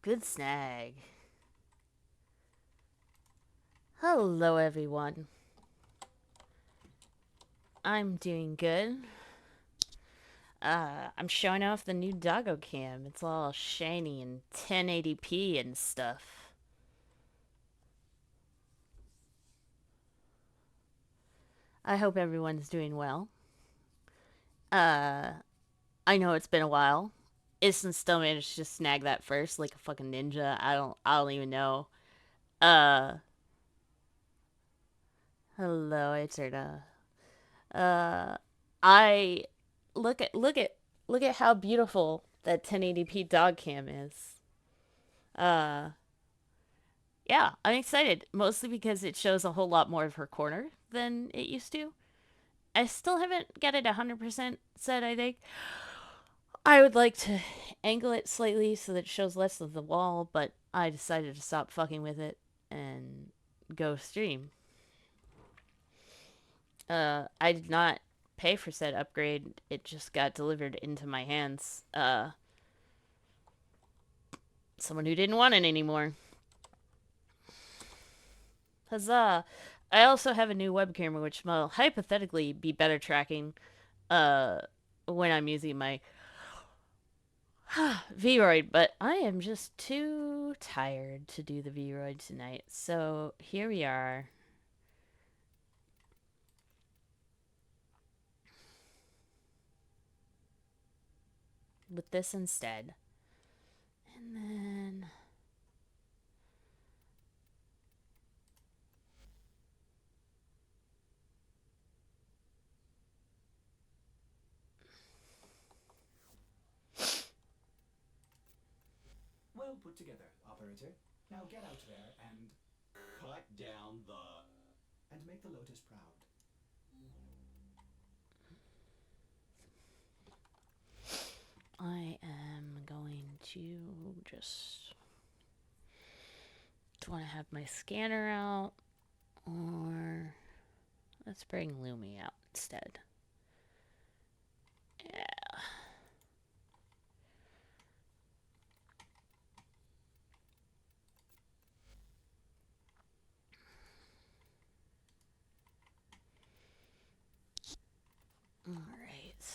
Good snag. Hello, everyone. I'm doing good. I'm showing off the new doggo cam. It's all shiny and 1080p and stuff. I hope everyone's doing well. Uh, I know it's been a while. Isn't still managed to snag that first like a fucking ninja. I don't even know. Uh, hello, Eterna. Uh, I look at how beautiful that 1080p dog cam is. Uh, yeah, I'm excited mostly because it shows a whole lot more of her corner than it used to. I still haven't got it 100% set, I think. I would like to angle it slightly so that it shows less of the wall, but I decided to stop fucking with it and go stream. I did not pay for said upgrade. It just got delivered into my hands. Someone who didn't want it anymore. Huzzah! I also have a new web camera, which will hypothetically be better tracking uh, when I'm using my Vroid, but I am just too tired to do the Vroid tonight. So here we are. With this instead. And then Well put together, operator. Now get out there and cut down the and make the Lotus proud. I am going to just do want to have my scanner out, or let's bring Lumi out instead. Yeah. All right.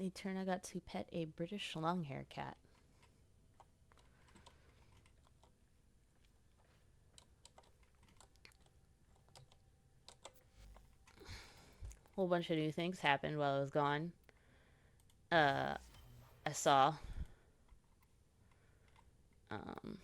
Eterna got to pet a British long-haired cat. Whole bunch of new things happened while I was gone. Uh, I saw. Um,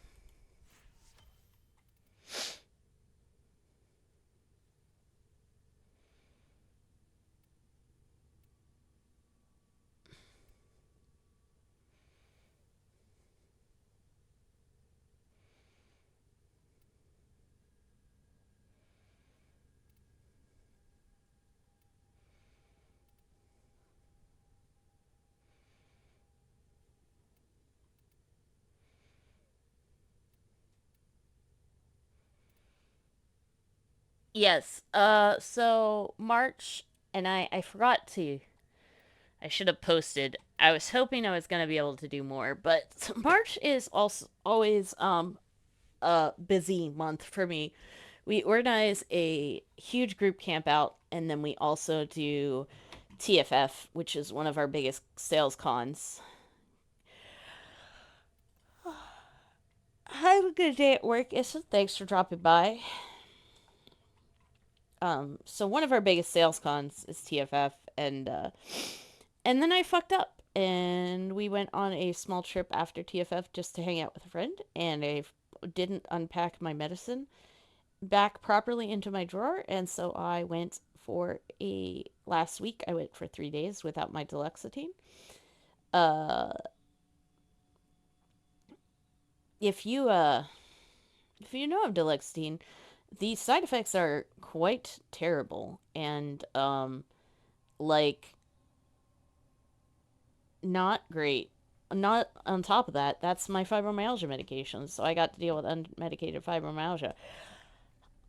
yes. So March, and I forgot to. I should have posted. I was hoping I was gonna be able to do more, but March is also always a busy month for me. We organize a huge group camp out, and then we also do TFF, which is one of our biggest sales cons. Have a good day at work, Issa. Thanks for dropping by. So one of our biggest sales cons is TFF, and then I fucked up, and we went on a small trip after TFF just to hang out with a friend, and I didn't unpack my medicine back properly into my drawer, and so I went for a last week. I went for 3 days without my Deluxetine. Uh, if you if you know of Deluxetine, the side effects are quite terrible, and like not great. Not on top of that, that's my fibromyalgia medication, so I got to deal with unmedicated fibromyalgia.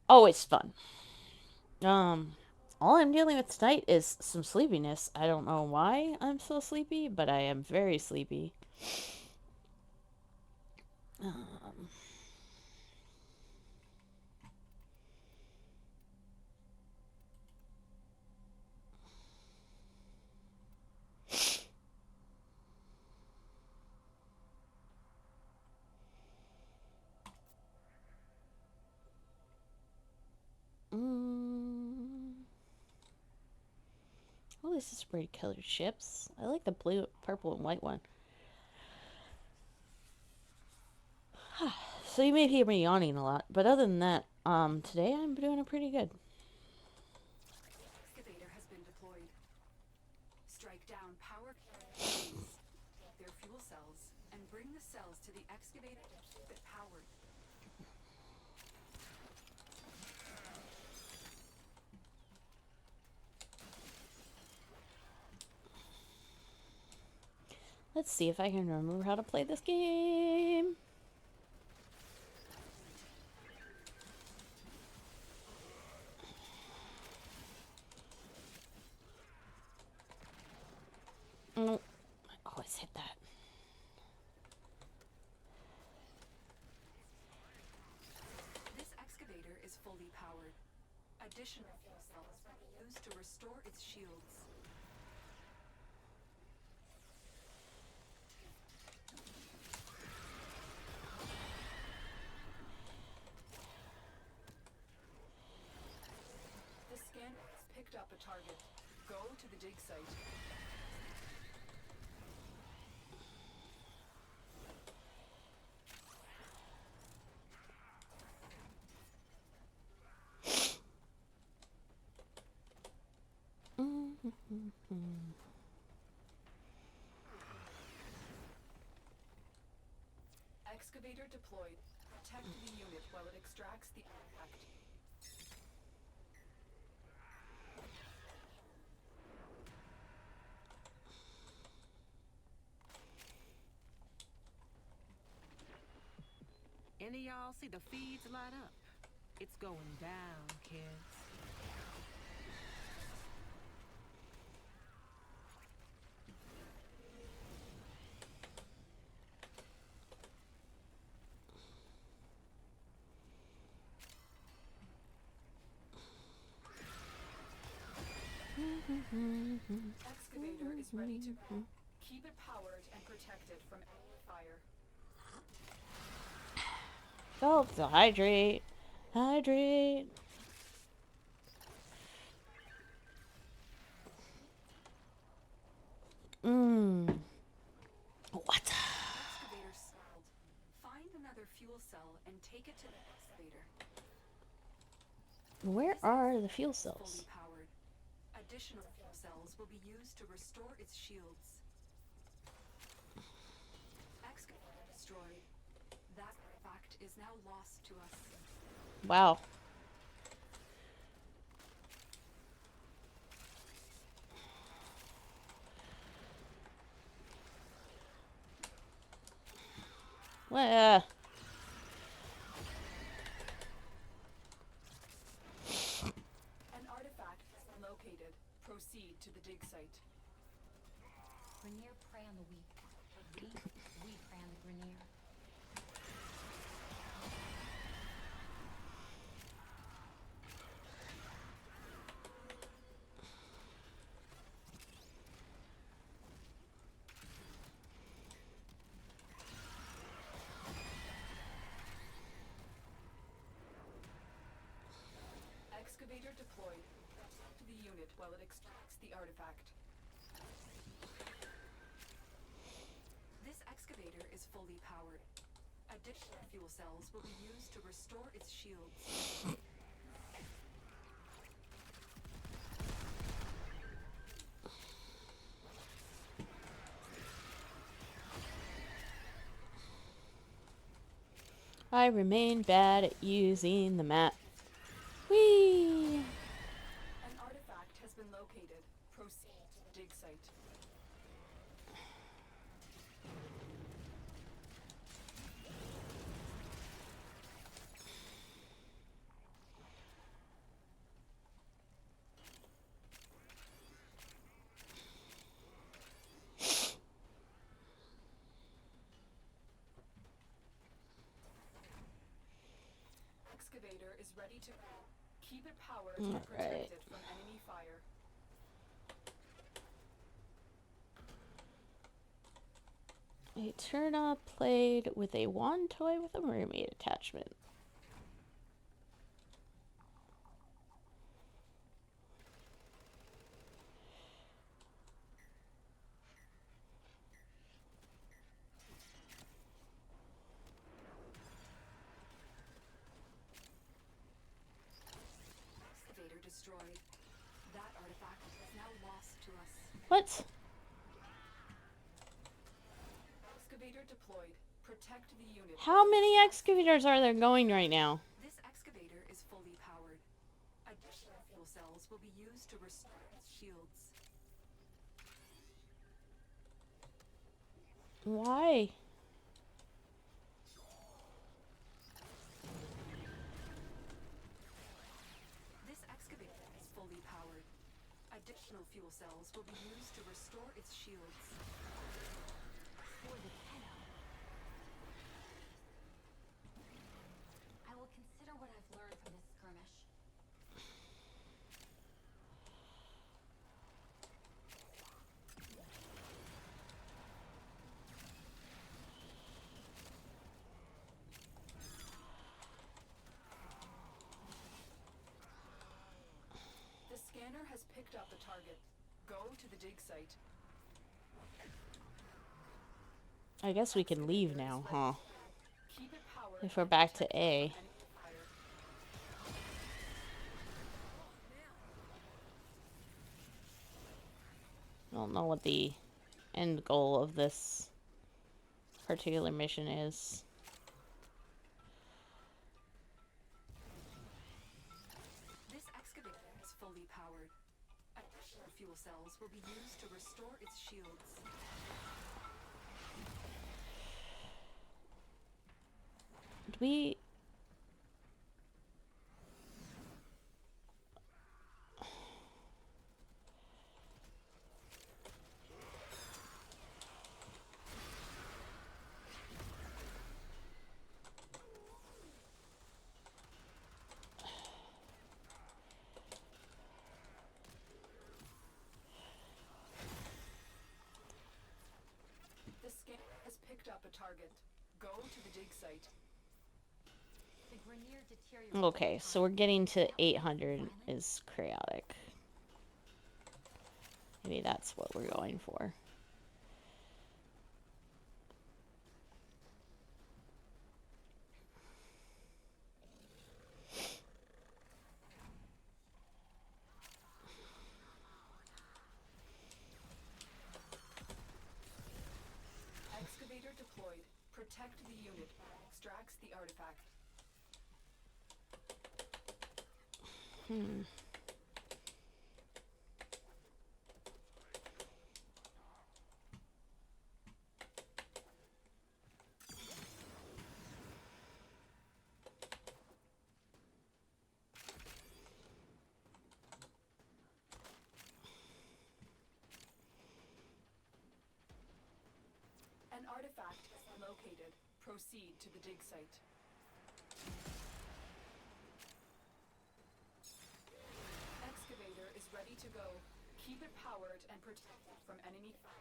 Always fun. Um, All I'm dealing with tonight is some sleepiness. I don't know why I'm so sleepy, but I am very sleepy. Um, mm, oh, this is pretty colored ships. I like the blue, purple, and white one. So you may hear me yawning a lot, but other than that, today I'm doing pretty good. Excavator has been deployed. Strike down power cables, their fuel cells, and bring the cells to the excavator to keep it powered. Let's see if I can remember how to play this game. Oh, I always hit that. This excavator is fully powered. Additional fuel cells will be used to restore its shields. The scanner has picked up a target. Go to the dig site. Excavator deployed. Protect the unit while it extracts the artifact. Any of y'all see the feeds light up? It's going down, kids. Excavator is ready to go. Keep it powered and protected from enemy fire. Oh, so hydrate. Hydrate. What? Excavator stalled. Find another fuel cell and take it to the excavator. Where This are the fuel excavator is cells? fully powered. Additional fuel cells will be used to restore its shields. Excavator destroyed. That fact is now lost to us. Wow. Well, An artifact has been located. Proceed to the dig site. Grenier prey on the weak. We prey on the Grenier. Excavator deployed. To the unit while it extracts the artifact. This excavator is fully powered. Additional fuel cells will be used to restore its shields. I remain bad at using the map. Whee! An artifact has been located. Proceed to the dig site. excavator is ready to keep it powered and Alright. protected from enemy fire. Eterna played with a wand toy with a mermaid attachment. Excavator destroyed. That artifact is now lost to us. What? Excavator deployed. Protect the unit. How many excavators are there going right now? This excavator is fully powered. Additional fuel cells will be used to restore its shields. Why? This excavator is fully powered. Additional fuel cells will be used to restore its shields. For the kiddo. I will consider what I've learned from this skirmish. The scanner has picked up the target. Go to the dig site. I guess we can leave now, huh? Keep it powered. If we're and back to protected A. from enemy fire. I don't know what the end goal of this particular mission is. This excavator is fully powered. Additional fuel cells will be used to restore its shields. Did we... The scanner has picked up a target. Go to the dig site. The Grenier deteriorated. Okay, so we're getting to 800 is chaotic. Maybe that's what we're going for. Excavator deployed. Protect the unit. Extracts the artifact. An artifact is located. Proceed to the dig site. Excavator is ready to go. Keep it powered and protected from enemy fire.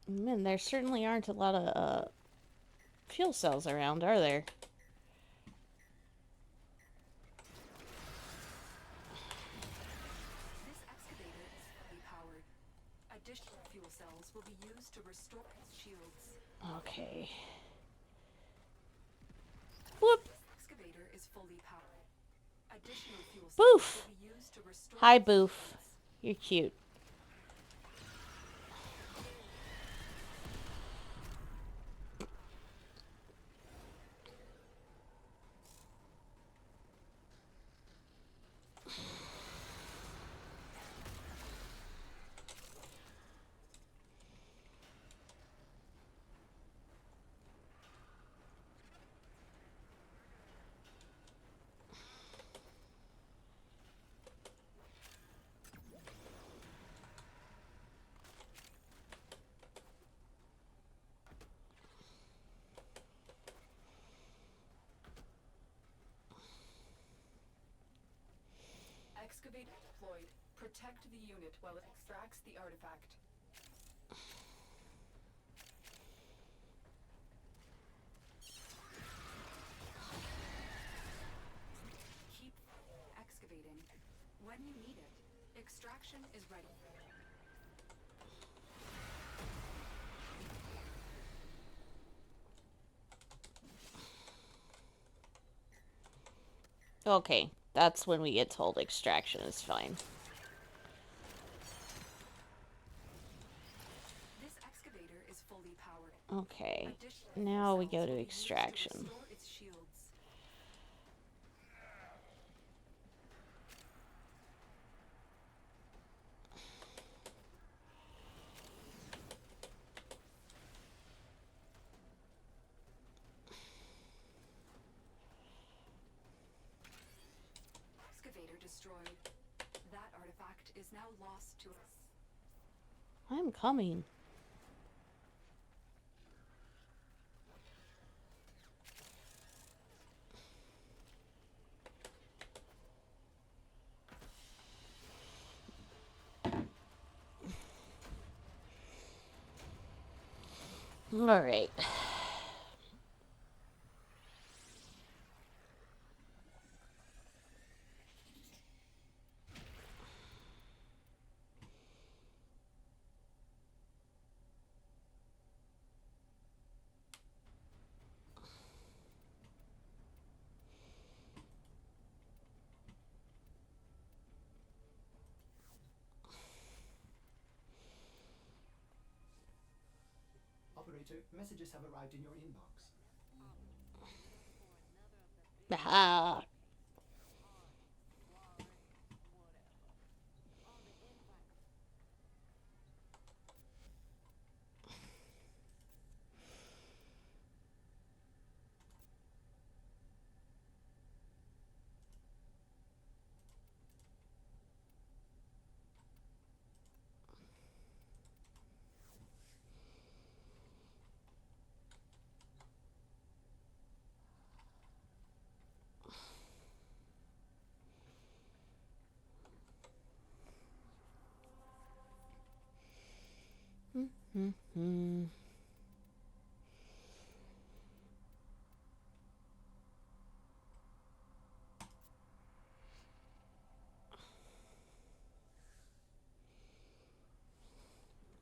Man, there certainly aren't a lot of fuel cells around, are there? This excavator is fully powered. Additional fuel cells will be used to restore its shields. Okay. Whoop! Excavator is fully powered. Additional fuel cells Boof! will be used to restore Hi, its Boof. shields. You're cute. Excavator deployed. Protect the unit while it extracts the artifact. Keep excavating. When you need it, extraction is ready. Okay, that's when we get told extraction is fine. This excavator is fully powered. Okay, Additional now we cells go will to be used extraction. restore its shields. Excavator destroyed. That artifact is now lost to us. I'm coming. All right. Operator, messages have arrived in your inbox. Ah.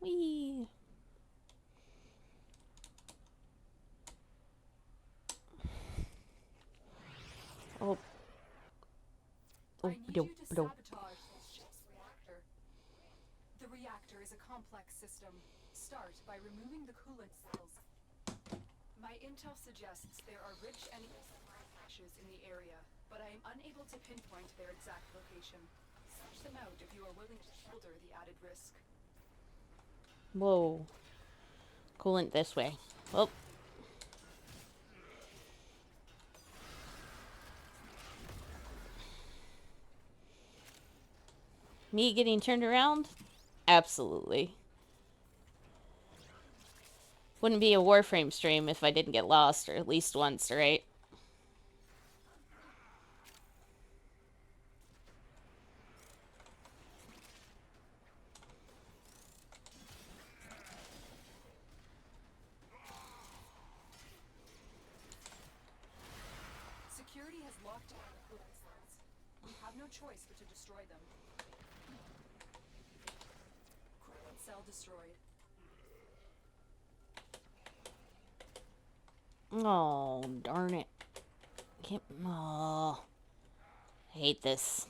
Whee. Oh. I need you to sabotage this ship's reactor. The reactor is a complex system. Start by removing the coolant cells. My intel suggests there are rich enemy supply caches in the area, but I am unable to pinpoint their exact location. Search them out if you are willing to shoulder the added risk. Whoa. Coolant this way. Oh. Me getting turned around? Absolutely. Wouldn't be a WarFrame stream if I didn't get lost, or at least once, right? Security has locked down the coolant cells. We have no choice but to destroy them. Coolant cell destroyed. Oh, darn it. Can't. Oh. I hate this.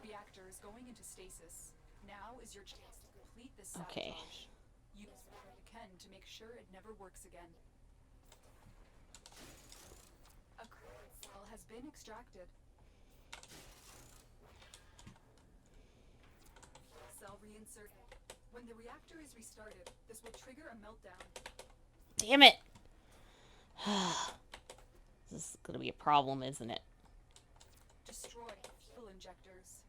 Reactor is going into stasis. Now is your chance to complete this Okay. sabotage. Use whatever you can to make sure it never works again. A coolant cell has been extracted. Cell reinserted. When the reactor is restarted, this will trigger a meltdown. Damn it. This is gonna be a problem, isn't it? Destroy destroy fuel injectors.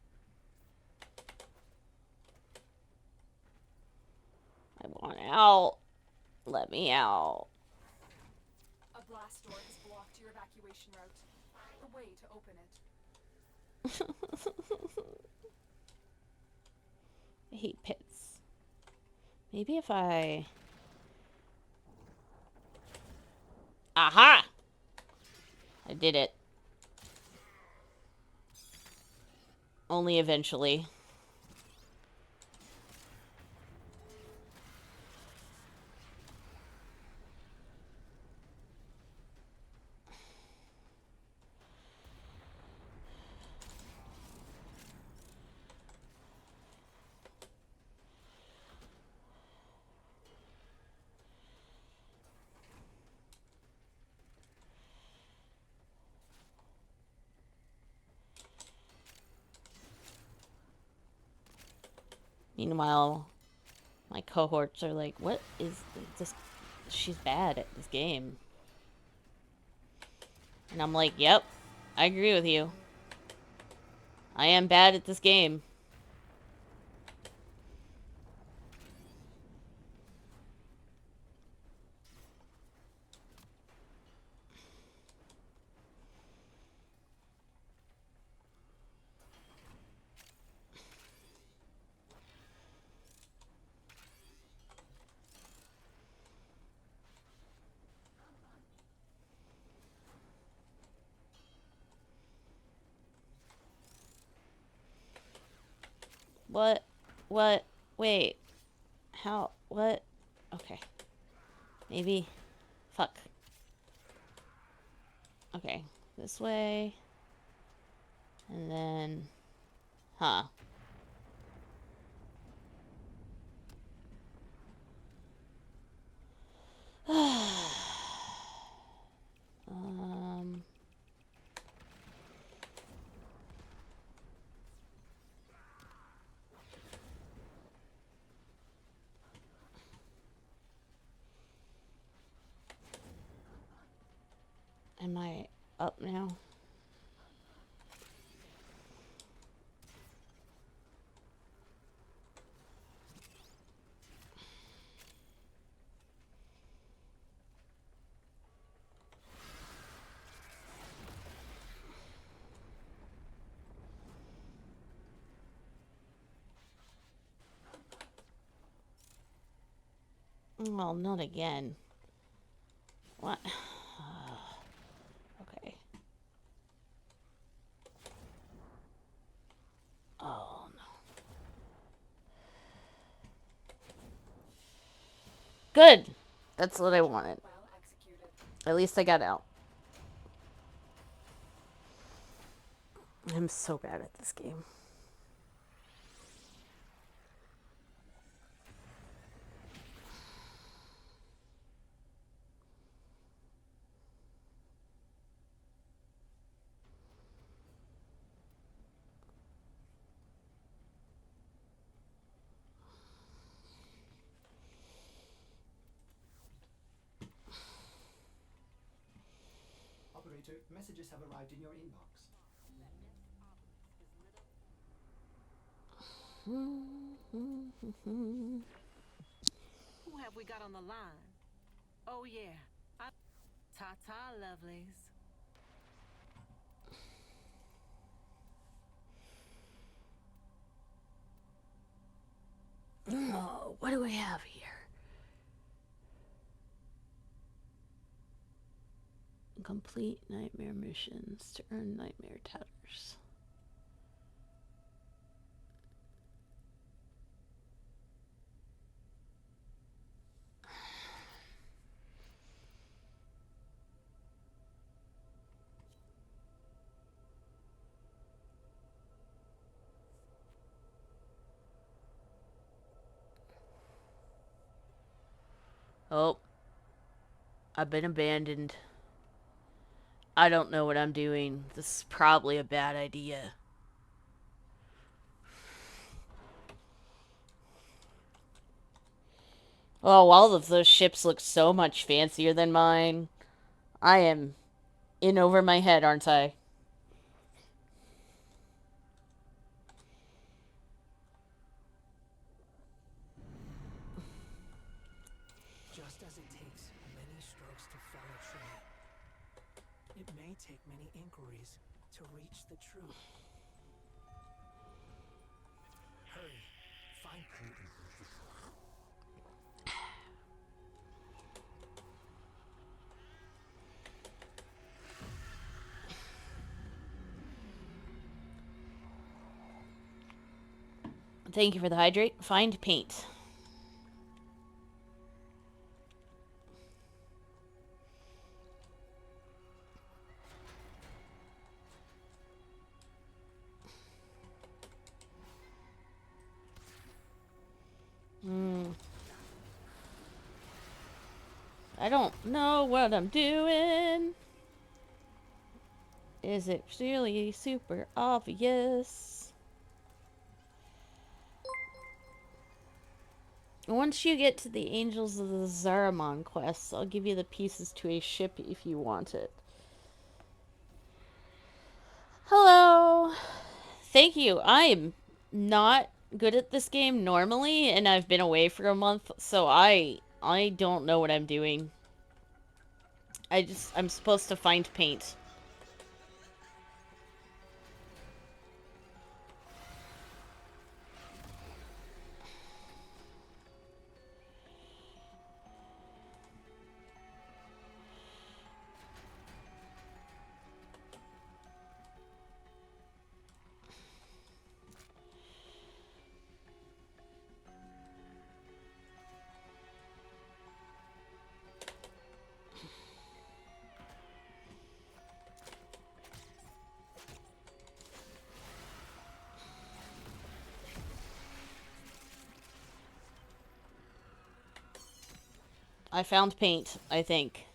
I want out. Let me out. A blast door has blocked your evacuation route. The way to open it. I hate pits. Maybe if I... Aha! I did it. Only eventually. Meanwhile, my cohorts are like, what is this? She's bad at this game. And I'm like, yep, I agree with you. I am bad at this game. What? What? Wait. How? What? Okay. Maybe. Fuck. Okay. This way. And then... Huh. um... Am I up now? Well, not again. What? Okay. Oh, no. Good! That's what I wanted. Well executed. At least I got out. I'm so bad at this game. Operator, messages have arrived in your inbox. Who have we got on the line? Oh, yeah. Ta-ta, lovelies. Oh, what do we have here? Complete nightmare missions to earn nightmare tatters. Oh, I've been abandoned. I don't know what I'm doing. This is probably a bad idea. Oh, all of those ships look so much fancier than mine. I am in over my head, aren't I? as it takes many strokes to fell a tree, it may take many inquiries to reach the truth. Hurry, find paint. Thank you for the hydrate. Find paint. I don't know what I'm doing. Is it really super obvious? Once you get to the Angels of the Zaramon quests, I'll give you the pieces to a ship if you want it. Hello! Thank you. I'm not good at this game normally, and I've been away for a month, so I don't know what I'm doing. I'm supposed to find paint. I found paint, I think.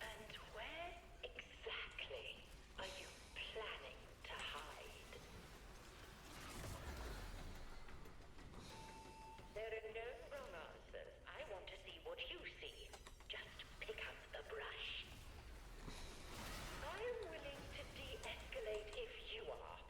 And where exactly are you planning to hide? There are no wrong answers. I want to see what you see. Just pick up the brush. I am willing to de-escalate if you are.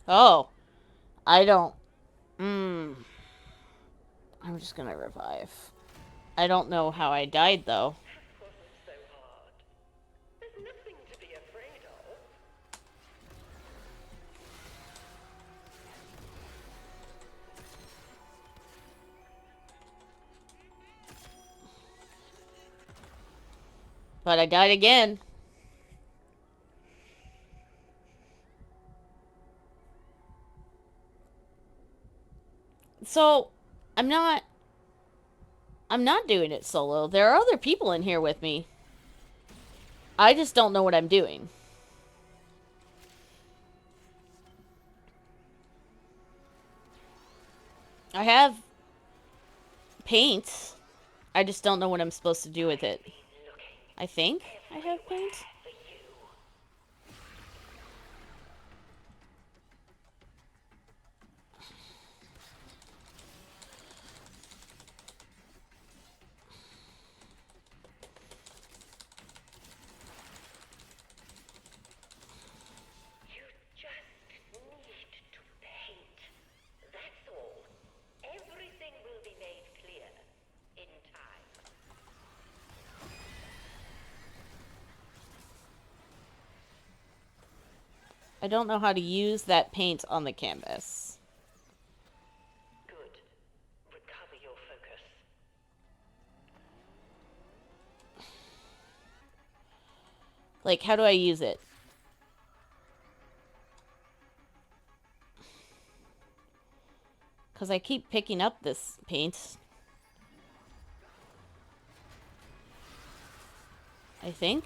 Oh. I don't... I'm just gonna revive. I don't know how I died, though. That wasn't so hard. There's nothing to be afraid of. But I died again. So, I'm not doing it solo. There are other people in here with me. I just don't know what I'm doing. I have paint. I just don't know what I'm supposed to do with it. I think I have paint. You just need to paint. That's all. Everything will be made clear in time. I don't know how to use that paint on the canvas. Good. Recover your focus. Like, how do I use it? Because I keep picking up this paint. I think.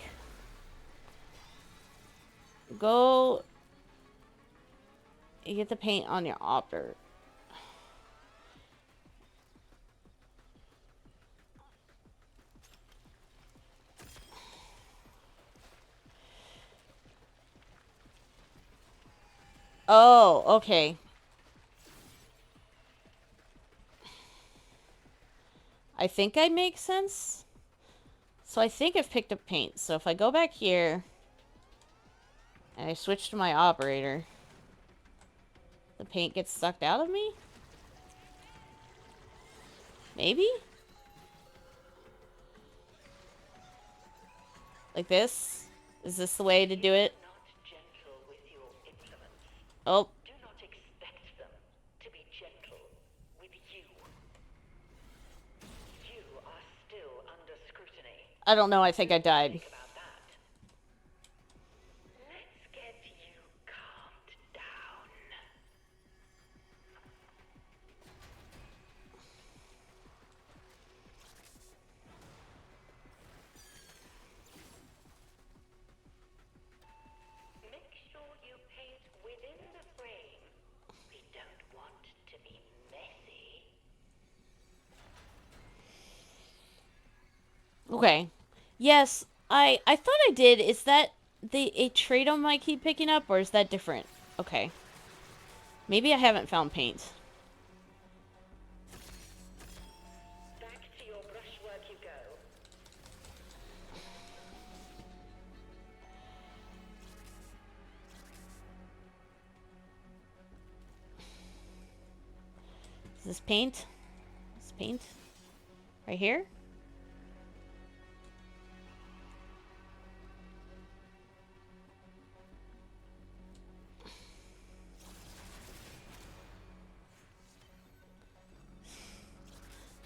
Go... You get the paint on your opter. Oh, okay. I think I make sense. So I think I've picked up paint. So if I go back here and I switch to my operator, the paint gets sucked out of me? Maybe? Like this? Is this the way to do it? Not gentle with your implements. Oh, Do not expect them to be gentle with you. You are still under scrutiny. I don't know. I think I died. Think about that. Let's get you calmed down. Make sure you paint within the frame. We don't want to be messy. Okay. Yes, I thought I did. Is that a Tratum I keep picking up, or is that different? Okay. Maybe I haven't found paint. Back to your brushwork you go. Is this paint? Is paint? Right here?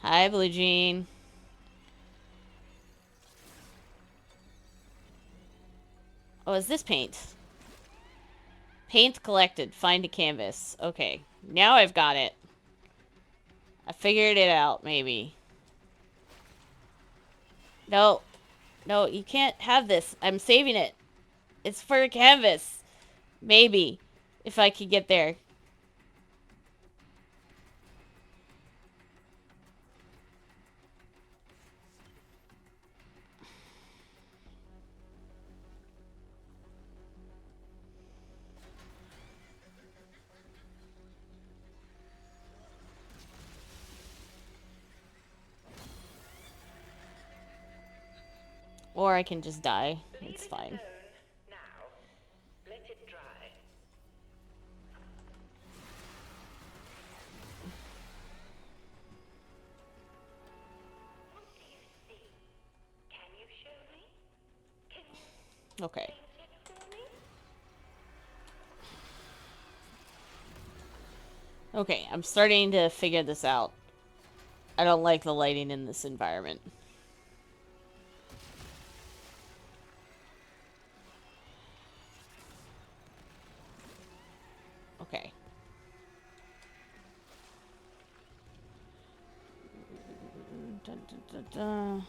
Hi, Blue Jean. Oh, is this paint? Paint collected. Find a canvas. Okay. Now I've got it. I figured it out, maybe. No. No, you can't have this. I'm saving it. It's for a canvas. Maybe. If I could get there. Or I can just die. It's fine. Now, let it dry. What do you see? Can you show me? Can you Okay. paint it for me? Okay, I'm starting to figure this out. I don't like the lighting in this environment. Okay. Dun, dun, dun, dun.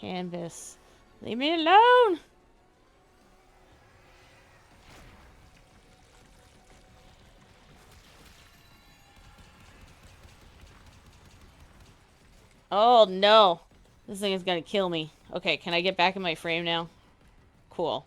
Canvas. Leave me alone! Oh, no. This thing is gonna kill me. Okay, can I get back in my frame now? Cool.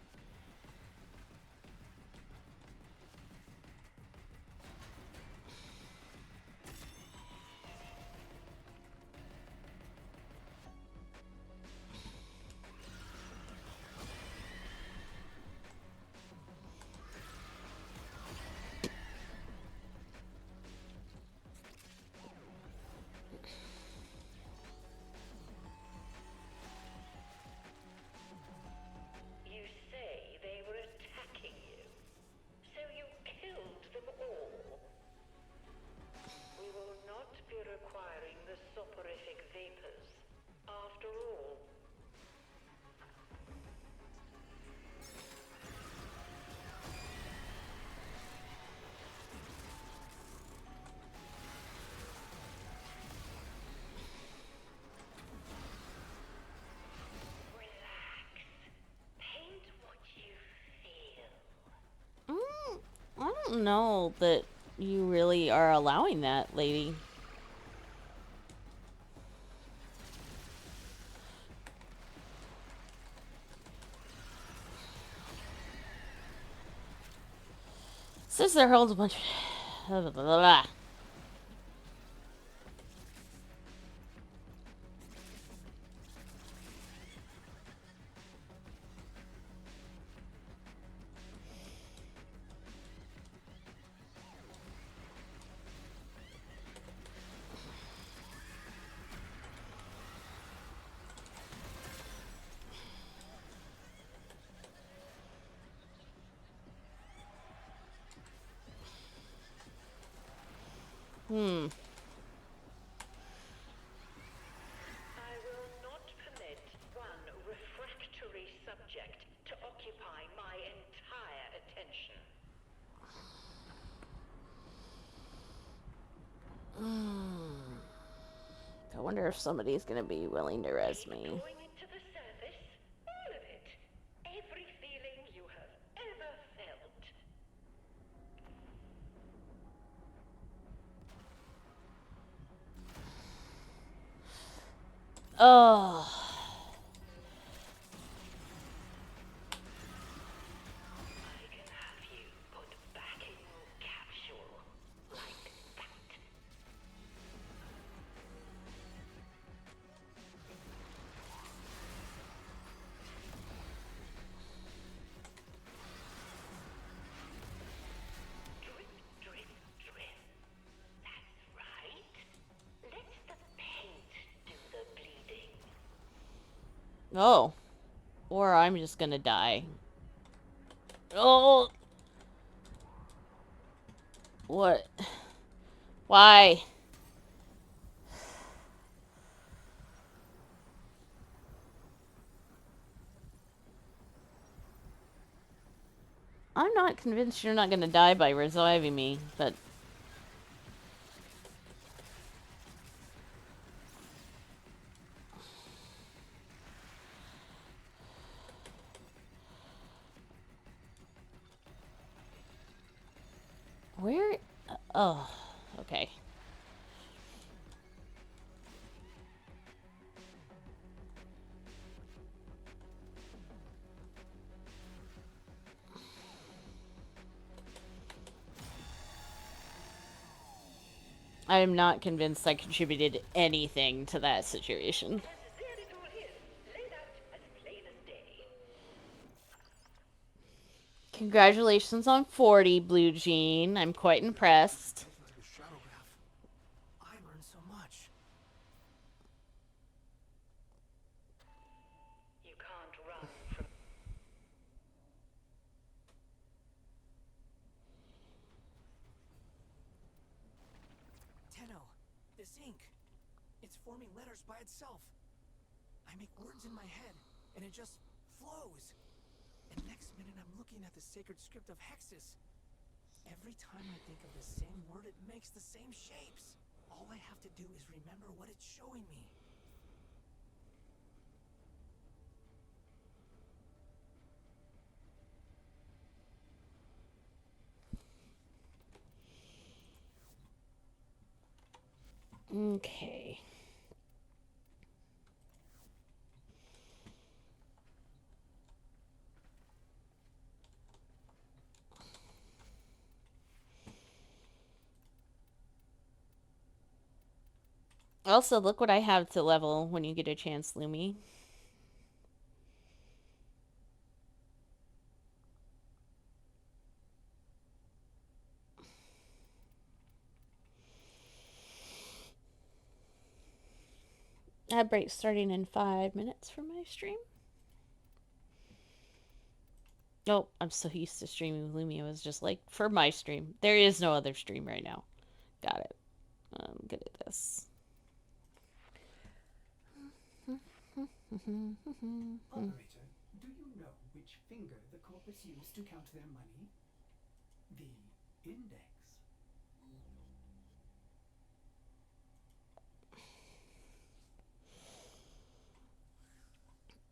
You say they were attacking you, so you killed them all. We will not be requiring the soporific vapors, after all. Relax. Paint what you feel. I don't know that you really are allowing that, lady. Sister holds a bunch of... blah, blah, blah. I will not permit one refractory subject to occupy my entire attention. I wonder if somebody's gonna be willing to res me. Drawing it to the surface, all of it. Every feeling you have ever felt. Oh. I can have you put back in your capsule like that. Drip, drip, drip. That's right. Let the paint do the bleeding. Oh. Or I'm just gonna die. Oh. What? Why? I'm not convinced you're not gonna die by reviving me, but... Where? Oh, okay. I am not convinced I contributed anything to that situation. There it all is, laid out as plain as day. Congratulations on 40, Blue Jean. I'm quite impressed. The shadowgraph. I learned so much. You can't run from Tenno, this ink. It's forming letters by itself. I make words in my head, and it just flows. And next minute I'm looking at the sacred script of hexes. Every time I think of the same word, it makes the same shapes. All I have to do is remember what it's showing me. Okay. Also, look what I have to level when you get a chance, Lumi. Ad break starting in 5 minutes for my stream. Oh, I'm so used to streaming with Lumi. I was just like, for my stream. There is no other stream right now. Got it. I'm good at this. Operator, do you know which finger the corpus used to count their money? The index.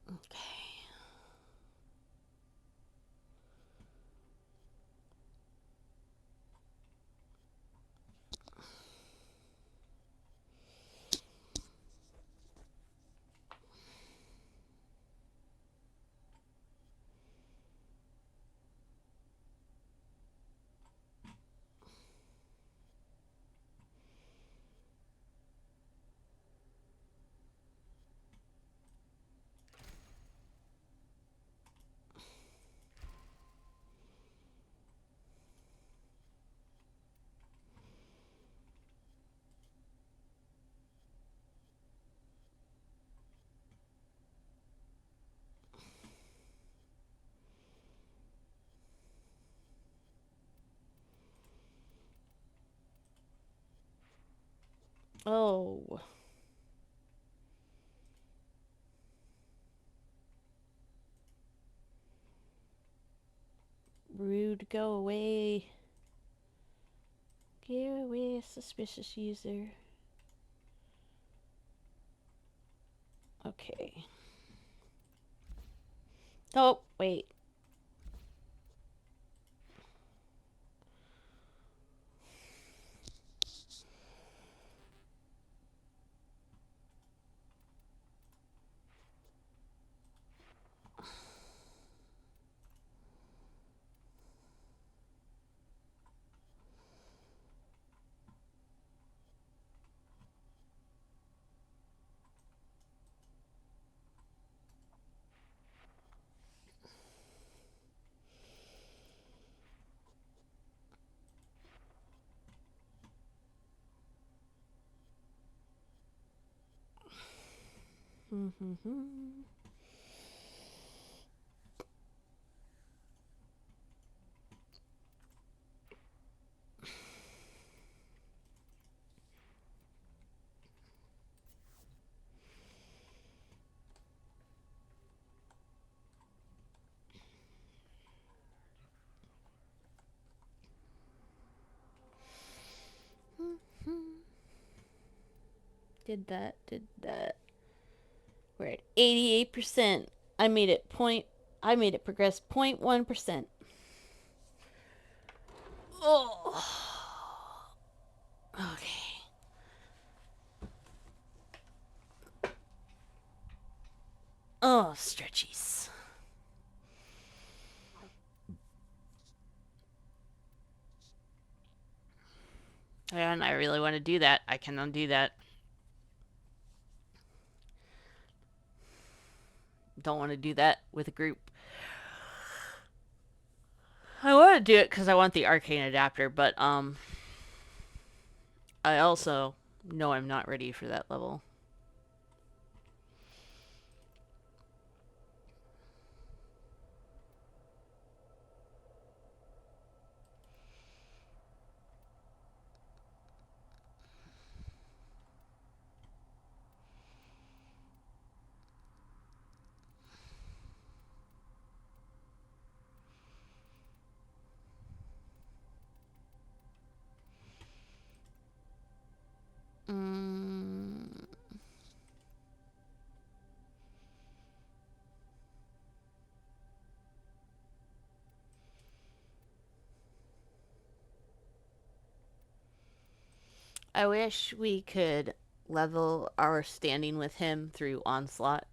Okay. Oh. Rude, go away. Get away, suspicious user. Okay. Oh, wait. Did that, did that. We're at 88%. I made it progress 0.1%. Oh. Okay. Oh, stretchies. And I really want to do that. I can undo that. Don't want to do that with a group. I want to do it because I want the arcane adapter, but I also know I'm not ready for that level. I wish we could level our standing with him through Onslaught.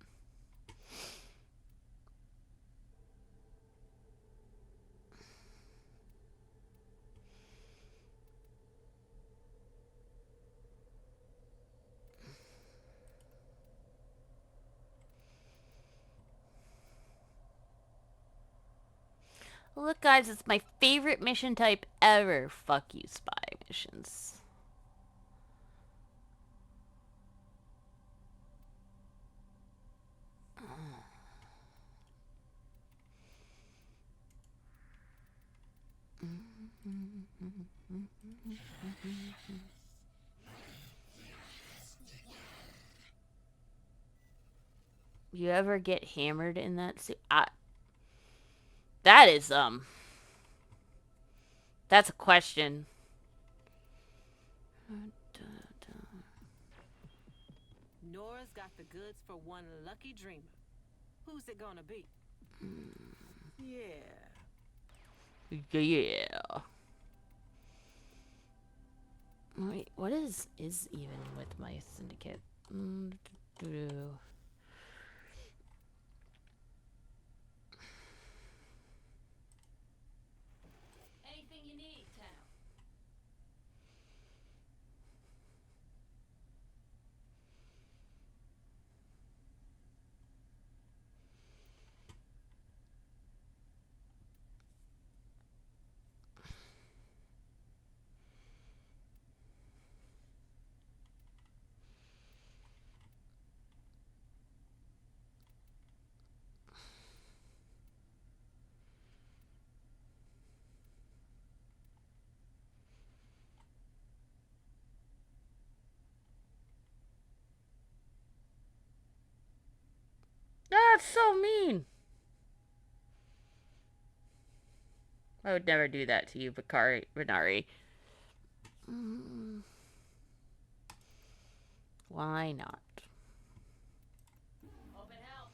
Look, guys, it's my favorite mission type ever. Fuck you, spy missions. You ever get hammered in that suit? That is, that's a question. Nora's got the goods for one lucky dreamer. Who's it gonna be? Yeah. Yeah. Wait, what is even with my syndicate? Anything you need, Tenno. That's so mean. I would never do that to you, Bakari Renari. Why not? Open house.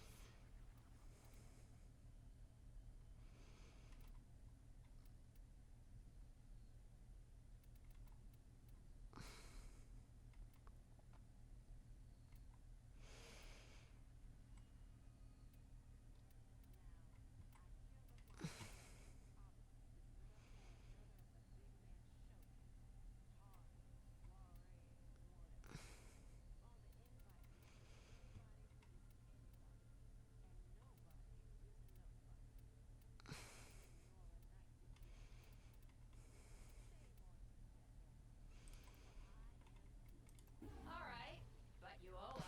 Alright, but you owe us.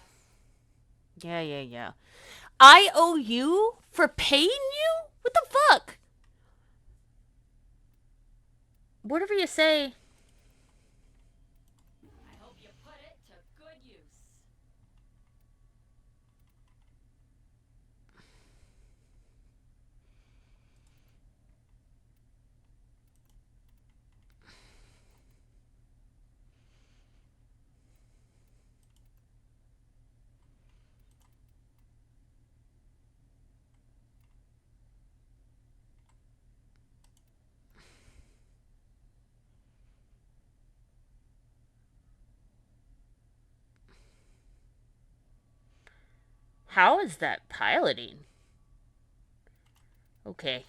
Yeah. I owe you for paying you? What the fuck? Whatever you say. I hope you put it to good use. How is that piloting? Okay.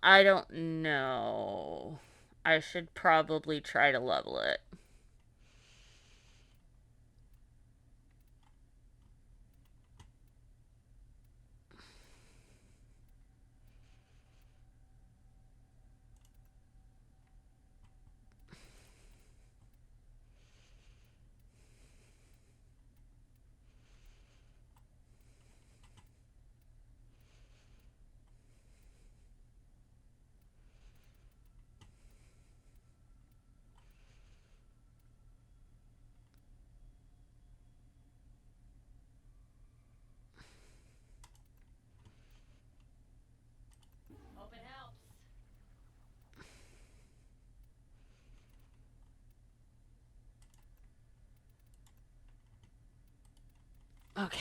I don't know. I should probably try to level it. Open house. Okay.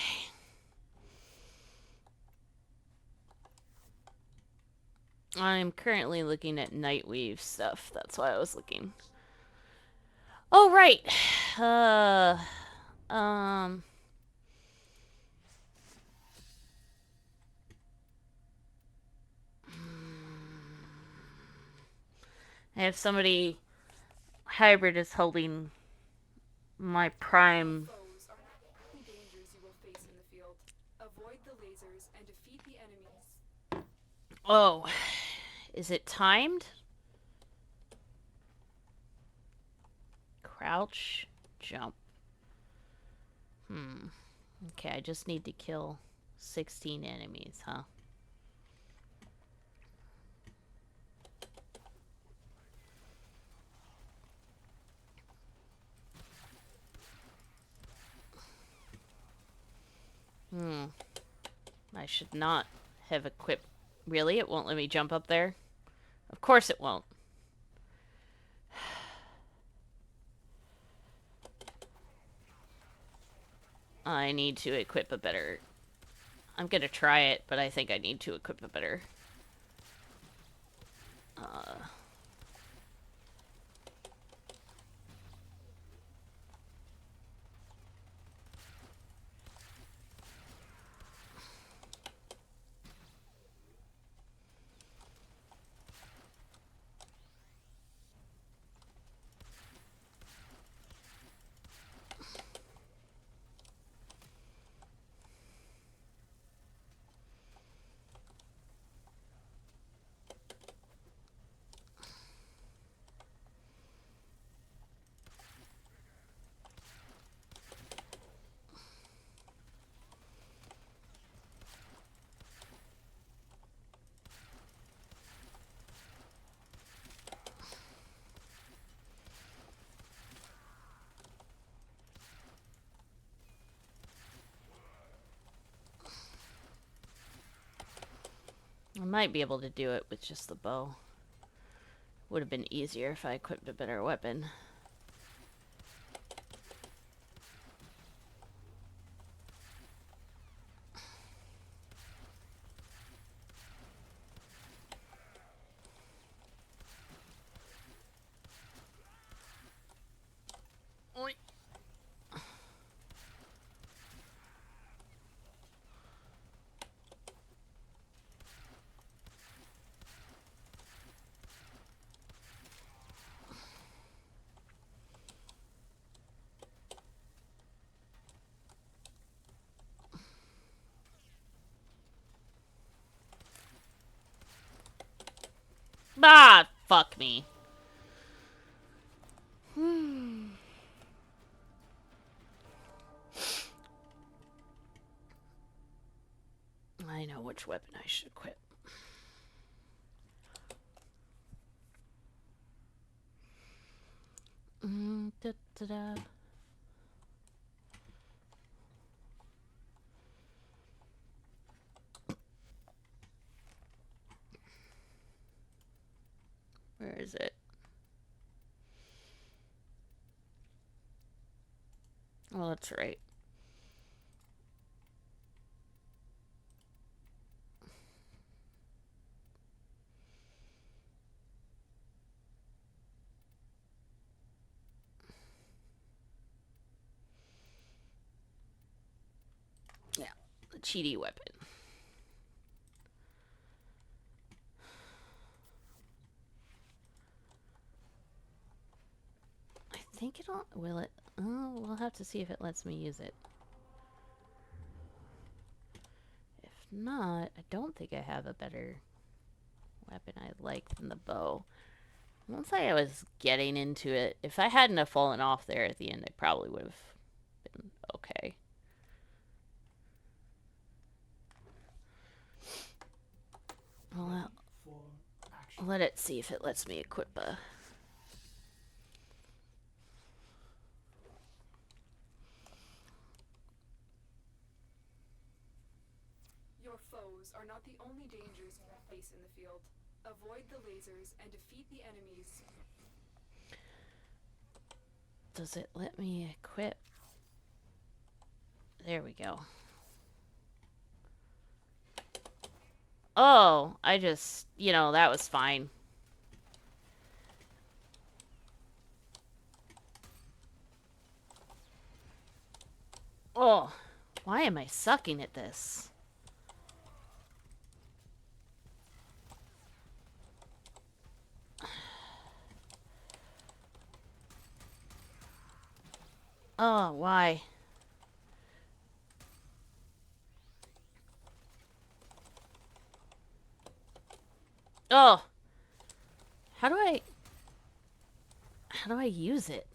I'm currently looking at Nightweave stuff. That's why I was looking. Oh, right. Um. I have somebody. Hybrid is holding my prime. Foes are the dangers you will face in the field. Avoid the lasers and defeat the enemies. Oh. Is it timed? Crouch. Jump. Okay, I just need to kill 16 enemies, huh? I should not have equipped. Really? It won't let me jump up there? Of course it won't. I need to equip a better... I'm gonna try it, but I think I need to equip a better... might be able to do it with just the bow. Would have been easier if I equipped a better weapon. Oi. Ah, fuck me. I know which weapon I should equip. Da, da, da. Where is it? Oh, that's right. Yeah, the cheaty weapon. I think it'll... Will it? Oh, we'll have to see if it lets me use it. If not, I don't think I have a better weapon I like than the bow. Once I was getting into it, if I hadn't have fallen off there at the end, I probably would have been okay. Well, I'll let it see if it lets me equip a... Your foes are not the only dangers you face in the field. Avoid the lasers and defeat the enemies. Does it let me equip? There we go. Oh, I just, you know, that was fine. Oh, why am I sucking at this? Oh, why? Oh, how do I use it?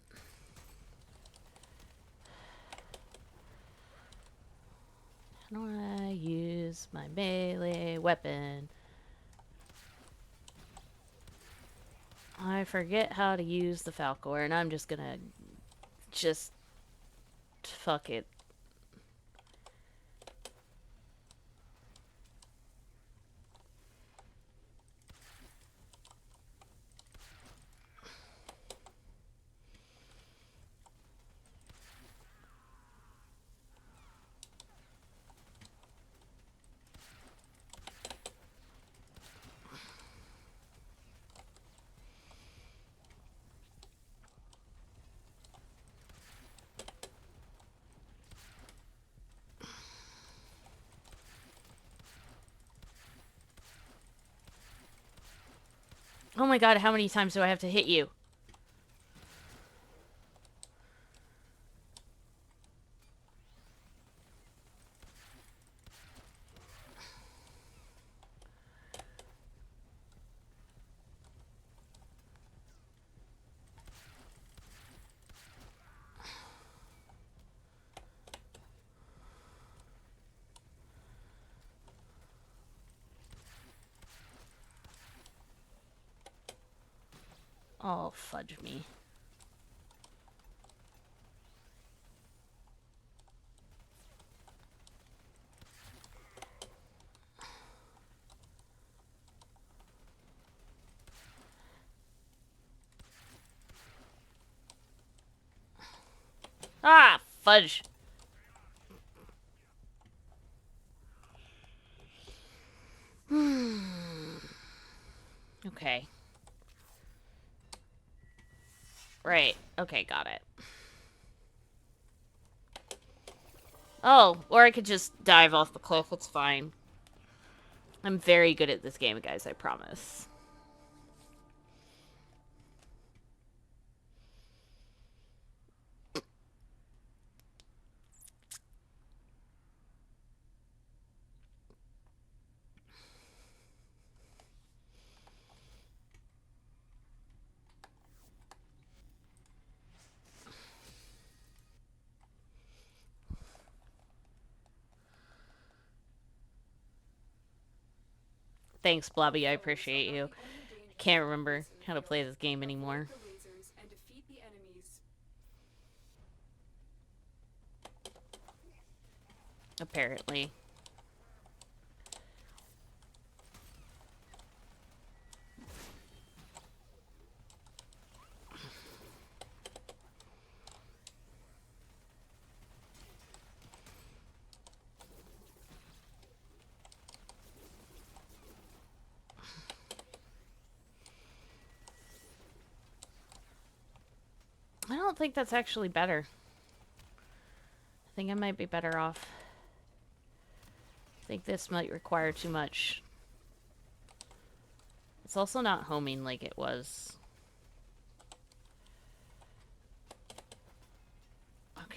How do I use my melee weapon? I forget how to use the Falcor, and I'm just gonna just fuck it. Oh my god, how many times do I have to hit you? Oh, fudge me. fudge. Okay. Right. Okay, got it. Oh, or I could just dive off the cliff. It's fine. I'm very good at this game, guys, I promise. Thanks, Blobby. I appreciate you. I can't remember how to play this game anymore. The lasers and defeat the enemies. Apparently. I don't think that's actually better. I think I might be better off. I think this might require too much. It's also not homing like it was. Okay.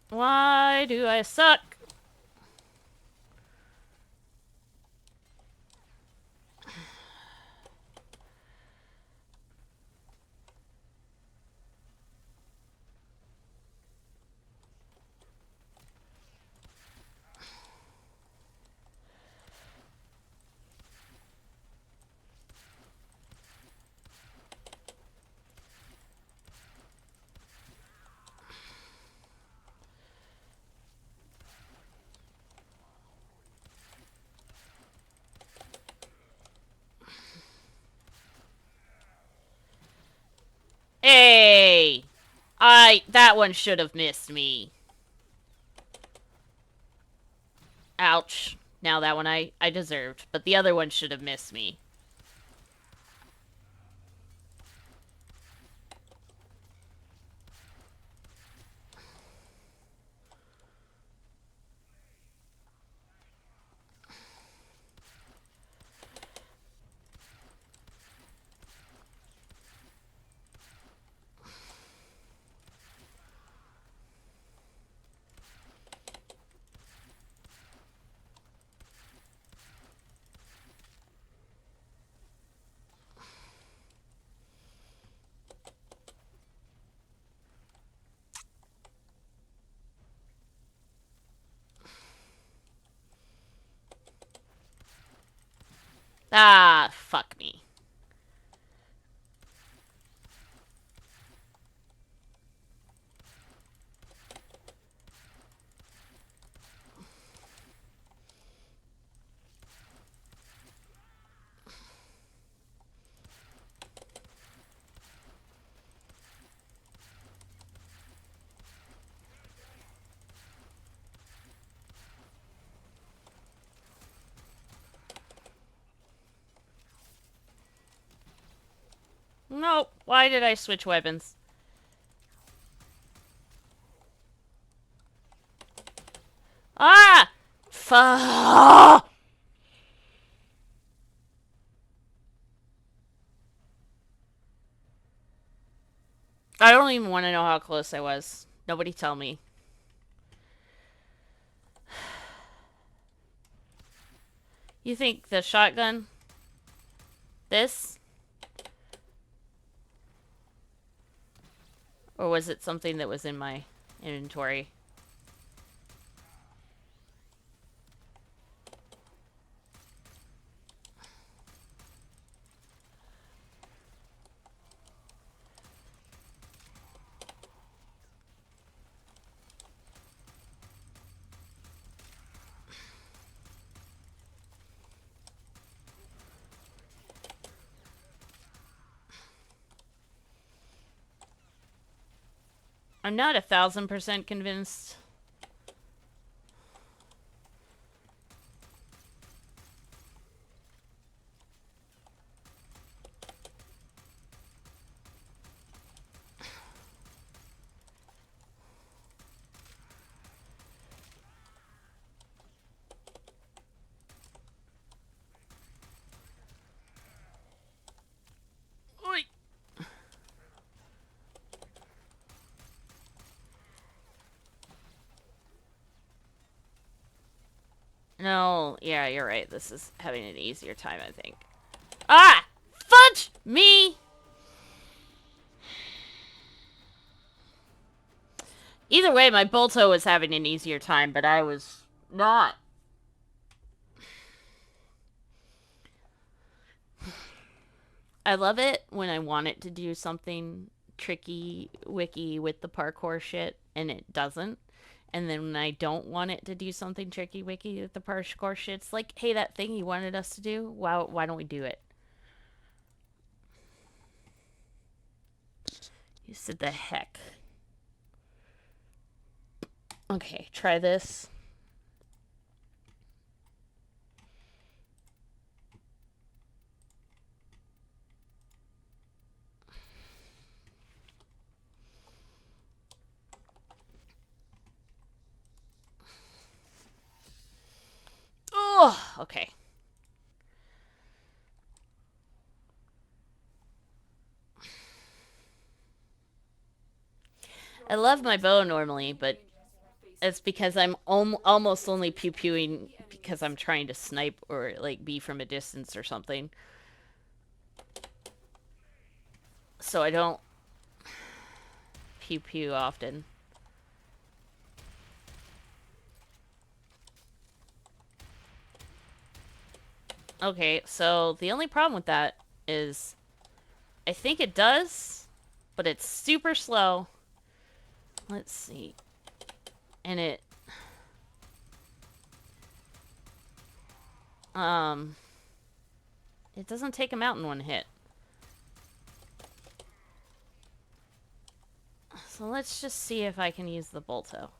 Why do I suck? Hey! That one should have missed me. Ouch. Now that one I deserved, but the other one should have missed me. Ah, fuck me. Nope. Why did I switch weapons? Ah! Fuck! I don't even want to know how close I was. Nobody tell me. You think the shotgun? This? Or was it something that was in my inventory? I'm not 1,000% convinced. Oi. No, yeah, you're right. This is having an easier time, I think. Ah! Fudge me! Either way, my Bolto was having an easier time, but I was not. I love it when I want it to do something tricky wiki with the parkour shit and it doesn't. And then when I don't want it to do something tricky wiki with the parkour shit, it's like, hey, that thing you wanted us to do, why don't we do it? You said the heck. Okay, try this. Oh, okay. I love my bow normally, but it's because I'm almost only pew-pewing because I'm trying to snipe or like be from a distance or something. So I don't pew-pew often. Okay, so the only problem with that is I think it does, but it's super slow. Let's see. And um it doesn't take him out in one hit. So let's just see if I can use the Bolto.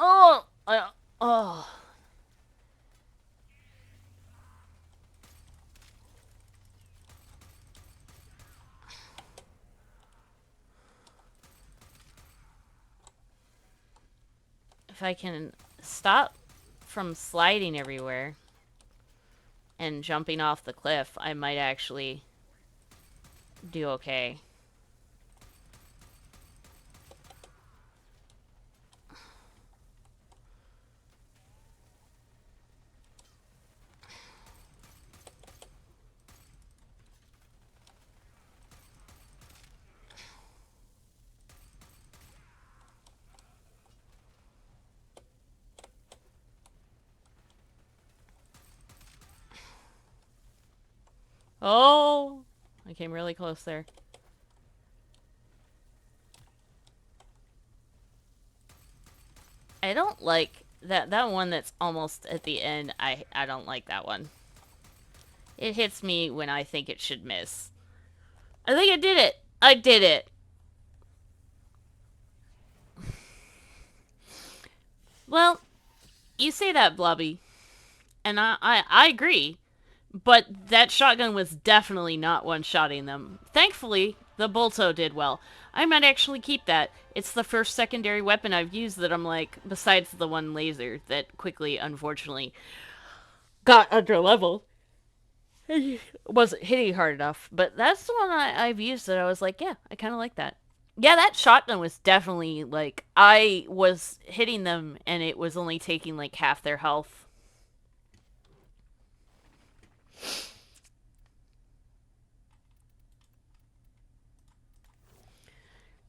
Oh, oh. If I can stop from sliding everywhere and jumping off the cliff, I might actually do okay. Oh, I came really close there. I don't like that one that's almost at the end. I don't like that one. It hits me when I think it should miss. I think I did it. I did it. Well, you say that, Blobby, and I agree. But that shotgun was definitely not one-shotting them. Thankfully, the Bolto did well. I might actually keep that. It's the first secondary weapon I've used that I'm like, besides the one laser that quickly, unfortunately, got under level. Wasn't hitting hard enough. But that's the one I've used that I was like, yeah, I kind of like that. Yeah, that shotgun was definitely, like, I was hitting them and it was only taking, like, half their health.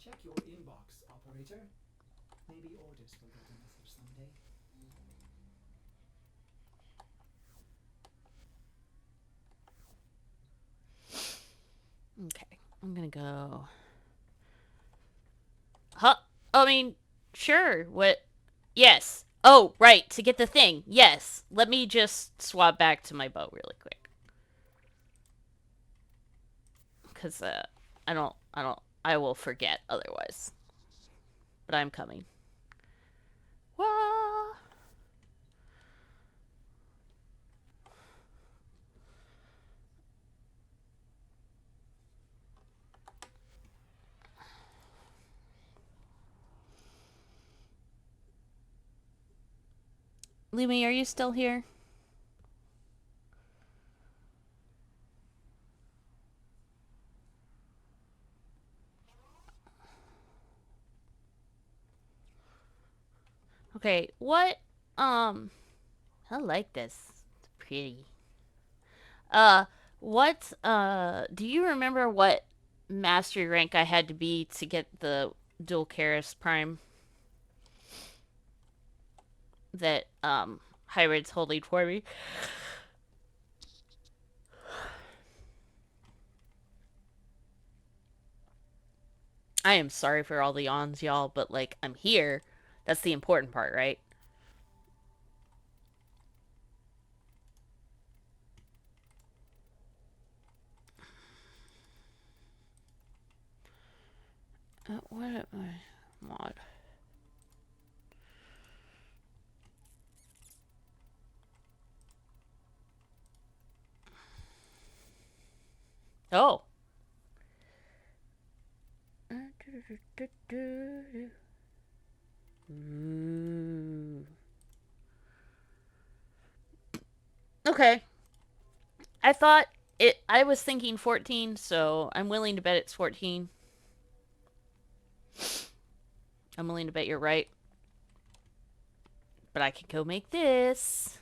Check your inbox, operator. Maybe Ordis will get a message someday. Okay, I'm gonna go. Huh? I mean, sure. What? Yes. Oh, right. To get the thing. Yes. Let me just swap back to my bow really quick. because I will forget otherwise. But I'm coming. Wah! Lumi, are you still here? Okay, what I like this. It's pretty. Uh what do you remember what mastery rank I had to be to get the dual Karis prime that Hybrid's holding for me? I am sorry for all the yawns, y'all, but like I'm here. That's the important part, right? What am I mod? Oh. Ooh. Okay. I thought it. I was thinking 14, so I'm willing to bet it's 14. I'm willing to bet you're right. But I could go make this.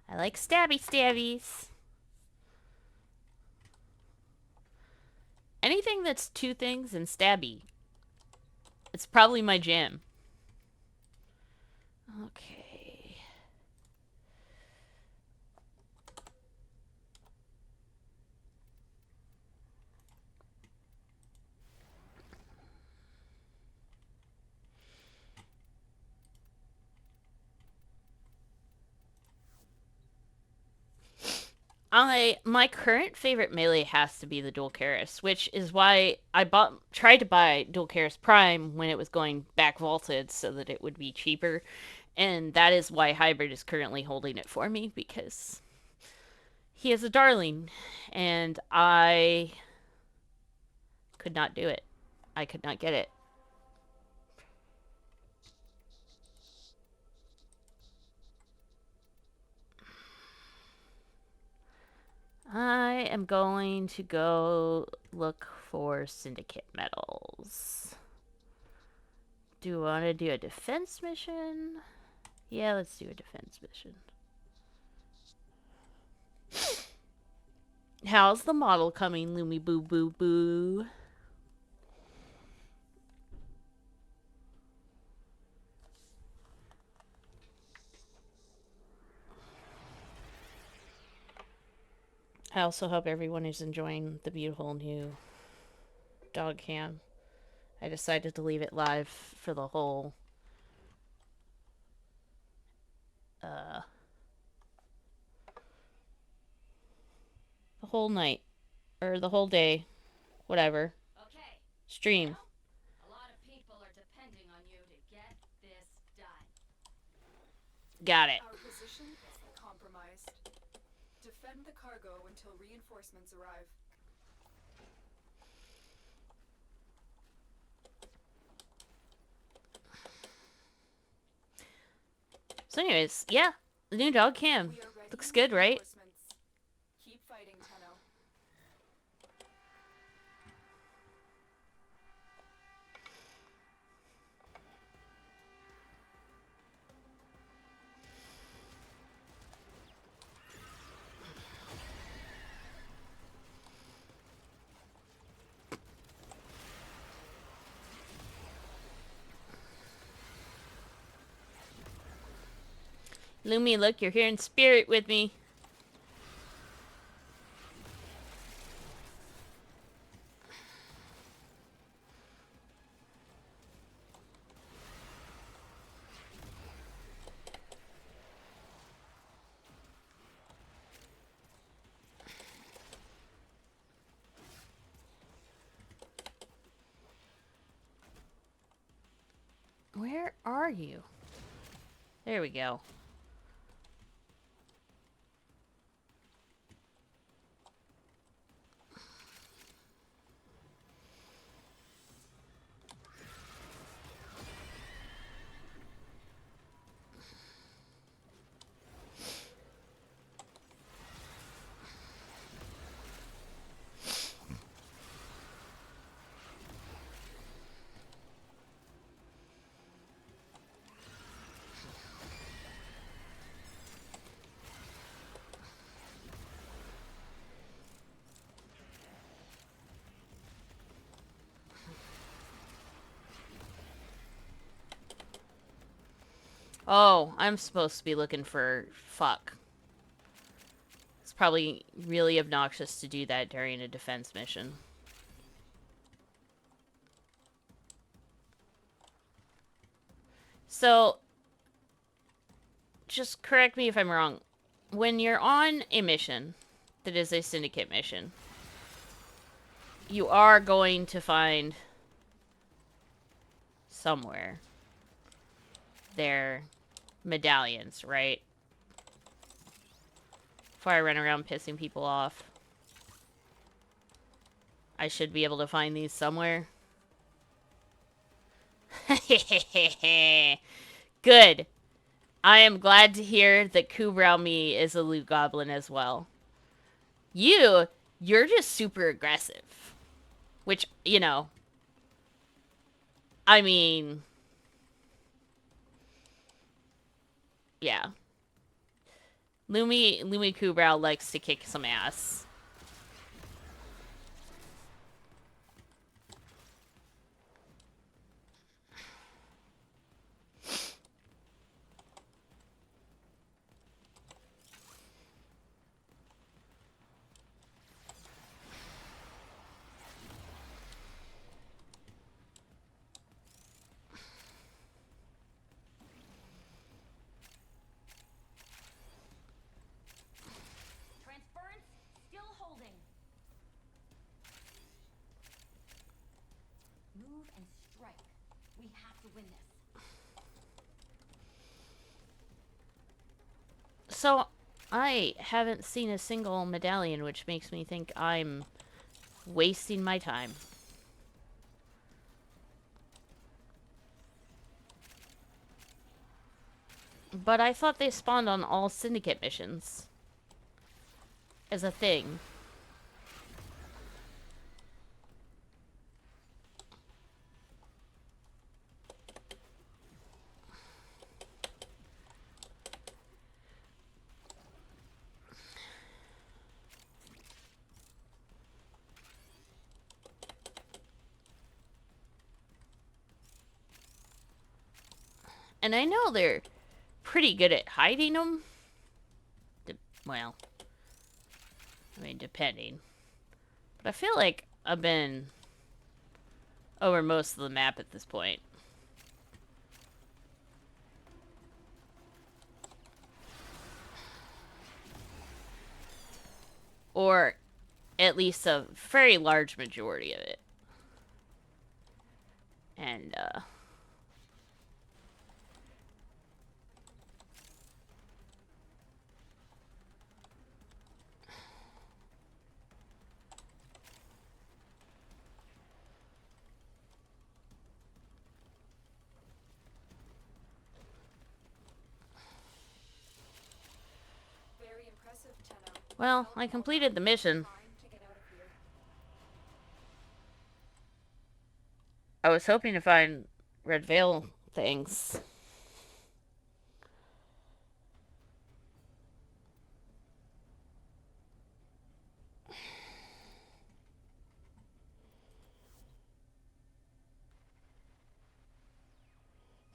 I like stabby stabbies. Anything that's two things and stabby. It's probably my jam. Okay. My current favorite melee has to be the Dual Karis, which is why I tried to buy Dual Karis Prime when it was going back vaulted so that it would be cheaper. And that is why Hybrid is currently holding it for me, because he is a darling and I could not do it. I could not get it. I am going to go look for syndicate medals. Do I want to do a defense mission? Yeah, let's do a defense mission. How's the model coming, Lumi Boo Boo Boo? I also hope everyone is enjoying the beautiful new dog cam. I decided to leave it live for the whole night or the whole day, whatever. Okay. Stream. A lot of people are depending on you to get this done. Got it. Our position is compromised. Defend the cargo until reinforcements arrive. So anyways, yeah, the new dog cam We are ready looks with good, right? reinforcements. Keep fighting, Tenno. Lumi, look, you're here in spirit with me. Where are you? There we go. Oh, I'm supposed to be looking for fuck. It's probably really obnoxious to do that during a defense mission. So, just correct me if I'm wrong. When you're on a mission that is a syndicate mission, you are going to find somewhere their medallions, right? Before I run around pissing people off, I should be able to find these somewhere. Good. I am glad to hear that Kubrau Me is a loot goblin as well. You're just super aggressive. Which, you know, I mean, yeah. Lumi Kubrau likes to kick some ass. Transference still holding. Move and strike. We have to win this. So, I haven't seen a single medallion, which makes me think I'm wasting my time. But I thought they spawned on all syndicate missions as a thing. And I know they're pretty good at hiding them. Well, I mean, depending. But I feel like I've been over most of the map at this point. Or at least a very large majority of it. And, Very impressive, Tenno. well, I completed the mission. Time to get out of here. I was hoping to find Red Veil things.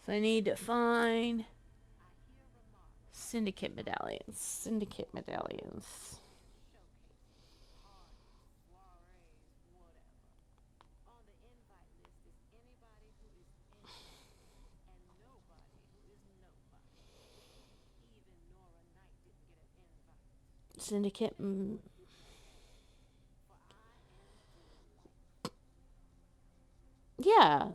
So I need to find syndicate medallions. Syndicate medallions. Syndicate. Yeah.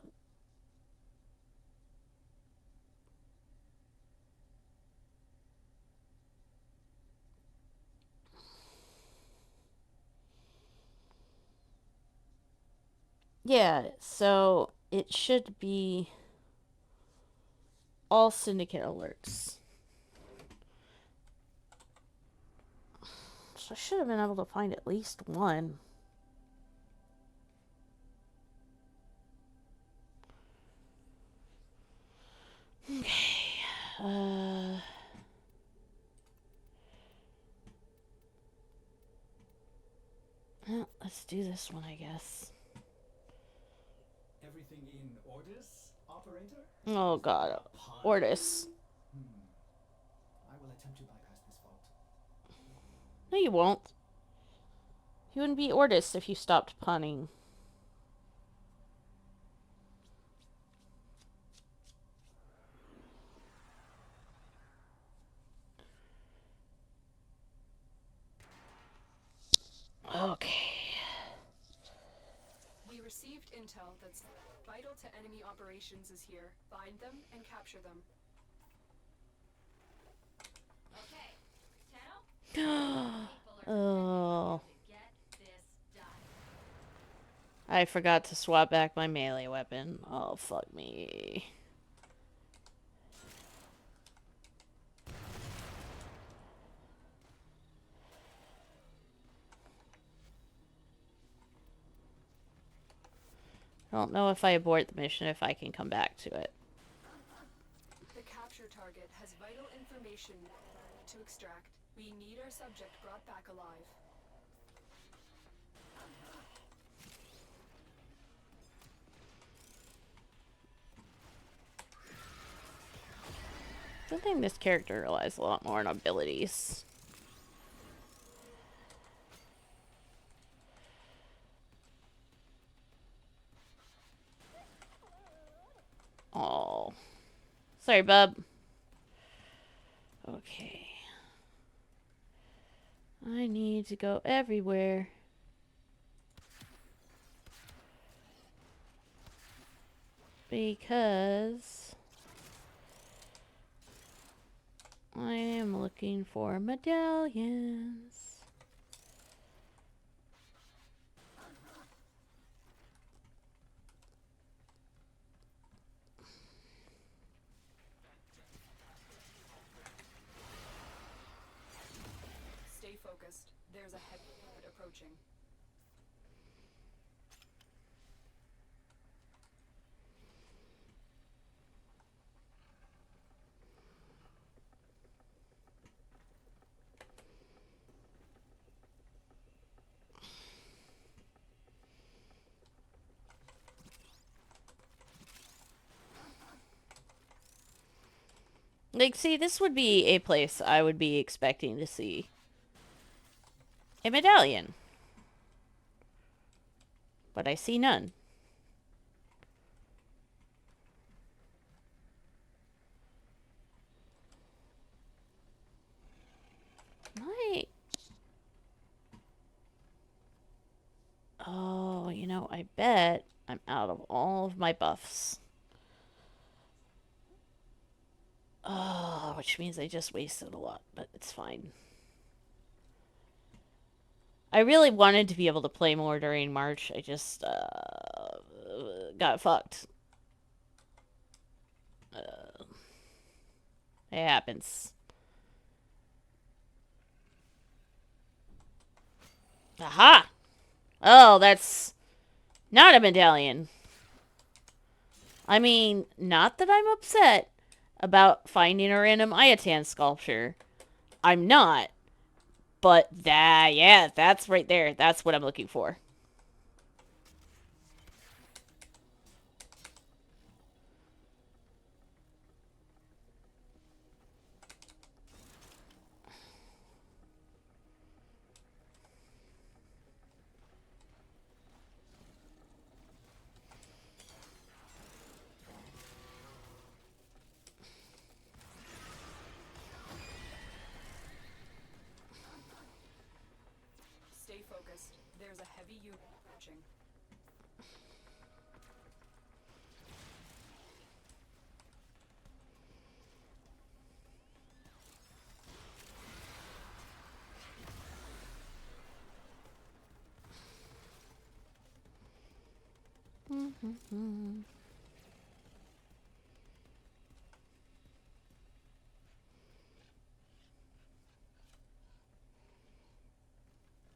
Yeah, so it should be all syndicate alerts. So I should have been able to find at least one. Okay. Well, let's do this one, I guess. Everything in orders, operator? Oh god. Ortis. I will attempt to bypass this fault. No, you won't. You wouldn't be Ortis if you stopped punning. Okay. We received intel that's vital to enemy operations is here. Find them and capture them. Okay, Tenno? Oh. Get this done. I forgot to swap back my melee weapon. Oh, fuck me. I don't know if I abort the mission if I can come back to it. The capture target has vital information to extract. We need our subject brought back alive. I think this character relies a lot more on abilities. Oh. Sorry, bub. Okay. I need to go everywhere. Because I am looking for medallions. Stay focused. There's a heavy unit approaching. Like, see, this would be a place I would be expecting to see a medallion. But I see none. My... Oh, you know, I bet I'm out of all of my buffs. Oh, which means I just wasted a lot, but it's fine. I really wanted to be able to play more during March. I just got fucked. It happens. Aha! Oh, that's not a medallion. I mean, not that I'm upset about finding a random Ayatan sculpture. I'm not. But that, yeah, that's right there. That's what I'm looking for. Stay focused. There's a heavy unit approaching.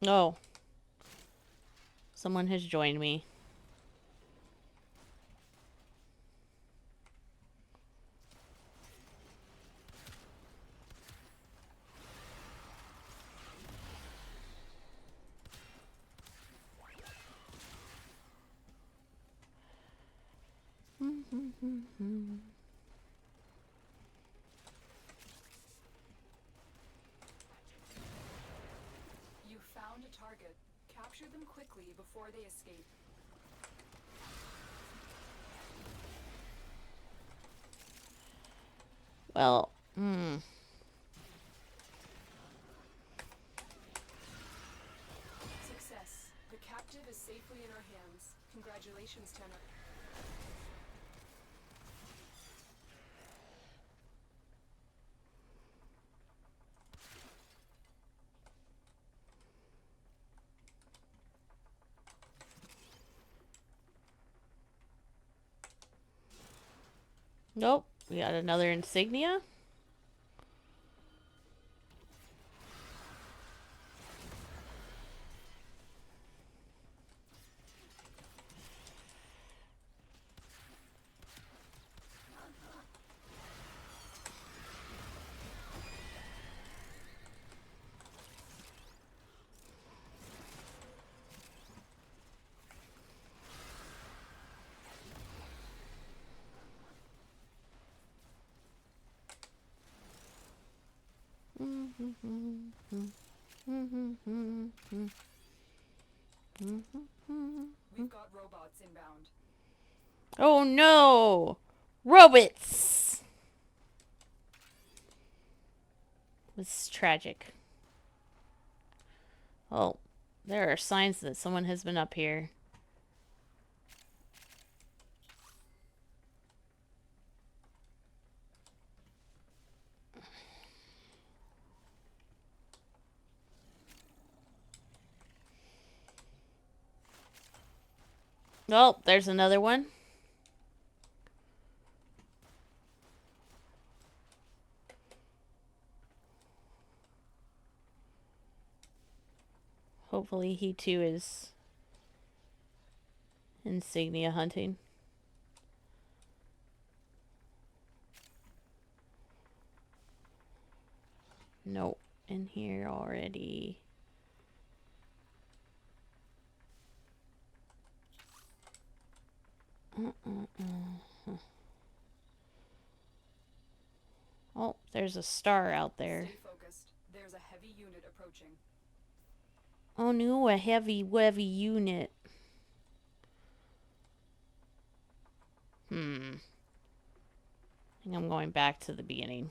Oh, someone has joined me. You found a target. Capture them quickly before they escape. Well, Success. The captive is safely in our hands. Congratulations, Tenor. nope. We got another insignia. We've got robots inbound. Oh no! Robots! This is tragic. Oh, there are signs that someone has been up here. Oh, there's another one. Hopefully he too is insignia hunting. Nope. In here already. Oh, there's a star out there. Stay focused. There's a heavy unit approaching. Oh no, a heavy unit. I think I'm going back to the beginning.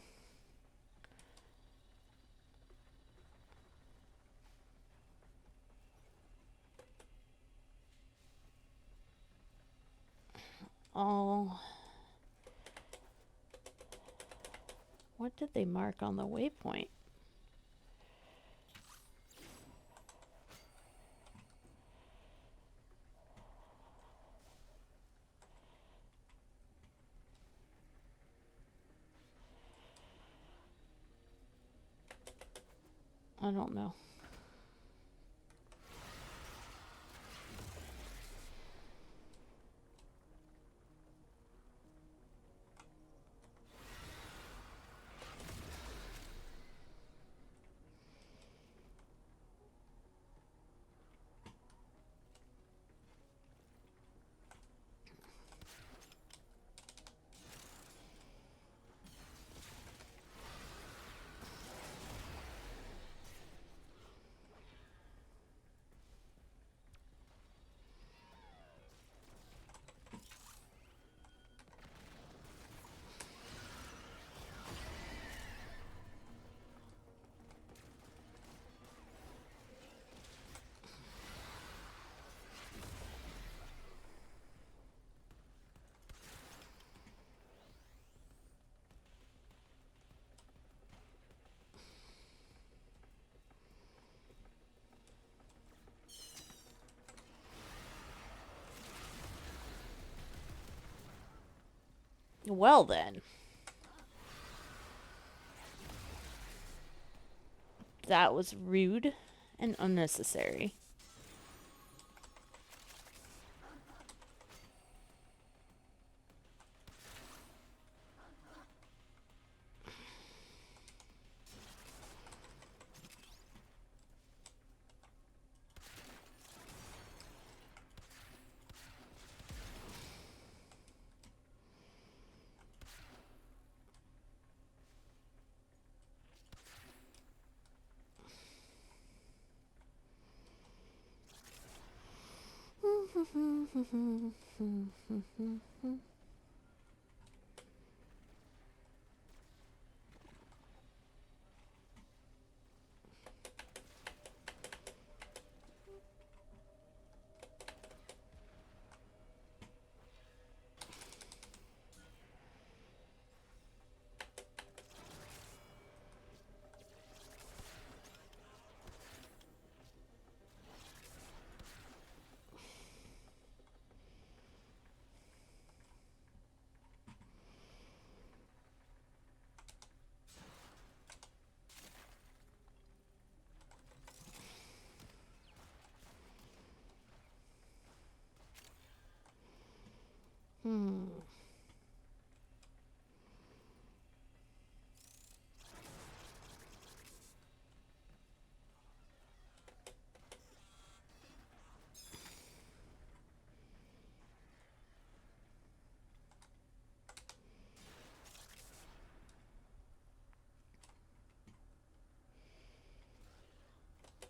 Oh. What did they mark on the waypoint? I don't know. Well then. That was rude and unnecessary.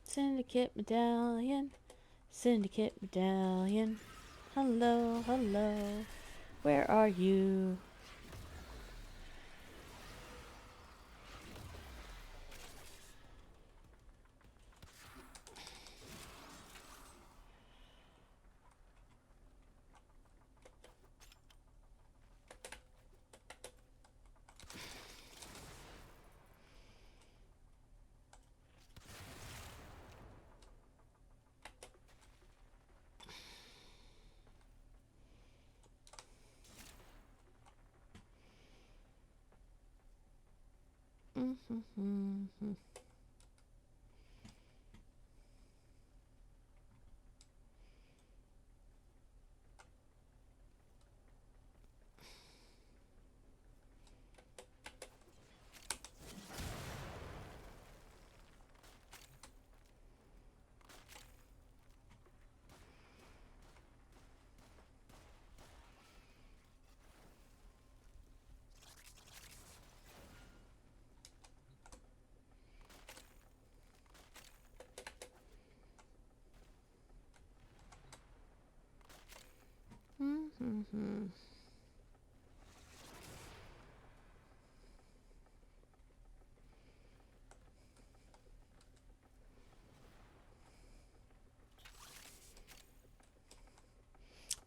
Syndicate medallion. Syndicate medallion. Hello, hello. Where are you?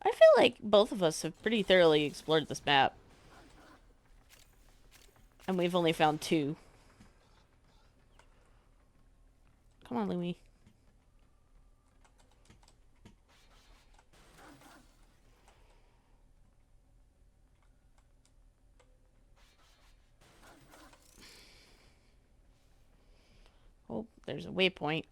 I feel like both of us have pretty thoroughly explored this map. And we've only found 2. Come on, Louie. Oh, there's a waypoint.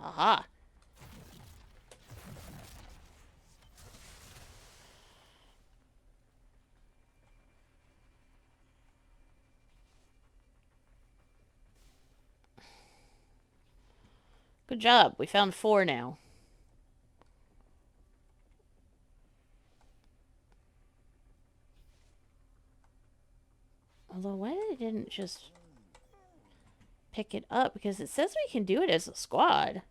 Aha. Good job. We found 4 now. Although, why they didn't just pick it up? Because it says we can do it as a squad.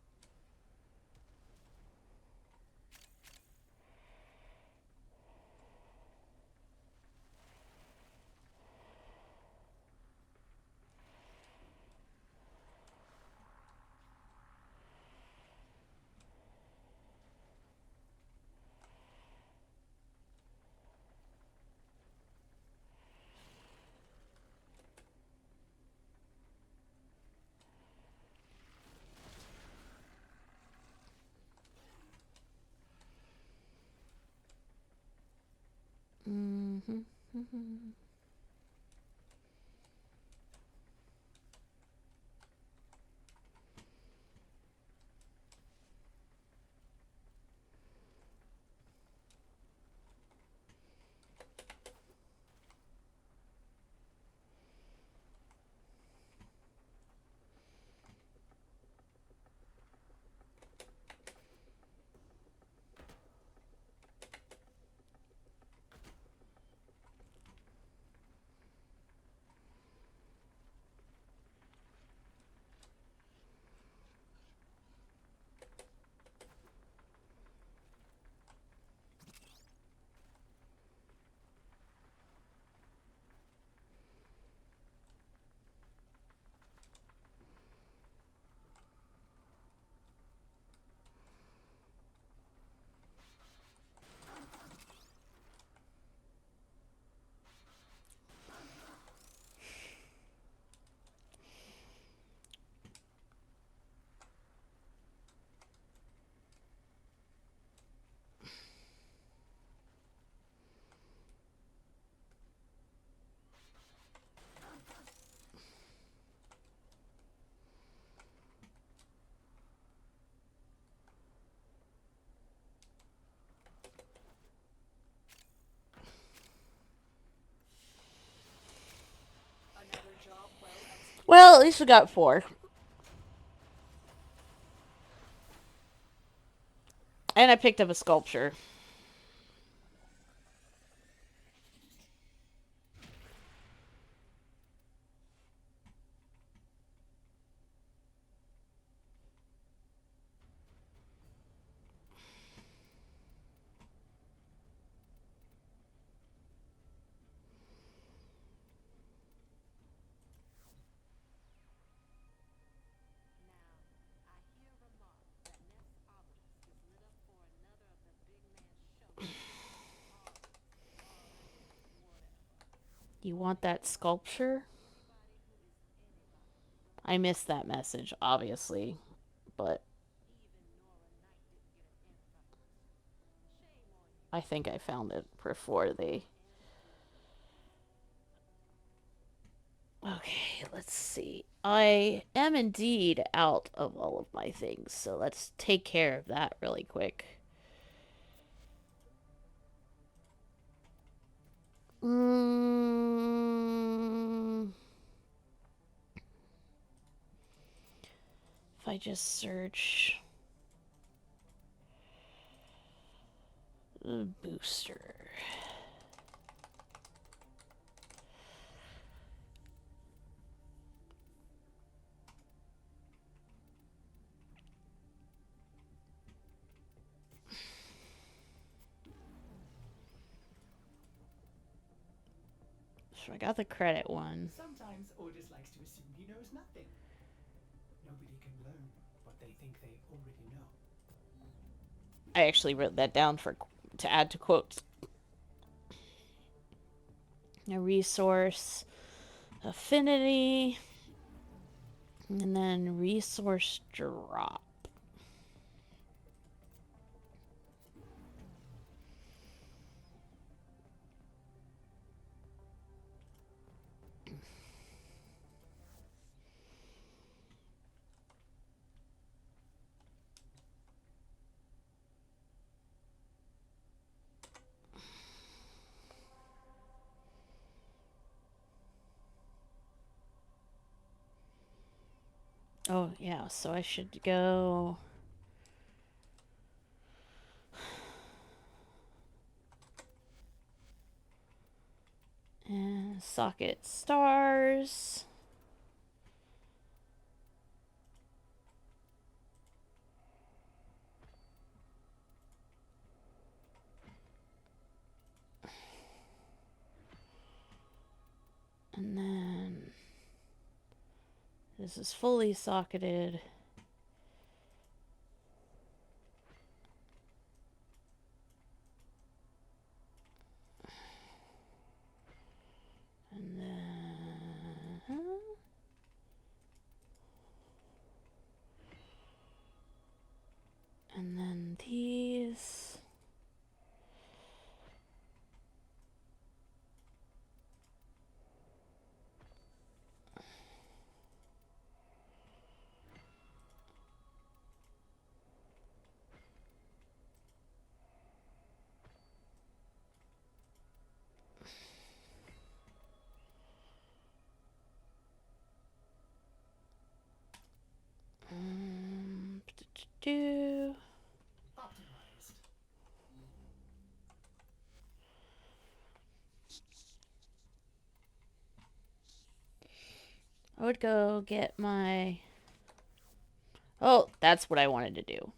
Well, at least we got 4. And I picked up a sculpture. You want that sculpture? I missed that message, obviously, but I think I found it before they... Okay, let's see. I am indeed out of all of my things, so let's take care of that really quick. If I just search booster. So I got the credit one. Sometimes Ordis likes to assume he knows nothing. Nobody can learn what they think they already know. I actually wrote that down to add to quotes. A resource affinity, and then resource drop. Oh, yeah, so I should go... And socket stars. And then this is fully socketed. And then these. Do. Optimized. I would go get my... Oh, that's what I wanted to do.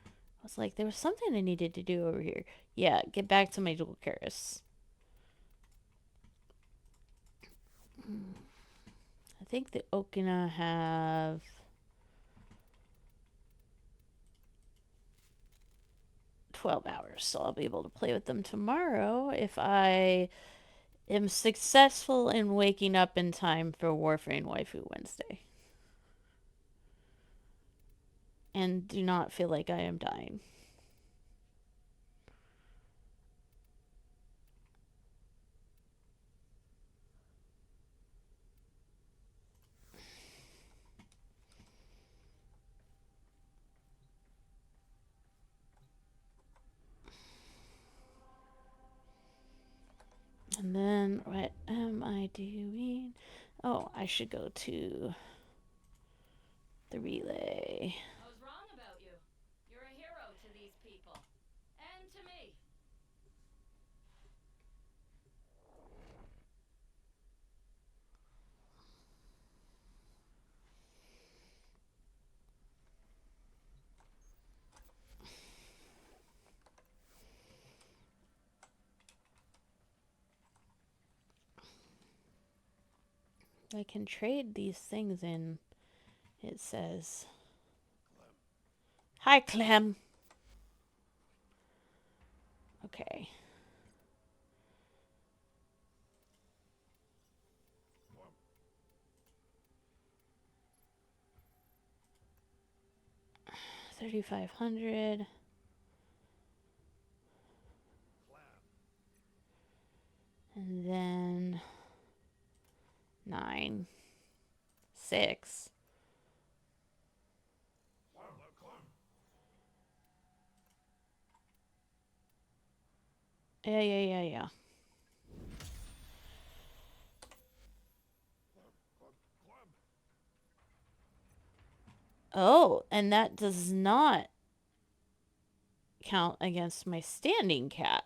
I was like, there was something I needed to do over here. Yeah, get back to my dual Karis. I think the Okina have... 12 hours, so I'll be able to play with them tomorrow if I am successful in waking up in time for WarFrame Waifu Wednesday. And do not feel like I am dying. And then, what am I doing? Oh, I should go to the relay. I was wrong about you. You're a hero to these people. And to me. I can trade these things in, it says. Hi, Clem. Okay. $3,500. And then 9, 6. Yeah. Oh, and that does not count against my standing cap.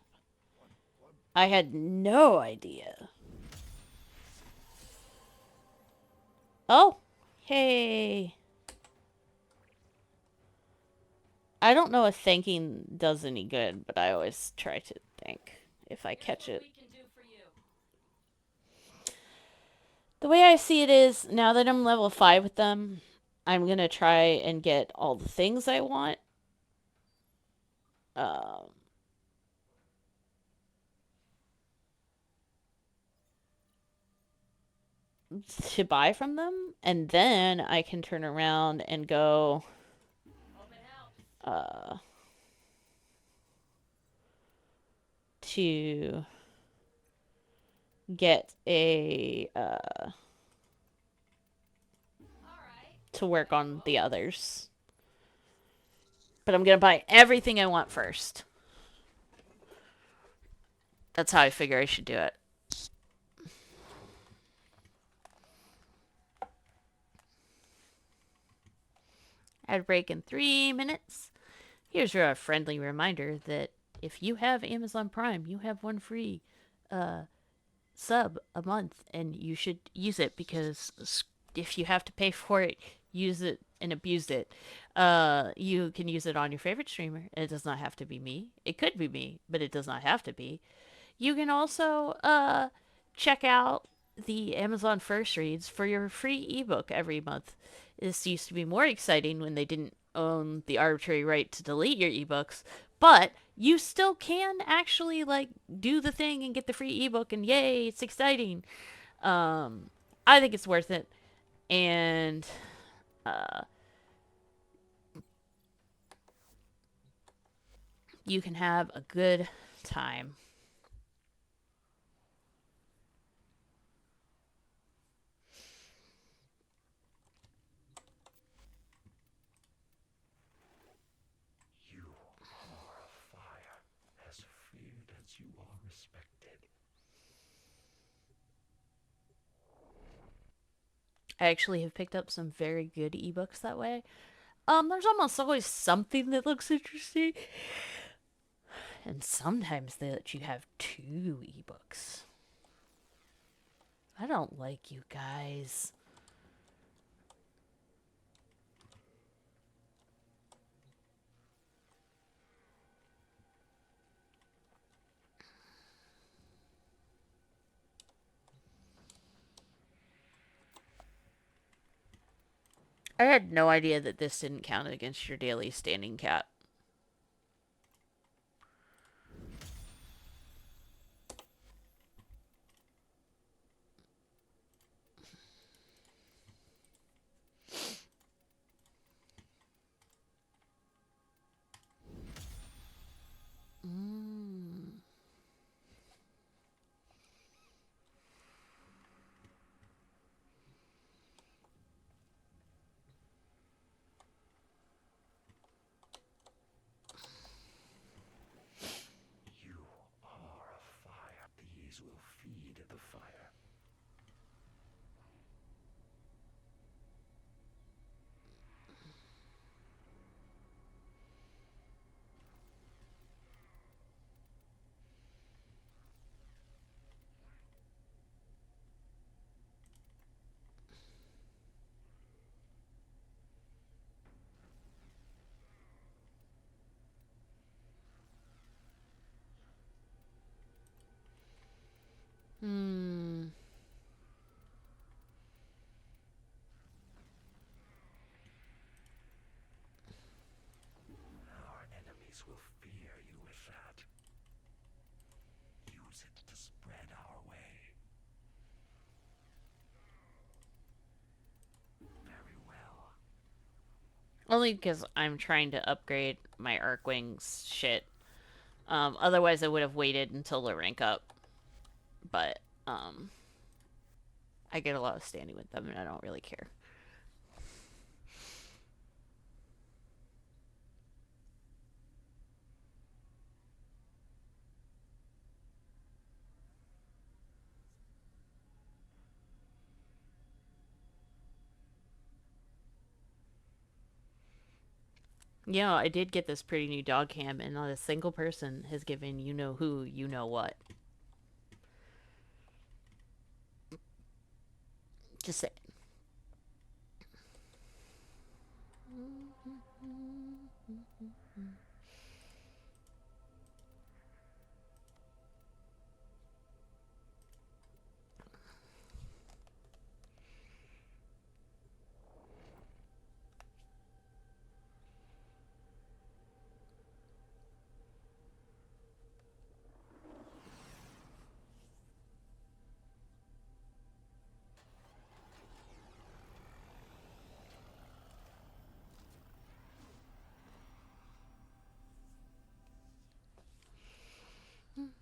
I had no idea. Oh, hey. I don't know if thanking does any good, but I always try to thank if I catch it. We can do for you. The way I see it is, now that I'm level 5 with them, I'm going to try and get all the things I want. To buy from them, and then I can turn around and go to get a to work on the others. But I'm gonna buy everything I want first. That's how I figure I should do it. Ad break in 3 minutes. Here's a friendly reminder that if you have Amazon Prime, you have one free sub a month, and you should use it, because if you have to pay for it, use it and abuse it. You can use it on your favorite streamer. It does not have to be me. It could be me, but it does not have to be. You can also check out the Amazon First Reads for your free ebook every month. This used to be more exciting when they didn't own the arbitrary right to delete your ebooks, but you still can actually like do the thing and get the free ebook, and yay, it's exciting. I think it's worth it, and you can have a good time. You are a fire, as feared as you are respected. I actually have picked up some very good ebooks that way. There's almost always something that looks interesting, and sometimes they let you have 2 ebooks. I don't like you guys. I had no idea that this didn't count against your daily standing cap. Only because I'm trying to upgrade my Arcwings shit. Otherwise, I would have waited until the rank up. But I get a lot of standing with them, and I don't really care. Yeah, I did get this pretty new dog cam, and not a single person has given you know who, you know what. Just say.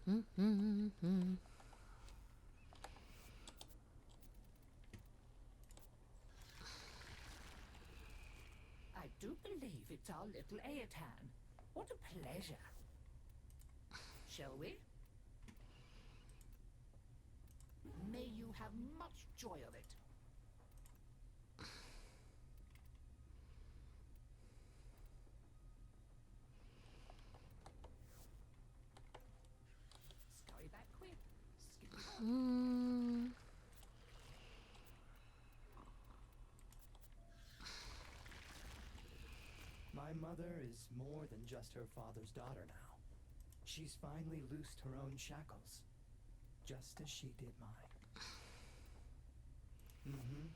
I do believe it's our little Aetan. What a pleasure. Shall we? May you have much joy of it. Scurry back quick. Skip on. My mother is more than just her father's daughter now. She's finally loosed her own shackles, just as she did mine. Mm-hmm.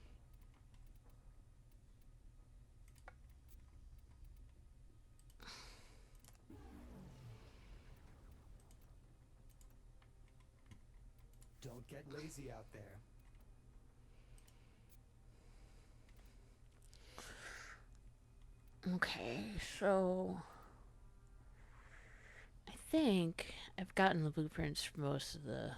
Don't get lazy out there. Okay, so I think I've gotten the blueprints for most of the.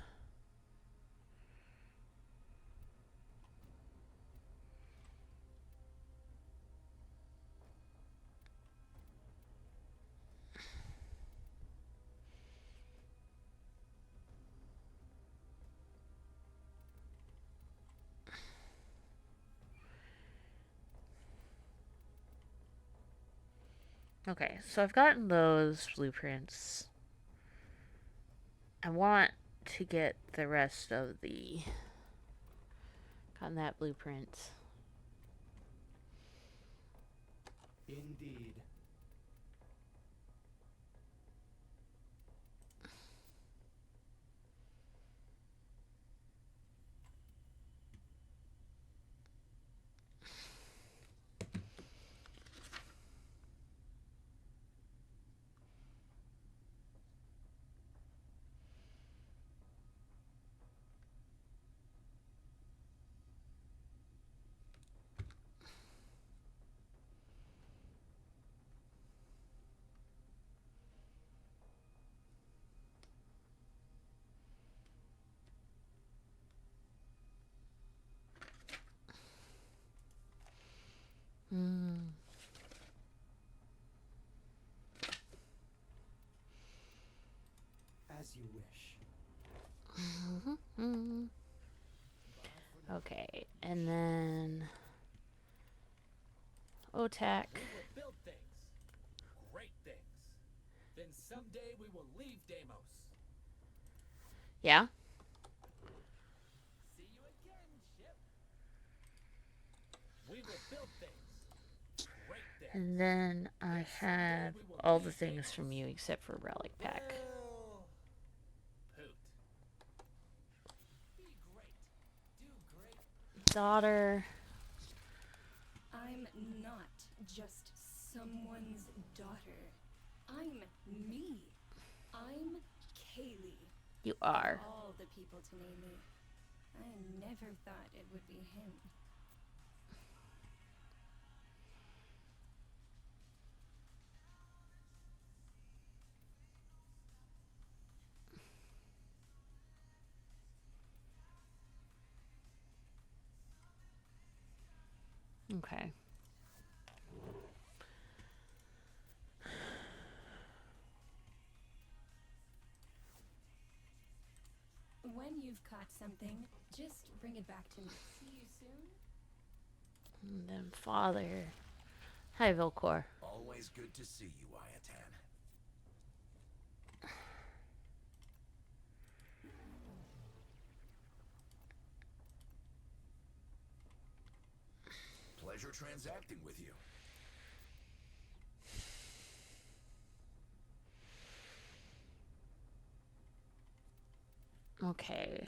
Okay, so I've gotten those blueprints. I want to get the rest of the. Gotten that blueprint. Indeed. As you wish. Okay, and then OTAC. We will build things. Great things. Then someday we will leave Deimos. Yeah. See you again, ship. We will build things. Great things. And then I have all the things from you except for Relic Pack. Well, poot. Be great. Do great. Daughter. I'm not just someone's daughter. I'm me. I'm Kaylee. You are. All the people to name me. I never thought it would be him. Okay. When you've caught something, just bring it back to me. See you soon. And then father. Hi, Vilcor. Always good to see you, Ayatan. Pleasure transacting with you. Okay.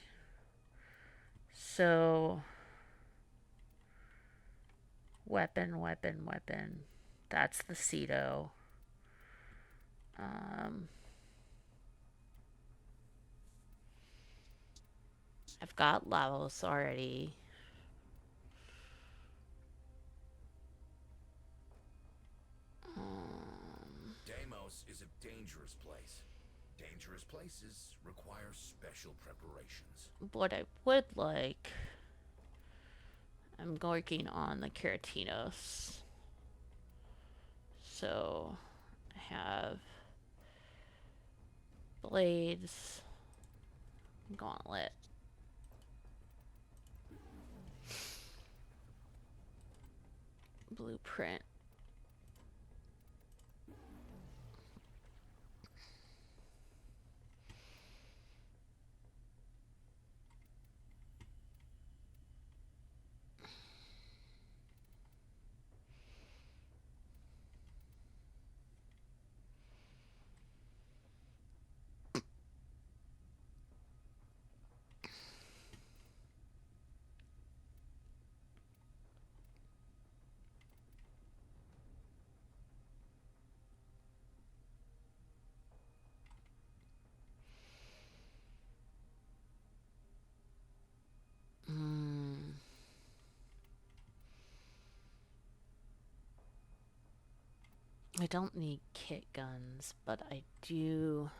So, weapon. That's the Ceto. I've got Lavos already. Deimos is a dangerous place. Dangerous places require special preparations. What I would like... I'm working on the Keratinos. So, I have... blades... gauntlet. Blueprint. I don't need kit guns, but I do...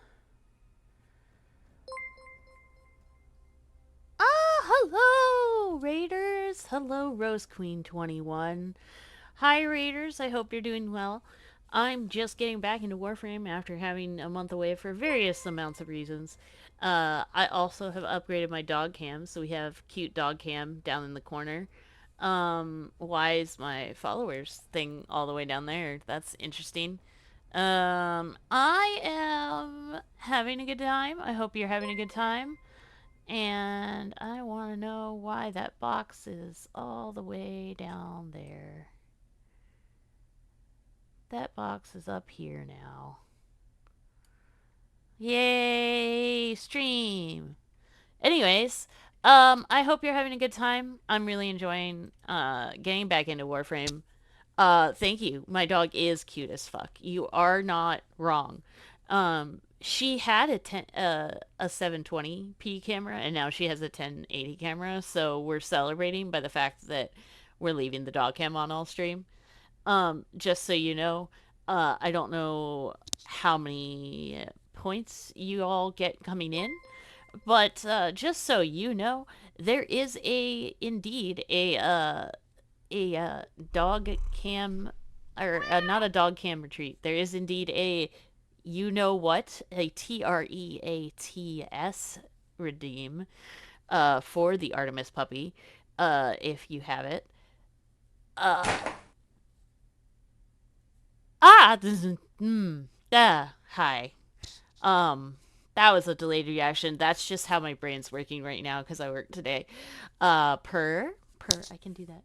Hello, Raiders! Hello, Rose Queen 21. Hi, Raiders. I hope you're doing well. I'm just getting back into Warframe after having a month away for various amounts of reasons. I also have upgraded my dog cam, so we have cute dog cam down in the corner. Why is my followers thing all the way down there? That's interesting. I am having a good time. I hope you're having a good time. And I want to know why that box is all the way down there. That box is up here now. Yay, stream. Anyways, I hope you're having a good time. I'm really enjoying getting back into Warframe. Thank you. My dog is cute as fuck. You are not wrong. She had a 720p camera, and now she has a 1080 camera. So we're celebrating by the fact that we're leaving the dog cam on all stream. Just so you know, I don't know how many points you all get coming in, but just so you know, there is indeed a dog cam, or not a dog cam retreat. There is indeed a, you know what, a TREATS redeem for the Artemis puppy, if you have it. This is, hi. That was a delayed reaction. That's just how my brain's working right now because I work today. I can do that.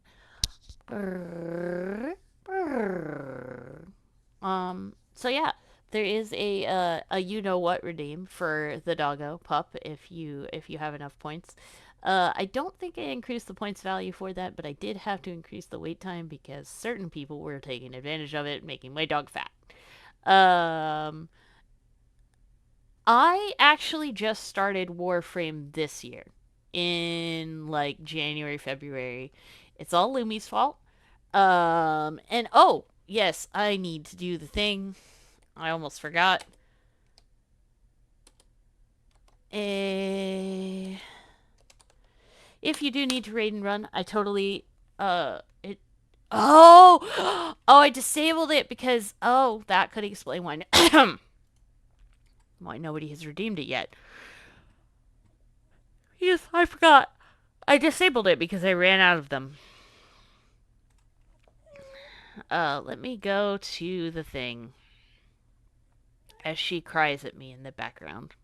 So yeah, there is a you know what redeem for the doggo pup if you have enough points. I don't think I increased the points value for that, but I did have to increase the wait time because certain people were taking advantage of it, making my dog fat. I actually just started Warframe this year in like January, February. It's all Lumi's fault. And oh, yes, I need to do the thing. I almost forgot. If you do need to raid and run, I totally Oh! Oh, I disabled it because... Oh, that could explain why... why nobody has redeemed it yet. Yes, I forgot. I disabled it because I ran out of them. Let me go to the thing. As she cries at me in the background.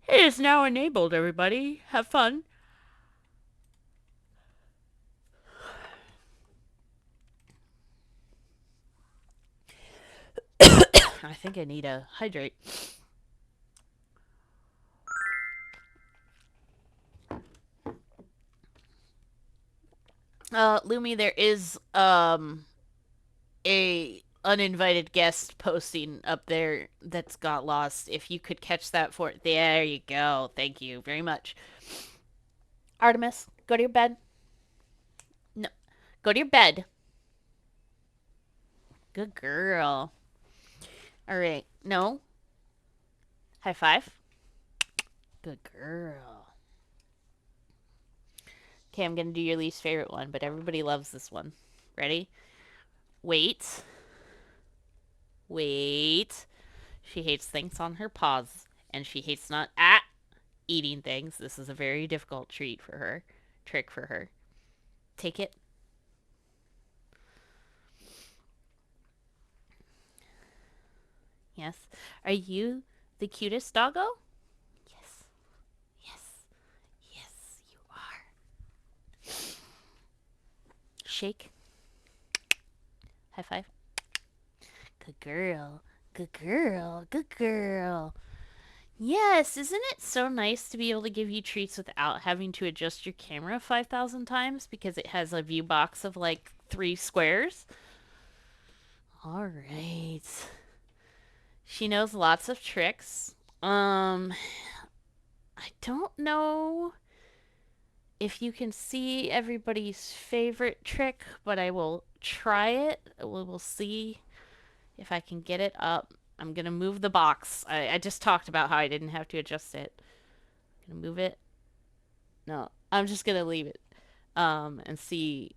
It is now enabled, everybody. Have fun. I think I need a hydrate. Lumi, there is a uninvited guest posting up there that's got lost. If you could catch that for there you go. Thank you very much. Artemis, go to your bed. No. Go to your bed. Good girl. Alright. No. High five. Good girl. Okay, I'm gonna do your least favorite one, but everybody loves this one. Ready? Wait. Wait. She hates things on her paws, and she hates not eating things. This is a very difficult trick for her. Take it. Yes. Are you the cutest doggo? Yes. Yes. Yes, you are. Shake. High five. Good girl. Good girl. Good girl. Yes, isn't it so nice to be able to give you treats without having to adjust your camera 5,000 times because it has a view box of like 3 squares? All right. She knows lots of tricks. I don't know if you can see everybody's favorite trick, but I will try it. We'll see if I can get it up. I'm going to move the box. I just talked about how I didn't have to adjust it. I'm going to move it. No, I'm just going to leave it and see.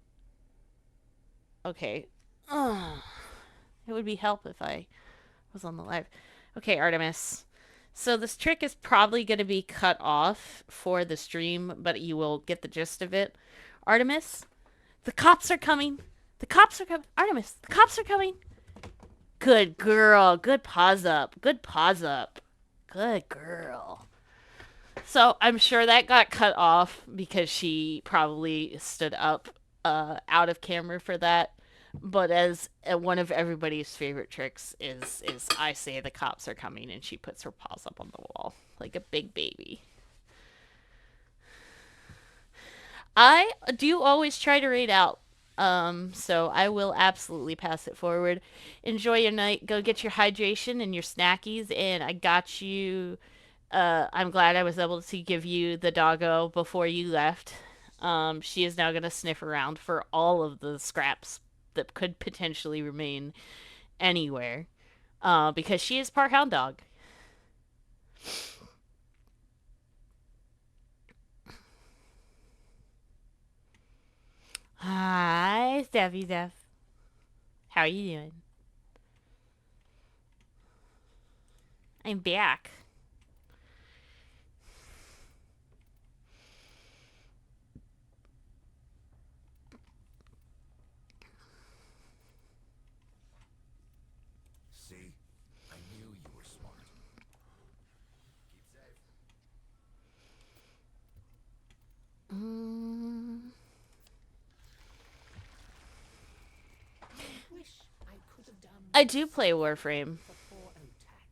Okay. It would be help if I was on the live. Okay, Artemis. So this trick is probably going to be cut off for the stream, but you will get the gist of it. Artemis, the cops are coming. The cops are coming. Artemis, the cops are coming. Good girl. Good pause up. Good pause up. Good girl. So I'm sure that got cut off because she probably stood up out of camera for that. But as one of everybody's favorite tricks is I say the cops are coming and she puts her paws up on the wall like a big baby. I do always try to read out. So I will absolutely pass it forward. Enjoy your night. Go get your hydration and your snackies, and I got you. I'm glad I was able to give you the doggo before you left. She is now going to sniff around for all of the scraps that could potentially remain anywhere. Because she is part hound dog. Hi, Steffi Steph. How are you doing? I'm back. See? I knew you were smart. Keep safe. Wish I could have done I do play Warframe. for poor Otak.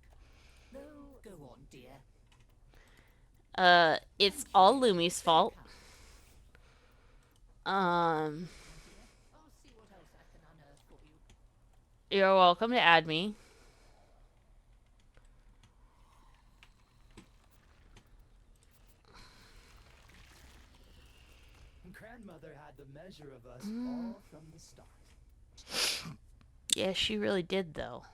No, go on, dear. It's all Lumi's fault. I'll see what else I can unearth for you. You're welcome to add me. Grandmother had the measure of us all from the start. Yeah, she really did, though.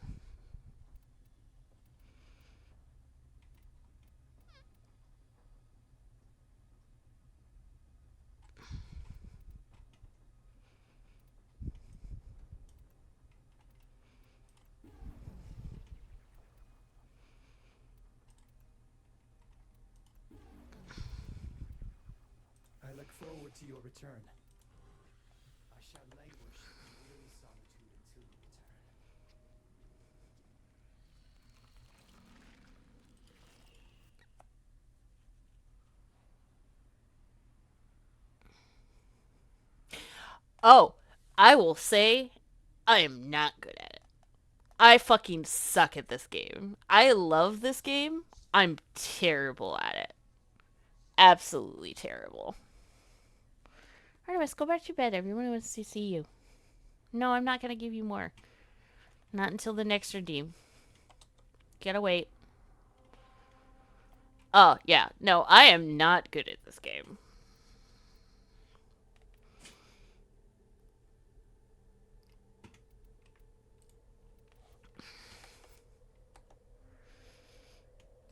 forward to your return. I shall languish in weary solitude until you return. Oh, I will say I am not good at it. I fucking suck at this game. I love this game. I'm terrible at it. Absolutely terrible. Artemis, go back to bed. Everyone wants to see you. No, I'm not going to give you more. Not until the next redeem. Gotta wait. Oh, yeah. No, I am not good at this game.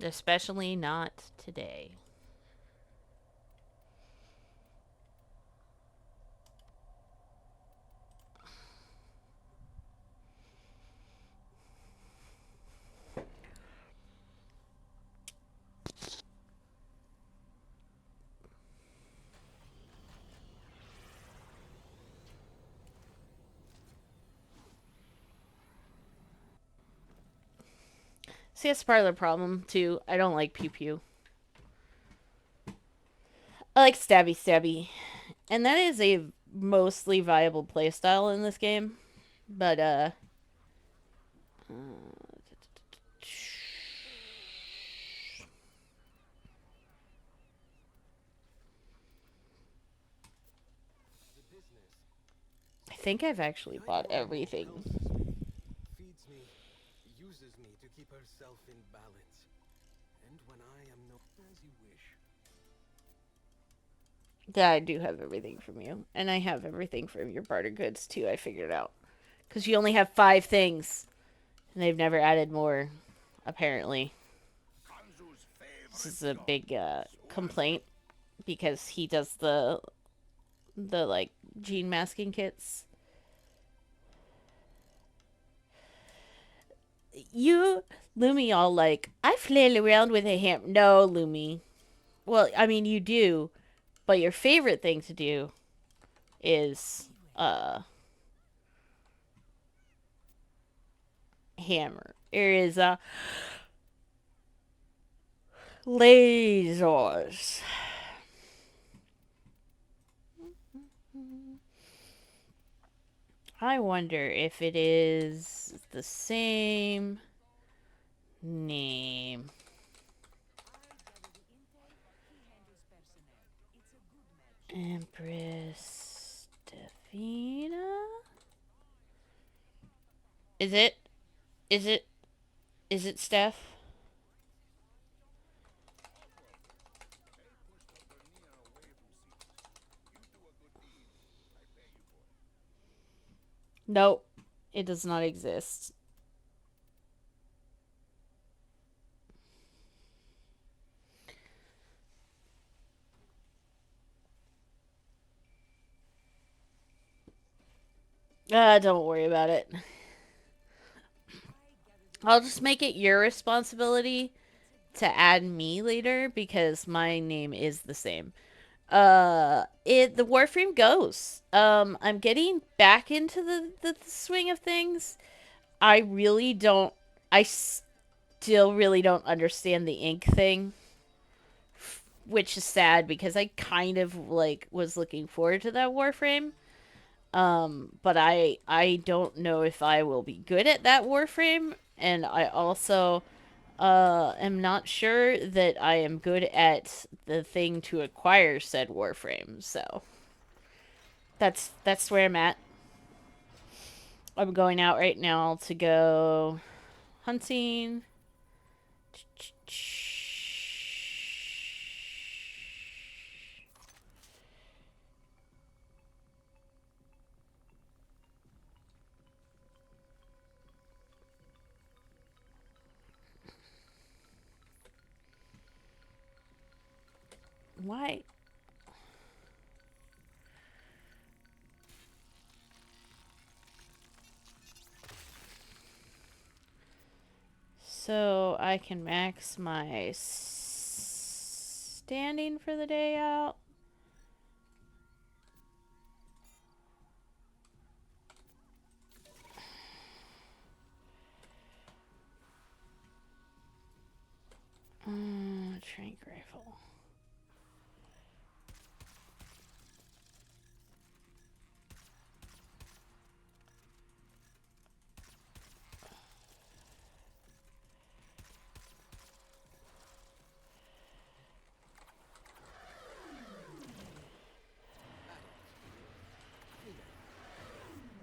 Especially not today. See, that's part of the problem, too. I don't like pew pew. I like stabby stabby. And that is a mostly viable playstyle in this game. But, I think I've actually bought everything. Feeds me, uses me to keep herself in balance. And when I am no as you wish. Yeah, I do have everything from you. And I have everything from your barter goods, too, I figured out. Because you only have 5 things. And they've never added more, apparently. This is a big complaint. Because he does the like, gene masking kits. You, Lumi, all like, I flail around with a hammer. No, Lumi. Well, I mean, you do. But your favorite thing to do is, hammer. There is, lasers. I wonder if it is the same name. Empress Stefina? Is it? Is it? Is it Steph? Nope. It does not exist. Don't worry about it. I'll just make it your responsibility to add me later because my name is the same. The Warframe goes. I'm getting back into the swing of things. I really don't. I still really don't understand the ink thing, which is sad because I kind of like was looking forward to that Warframe. But I don't know if I will be good at that Warframe, and I also am not sure that I am good at the thing to acquire said Warframe. So that's where I'm at. I'm going out right now to go hunting. Why? So I can max my standing for the day out. Wonderful.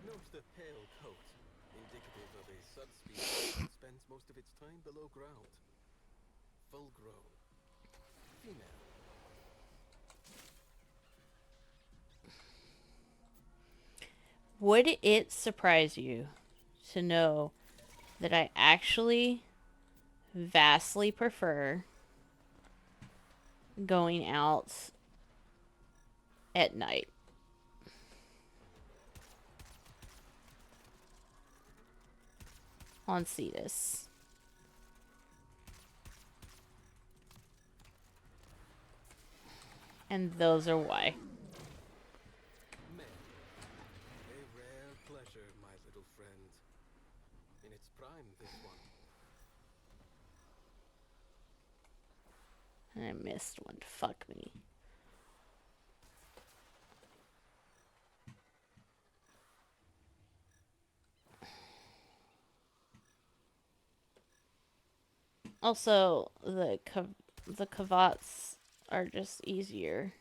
Note the pale coat, indicative of a subspecies that spends most of its time below ground. Full grown. Female. Would it surprise you to know that I actually vastly prefer going out at night? On Cetus. And those are why. Male. A rare pleasure, my little friend. In its prime, this one. And I missed one. Fuck me. Also, the Kavats are just easier.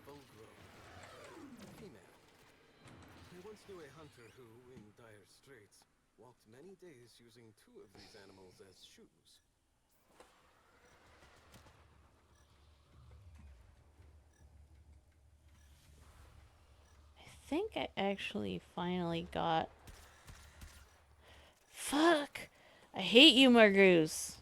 Full grown. Female. I once knew a hunter who, in dire straits, walked many days using 2 of these animals as shoes. I think I actually finally got... Fuck! I hate you, Margoose.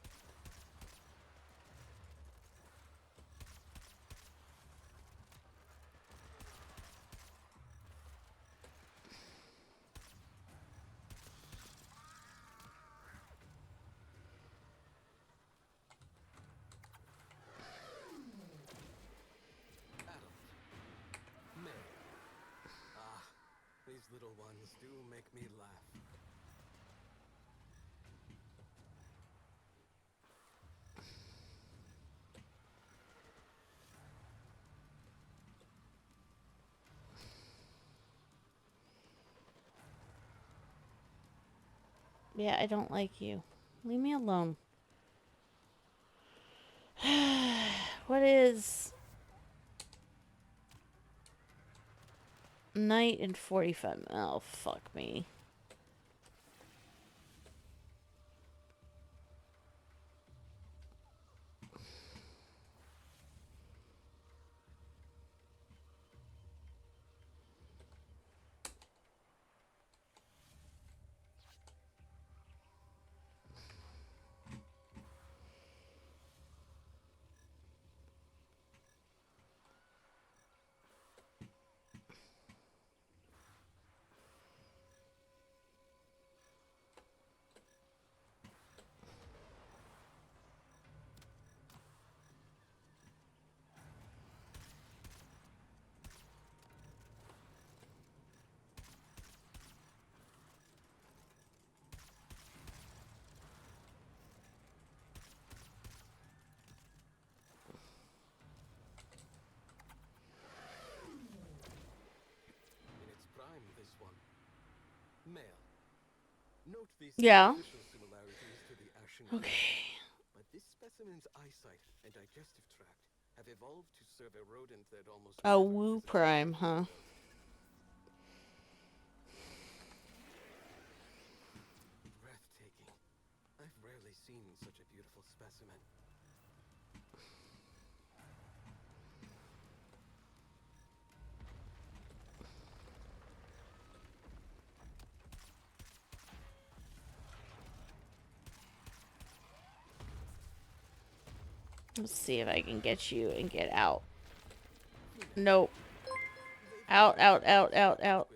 Male. Ah, these little ones do make me laugh. Yeah, I don't like you. Leave me alone. What is... Night and 45... Oh, fuck me. This one. Male. Note the Yeah. superficial similarities to the ashen Okay. beast, but this specimen's eyesight and digestive tract have evolved to serve a rodent that almost Oh, never Woo visits Prime, the huh? Breathtaking. I've rarely seen such a beautiful specimen. Let's see if I can get you and get out. Nope. Out, out, out, out, out.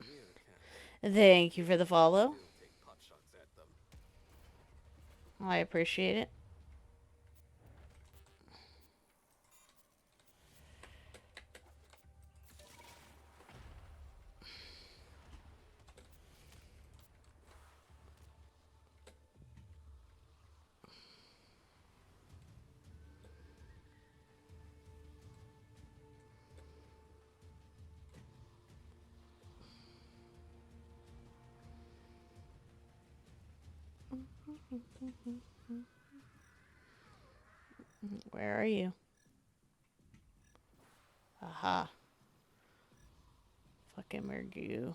Thank you for the follow. I appreciate it. Where are you? Aha. Fucking Mergu.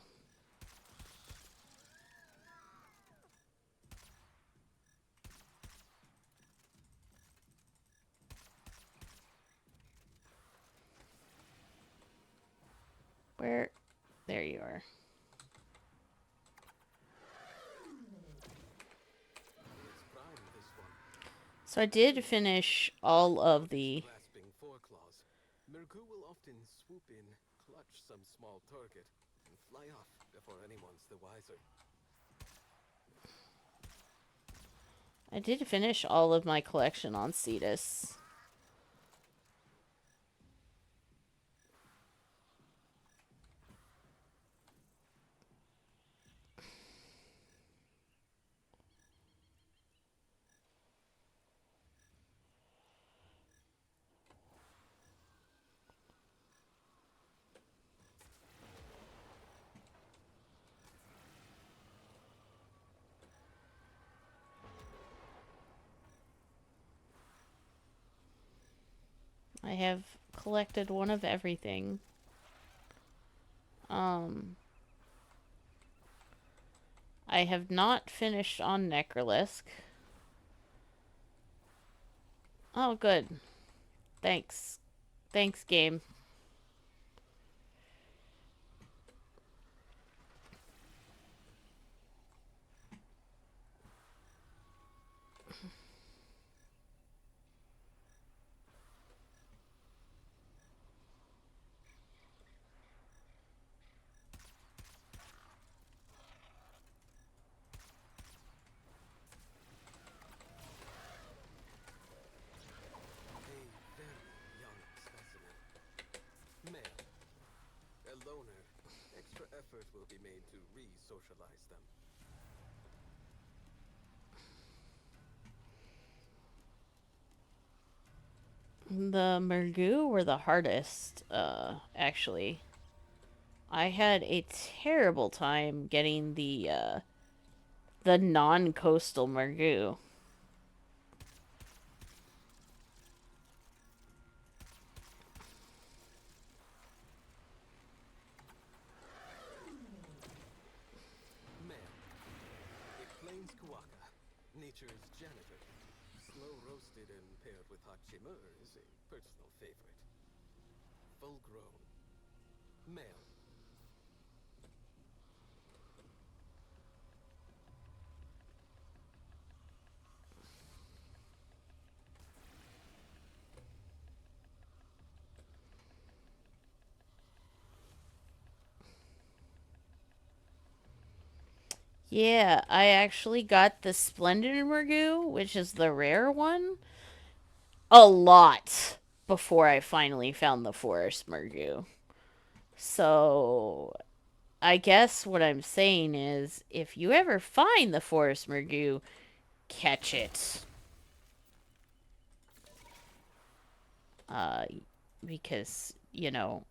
Where? There you are. So I did finish all of the... Grasping foreclaws, Mergu will often swoop in, clutch some small target, and fly off before anyone's the wiser. I did finish all of my collection on Cetus. I have collected one of everything. I have not finished on Necrolisk. Oh, good. Thanks. Thanks, game. Loner, extra effort will be made to re-socialize them. The Mergu were the hardest, actually. I had a terrible time getting the non-coastal Mergu. Nature's janitor. Slow roasted and paired with hot shimmer is a personal favorite. Full grown. Male. Yeah, I actually got the Splendid Mergu, which is the rare one, a lot before I finally found the Forest Mergu. So, I guess what I'm saying is, if you ever find the Forest Mergu, catch it. Because, you know,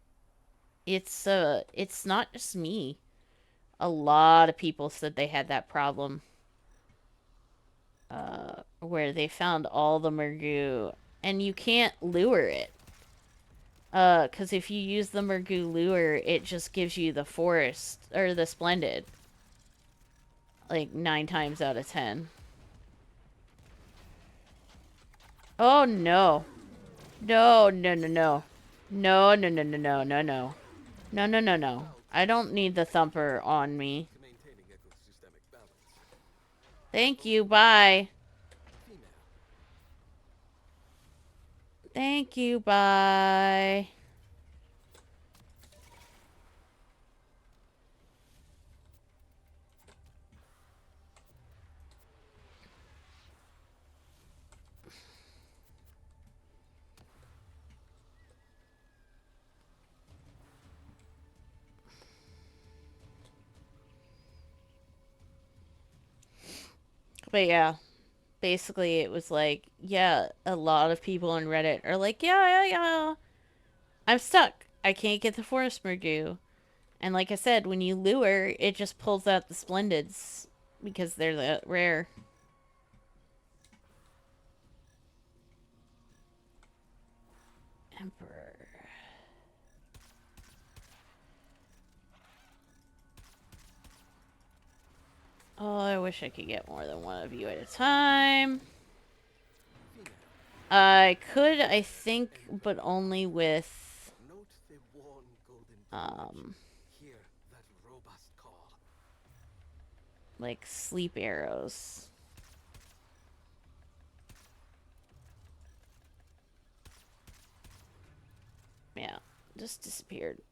it's not just me. A lot of people said they had that problem. Where they found all the Mergu, and you can't lure it. Because if you use the Mergu lure, it just gives you the forest, or the Splendid. Like, 9 times out of 10. Oh, no. No, no, no, no. No, no, no, no, no, no, no. No, no, no, no. I don't need the thumper on me. Thank you, bye. Thank you, bye. But yeah, basically it was like, yeah, a lot of people on Reddit are like, yeah, I'm stuck. I can't get the Forest Mergu. And like I said, when you lure, it just pulls out the Splendids because they're the rare. Oh, I wish I could get more than one of you at a time. I could, I think, but only with like sleep arrows. Yeah, just disappeared.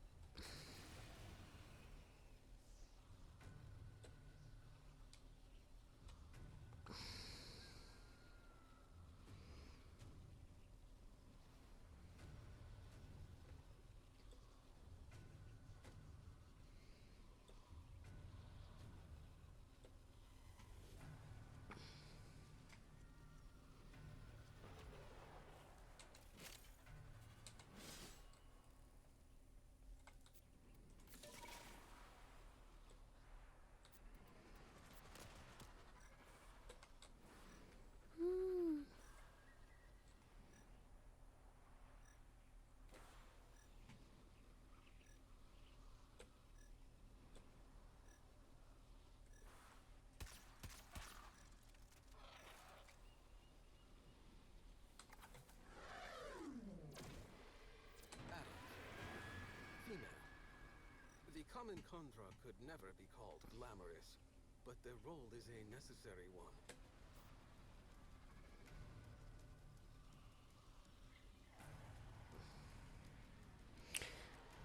The common Kondra could never be called glamorous, but their role is a necessary one.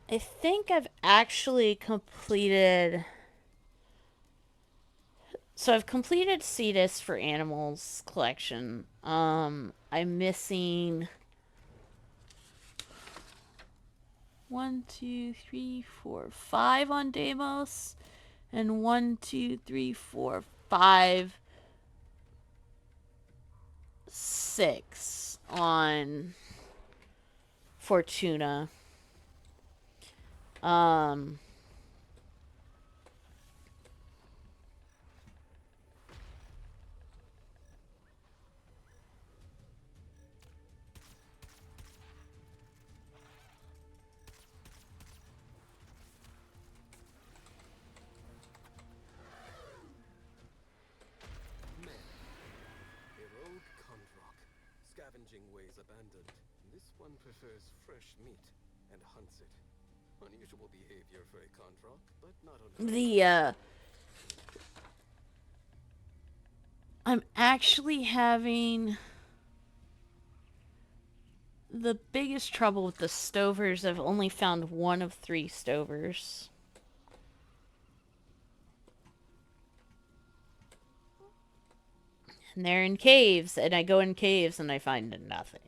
I think I've actually completed... So I've completed Cetus for Animals collection. I'm missing... 1, 2, 3, 4, 5 on Deimos. And 1, 2, 3, 4, 5, 6 on Fortuna. Scavenging ways abandoned. This one prefers fresh meat and hunts it. Unusual behavior for a Kondrok, but not the I'm actually having the biggest trouble with the Stovers. I've only found 1 of 3 Stovers. And they're in caves, and I go in caves and I find nothing.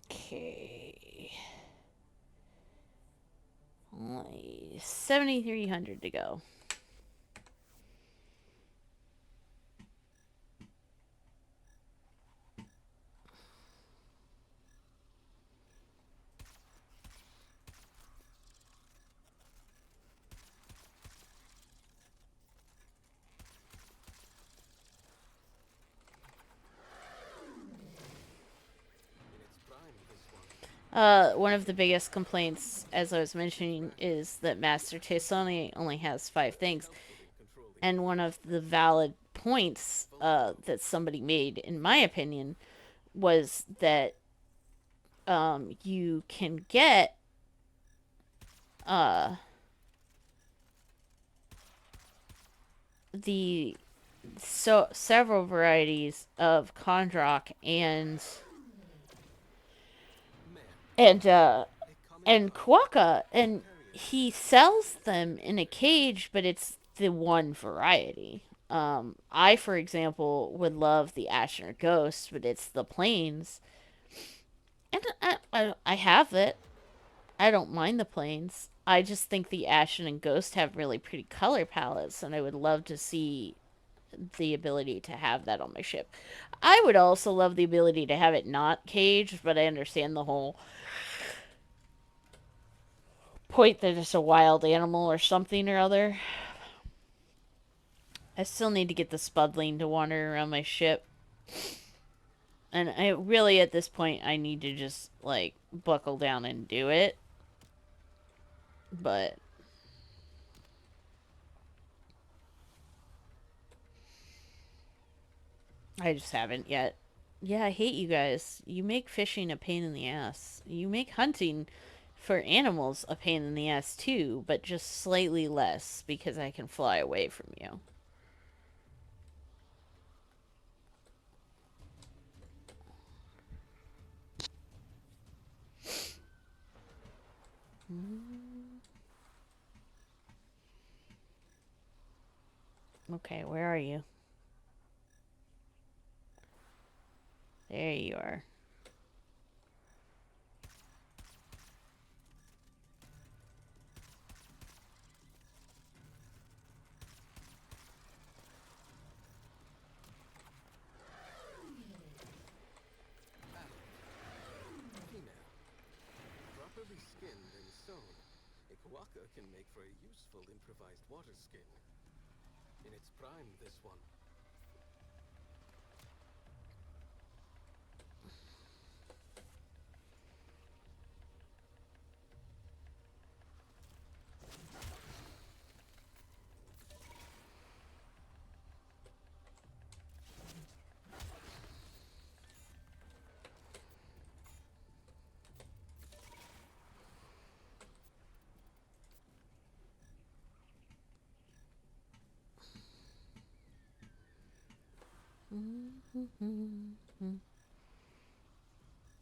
Okay. Only 7,300 to go. One of the biggest complaints, as I was mentioning, is that Master Taisoni only has 5 things. And one of the valid points that somebody made, in my opinion, was that you can get the several varieties of Kondrok and Quokka, and he sells them in a cage, but it's the one variety. I, for example, would love the Ashen or Ghost, but it's the plains. And I have it. I don't mind the plains. I just think the Ashen and Ghost have really pretty color palettes, and I would love to see the ability to have that on my ship. I would also love the ability to have it not caged, but I understand the whole point that it's a wild animal or something or other. I still need to get the Spudling to wander around my ship. And I really, at this point, I need to just, like, buckle down and do it. But I just haven't yet. Yeah, I hate you guys. You make fishing a pain in the ass. You make hunting for animals a pain in the ass too, but just slightly less because I can fly away from you. Okay, where are you? There you are. Female. Properly skinned and sewn, a Kawaka can make for a useful improvised water skin. In its prime, this one.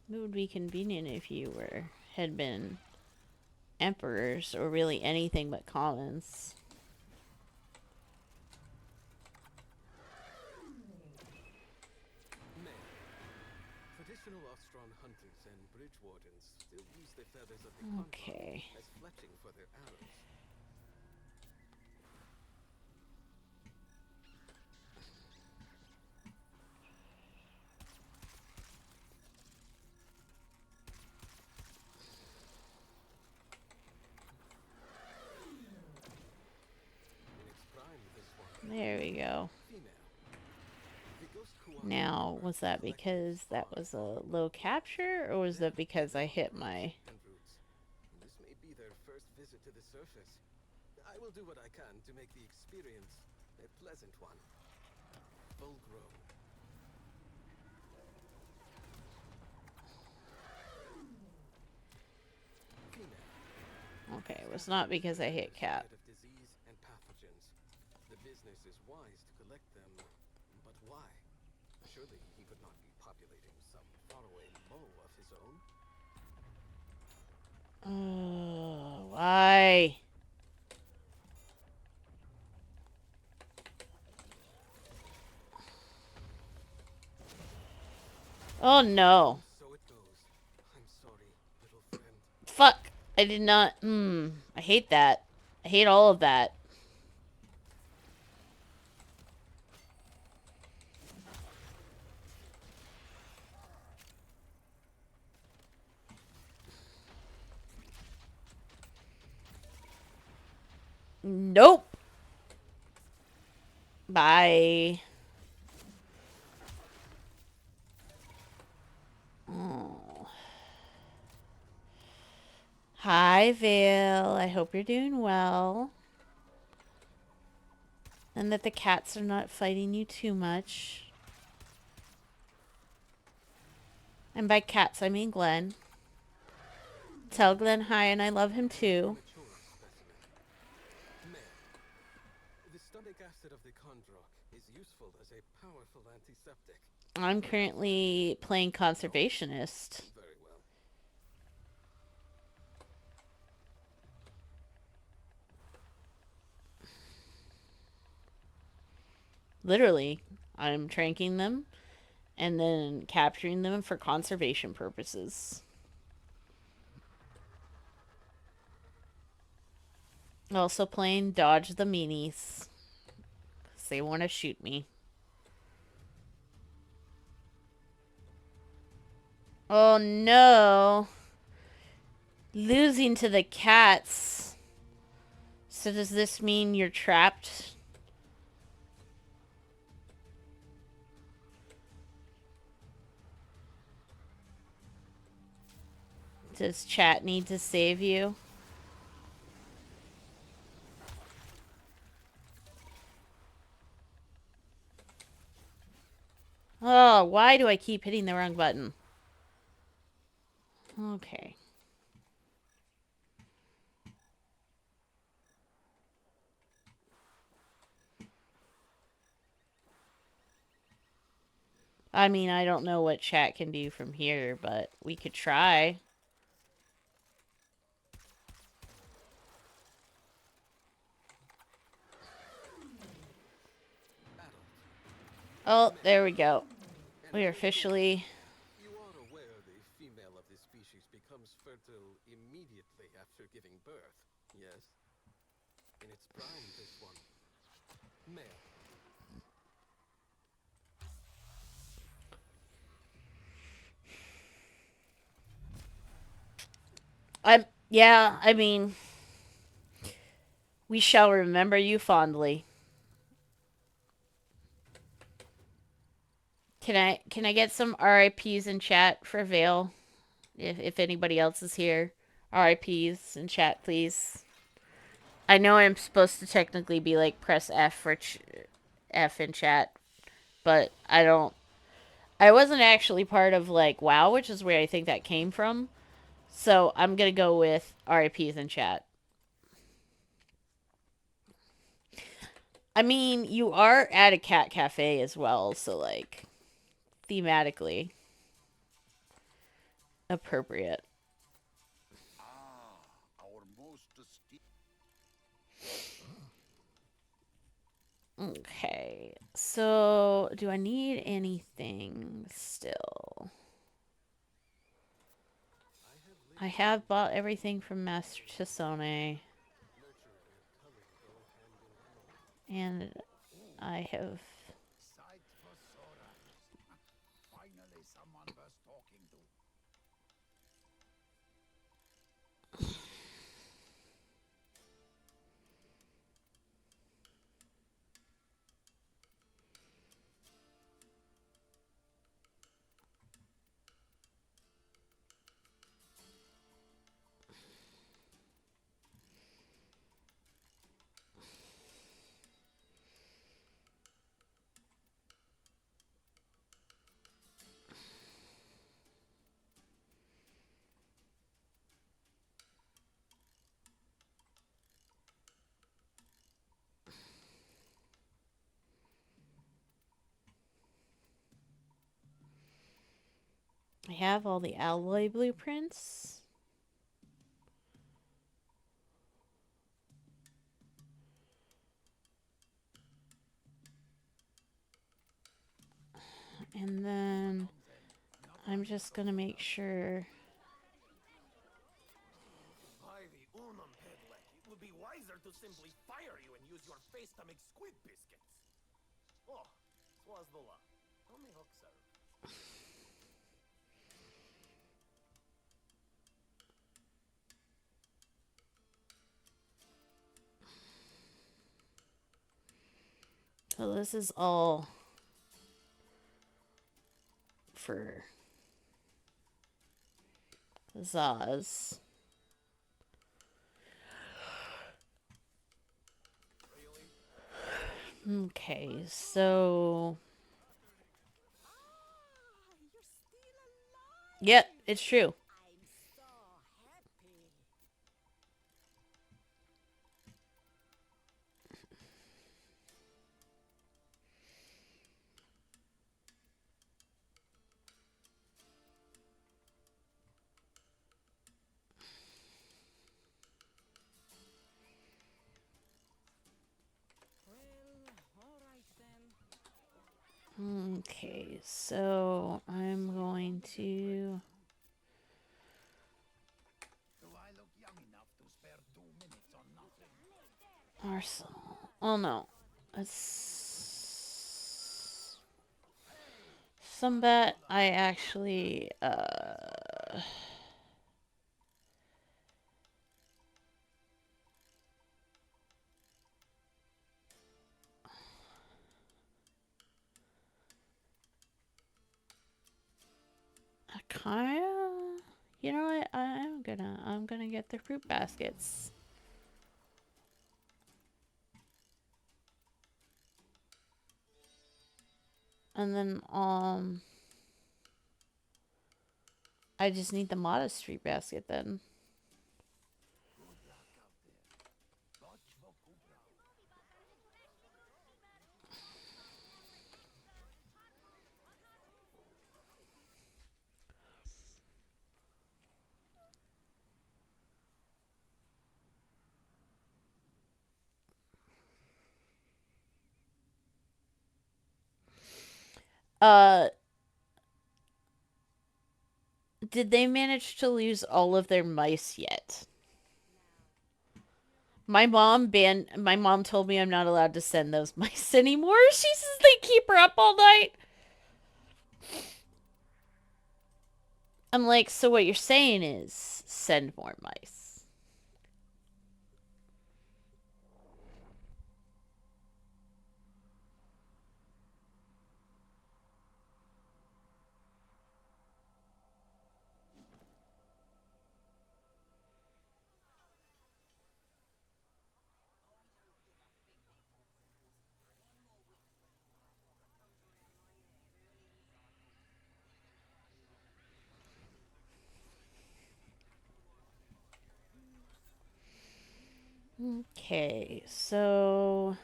It would be convenient if you had been emperors or really anything but commons. Male. Traditional Ostron hunters and bridge wardens still use the feathers of the Okay. as fletching for their arrows. There we go. Now, was that because that was a low capture, or was that because I hit my... This may be their first visit to the surface. I will do what I can to make the experience a pleasant one. Full grown. Okay, it was not because I hit cap. Disease and pathogens. The business is wise to collect them, but why? Surely he would not be populating some faraway mole of his own. Why? Oh no. So it goes. I'm sorry, little friend. Fuck. I did not. I hate that. I hate all of that. Nope. Bye. Oh. Hi, Vale. I hope you're doing well. And that the cats are not fighting you too much. And by cats, I mean Glenn. Tell Glenn hi and I love him too. The stomach acid of the chondrock is useful as a powerful antiseptic. I'm currently playing Conservationist. Very well. Literally, I'm tranking them and then capturing them for conservation purposes. Also playing Dodge the Meanies. 'Cause they want to shoot me. Oh no. Losing to the cats. So does this mean you're trapped? Does chat need to save you? Oh, why do I keep hitting the wrong button? Okay. I mean, I don't know what chat can do from here, but we could try. Oh, there we go. We are officially... You are aware the female of this species becomes fertile immediately after giving birth, yes? In its prime, this one. Male. Yeah, I mean... We shall remember you fondly. Can I get some RIPs in chat for Vale? If anybody else is here. RIPs in chat, please. I know I'm supposed to technically be like press F for F in chat, but I wasn't actually part of like WoW, which is where I think that came from. So I'm gonna go with RIPs in chat. I mean, you are at a cat cafe as well, so like thematically appropriate. Okay, so do I need anything still? I have bought everything from Master Chisone. And I have... Finally someone worth talking to. I have all the alloy blueprints. And then I'm just gonna make sure... By the unum headleg, it would be wiser to simply fire you and use your face to make squid biscuits. Oh, was the luck. Only hook serve. So this is all for Zaz. Okay, so... Yep, it's true. Well, all right then. Okay, so I'm going to Do I look young enough to spare 2 minutes on nothing? Arsenal. Oh no, it's some bet I actually kinda, you know what? I'm gonna get the fruit baskets. And then I just need the modest street basket then. Uh, did they manage to lose all of their mice yet? My mom told me I'm not allowed to send those mice anymore. She says they keep her up all night. I'm like, so what you're saying is send more mice. Okay, so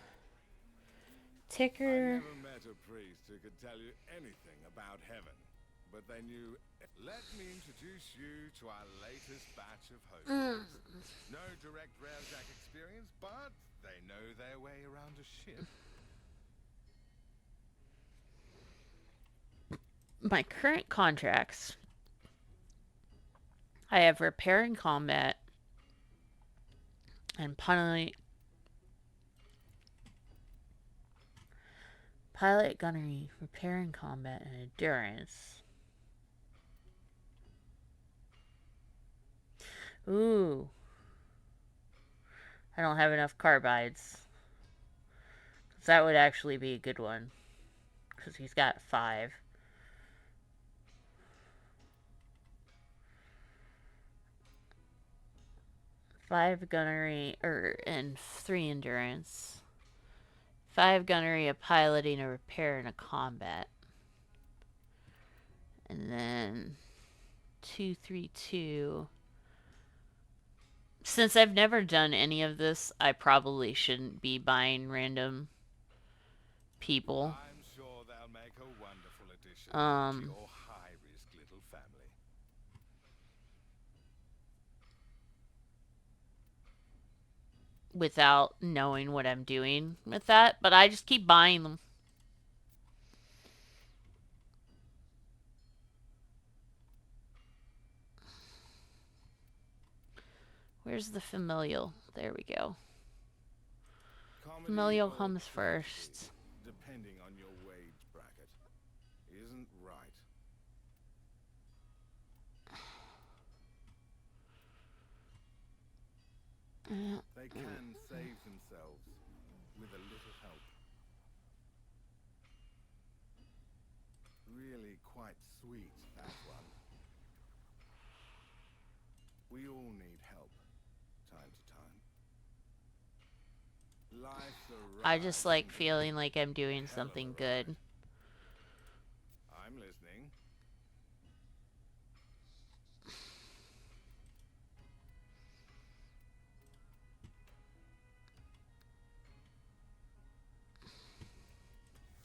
ticker. I never met a priest who could tell you anything about heaven, but they knew. Let me introduce you to our latest batch of hosts. No direct railjack experience, but they know their way around a ship. My current contracts, I have repair and combat and pilot gunnery, repair and combat, and endurance. Ooh. I don't have enough carbides. That would actually be a good one. Because he's got 5. Five gunnery, and 3 endurance. 5 gunnery, a piloting, a repair, and a combat. And then 232. Since I've never done any of this, I probably shouldn't be buying random people. I'm sure they'll make a wonderful addition to your high-risk little family. Without knowing what I'm doing with that, but I just keep buying them. Where's the familial? There we go. Familial comes first. Depending on your wage bracket, isn't right. They can save themselves with a little help. Really quite sweet, that one. We all need help, time to time. Life's a I just like feeling like I'm doing something good. I'm listening.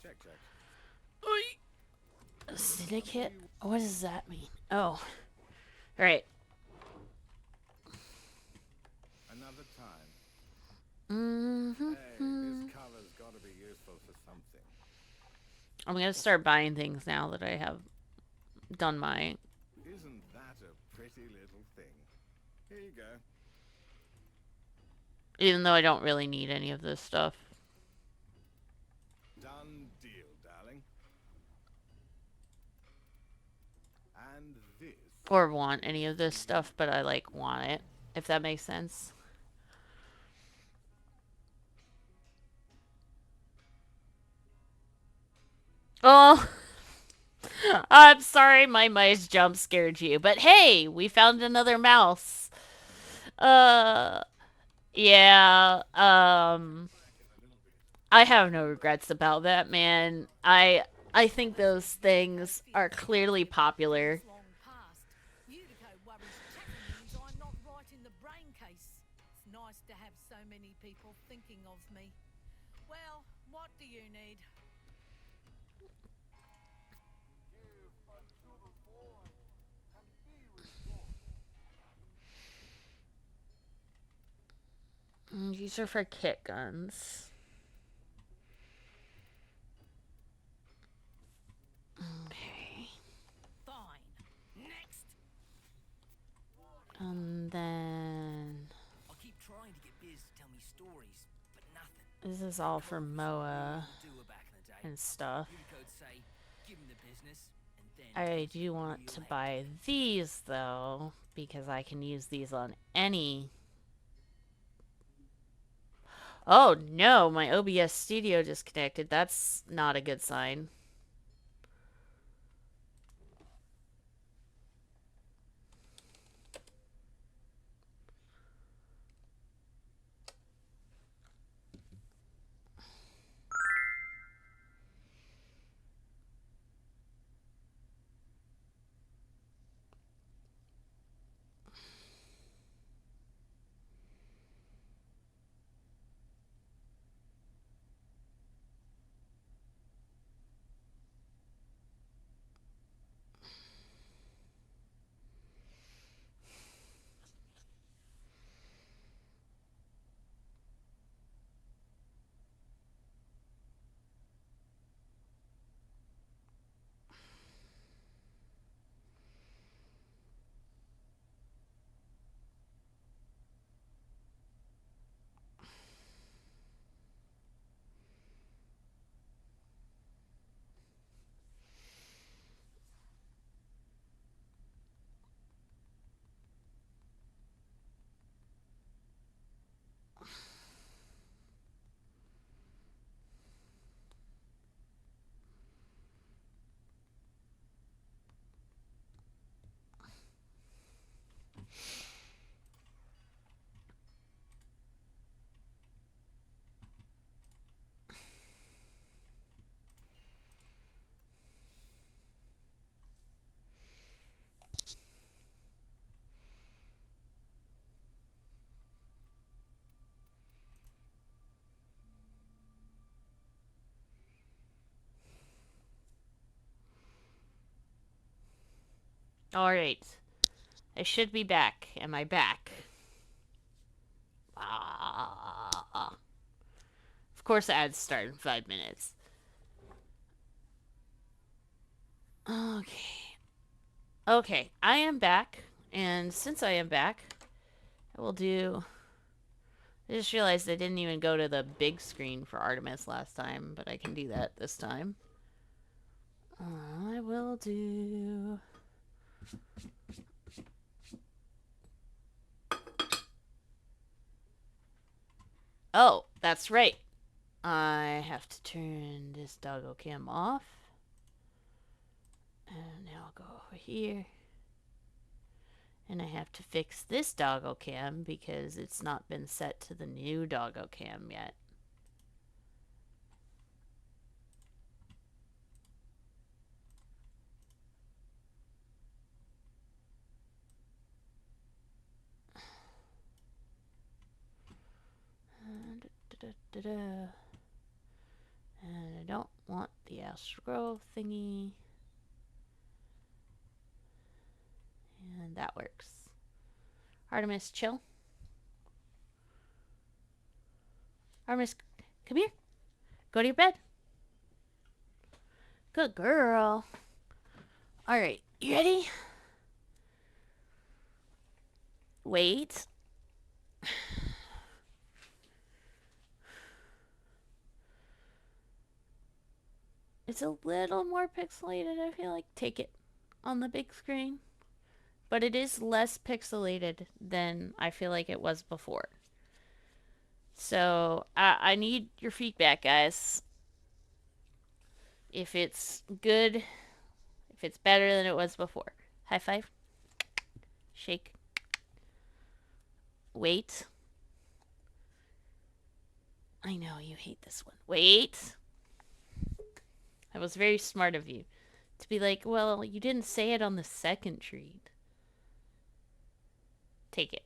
Check. Syndicate? What does that mean? Oh. Right. Another time. Mm-hmm. Hey, this cover's gotta be useful for something. I'm gonna start buying things now that I have done my... Isn't that a pretty little thing? Here you go. Even though I don't really need any of this stuff. Done deal, darling. And this... Or want any of this stuff, but I, like, want it. If that makes sense. Oh! I'm sorry my mice jump scared you. But hey, we found another mouse. Yeah, I have no regrets about that, man. I think those things are clearly popular. I'm not right in the brain case. It's nice to have so many people thinking of me. Well, what do you need? These are for kit guns. Okay. Fine. Next. And then... I keep trying to get Biz to tell me stories, but nothing. This is all for Moa and stuff. I do want to buy these, though, because I can use these on any... Oh, no! My OBS Studio disconnected. That's not a good sign. Alright. I should be back. Am I back? Of course, ads start in 5 minutes. Okay. Okay, I am back. And since I am back, I will do... I just realized I didn't even go to the big screen for Artemis last time, but I can do that this time. I will do... Oh, that's right. I have to turn this doggo cam off. And now I'll go over here. And I have to fix this doggo cam because it's not been set to the new doggo cam yet. And I don't want the Astral Grove thingy. And that works. Artemis, chill. Artemis, come here. Go to your bed. Good girl. Alright, you ready? Wait. It's a little more pixelated, I feel like. Take it on the big screen. But it is less pixelated than I feel like it was before. So, I need your feedback, guys. If it's good, if it's better than it was before. High five. Shake. Wait. I know you hate this one. Wait. That was very smart of you. To be like, well, you didn't say it on the second treat. Take it.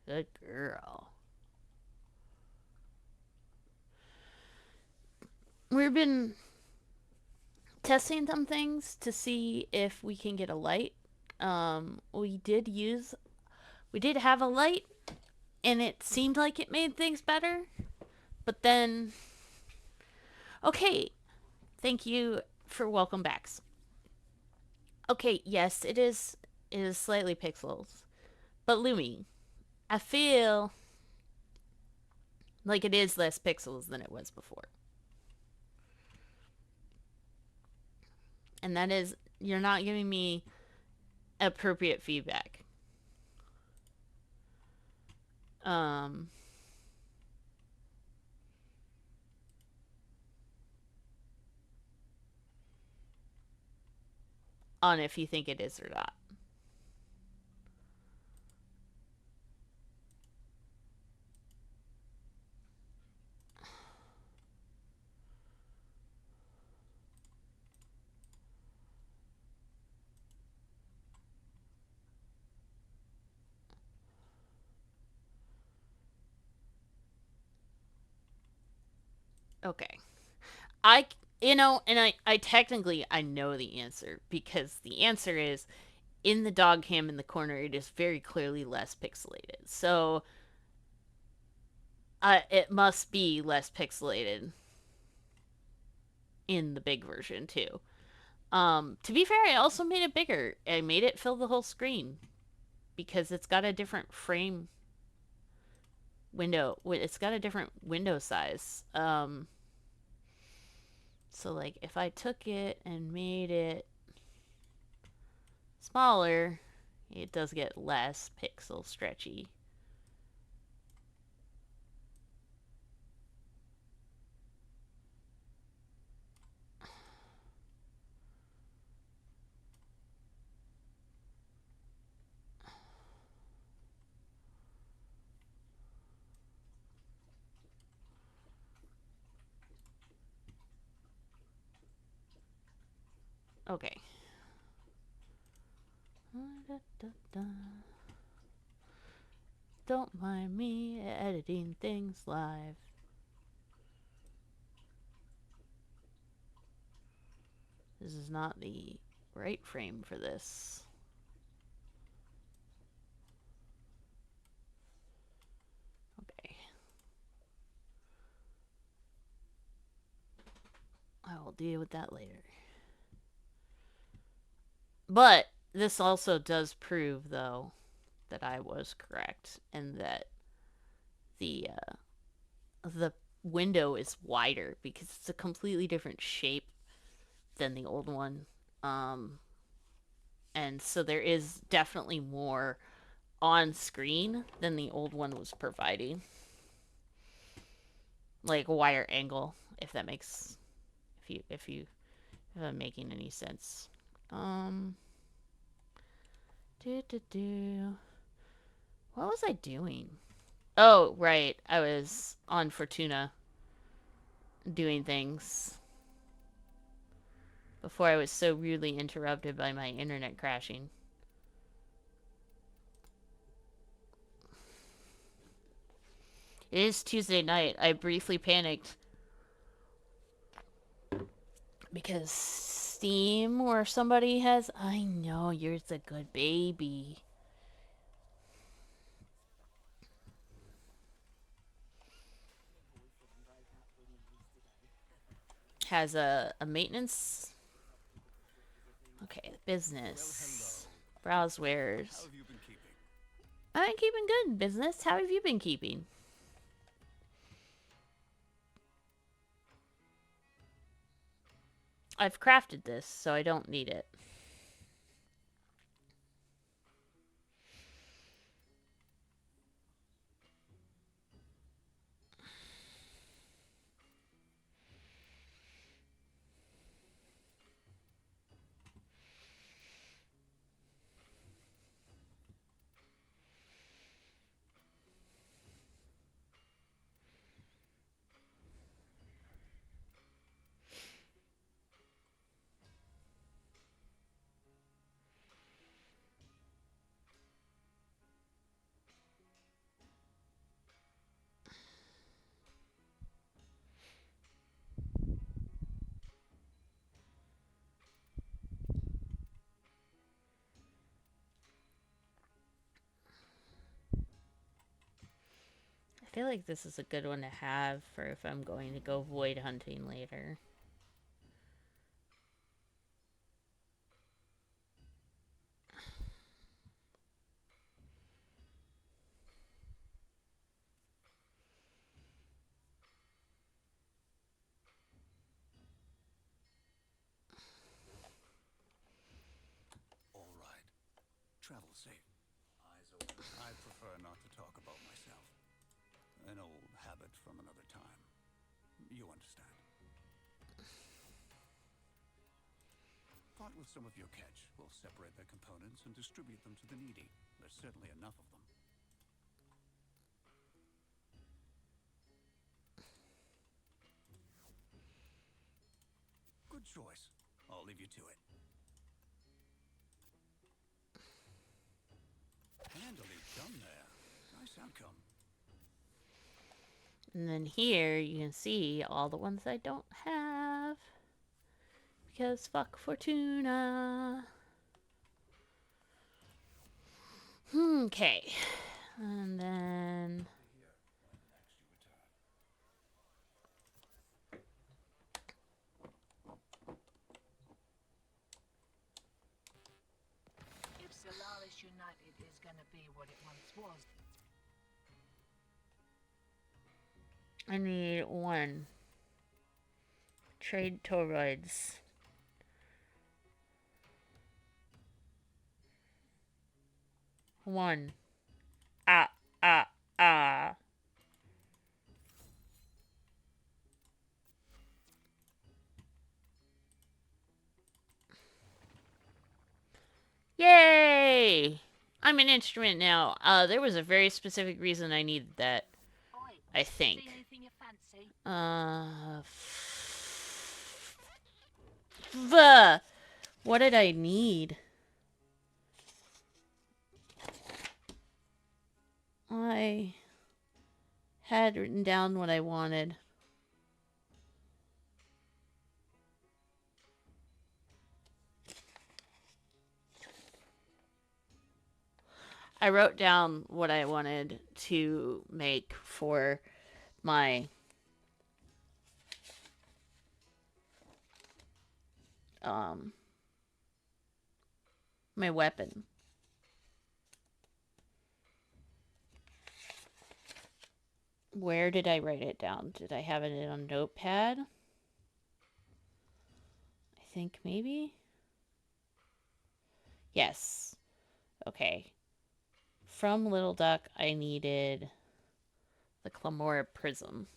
Good girl. We've been testing some things to see if we can get a light. We did have a light, and it seemed like it made things better. But then, okay, thank you for welcome backs. Okay, yes, it is slightly pixels, but Lumi, I feel like it is less pixels than it was before. And that is, you're not giving me appropriate feedback. On if you think it is or not. Okay. I technically, I know the answer, because the answer is, in the dog cam in the corner, it is very clearly less pixelated. So, it must be less pixelated in the big version, too. To be fair, I also made it bigger. I made it fill the whole screen, because it's got a different frame window. It's got a different window size. So, like, if I took it and made it smaller, it does get less pixel stretchy. Okay. Don't mind me editing things live. This is not the right frame for this. Okay. I will deal with that later. But this also does prove, though, that I was correct, and that the window is wider, because it's a completely different shape than the old one. And so there is definitely more on screen than the old one was providing. Like a wider angle, if that makes, if I'm making any sense. What was I doing? Oh, right. I was on Fortuna doing things before I was so rudely interrupted by my internet crashing. It is Tuesday night. I briefly panicked because Steam or somebody has... I know, you're a good baby. has a maintenance. Okay, business. Browse wares. How have you been keeping? I've been keeping good, business. How have you been keeping? I've crafted this, so I don't need it. I feel like this is a good one to have for if I'm going to go void hunting later. All right. Travel safe. Eyes open. I prefer not to talk about myself. An old habit from another time. You understand. Part with some of your catch. We'll separate their components and distribute them to the needy. There's certainly enough of them. Good choice. I'll leave you to it. Handily done there. Nice outcome. And then here you can see all the ones I don't have. Because fuck Fortuna. Okay. And then... If Solaris United is gonna be what it once was. I need one. Trade toroids. One. Ah. Yay! I'm an instrument now. There was a very specific reason I needed that. I think. What did I need? I had written down what I wanted. I wrote down what I wanted to make for my my weapon. Where did I write it down? Did I have it on Notepad? I think maybe. Yes. Okay. From Little Duck, I needed the Clamora Prism.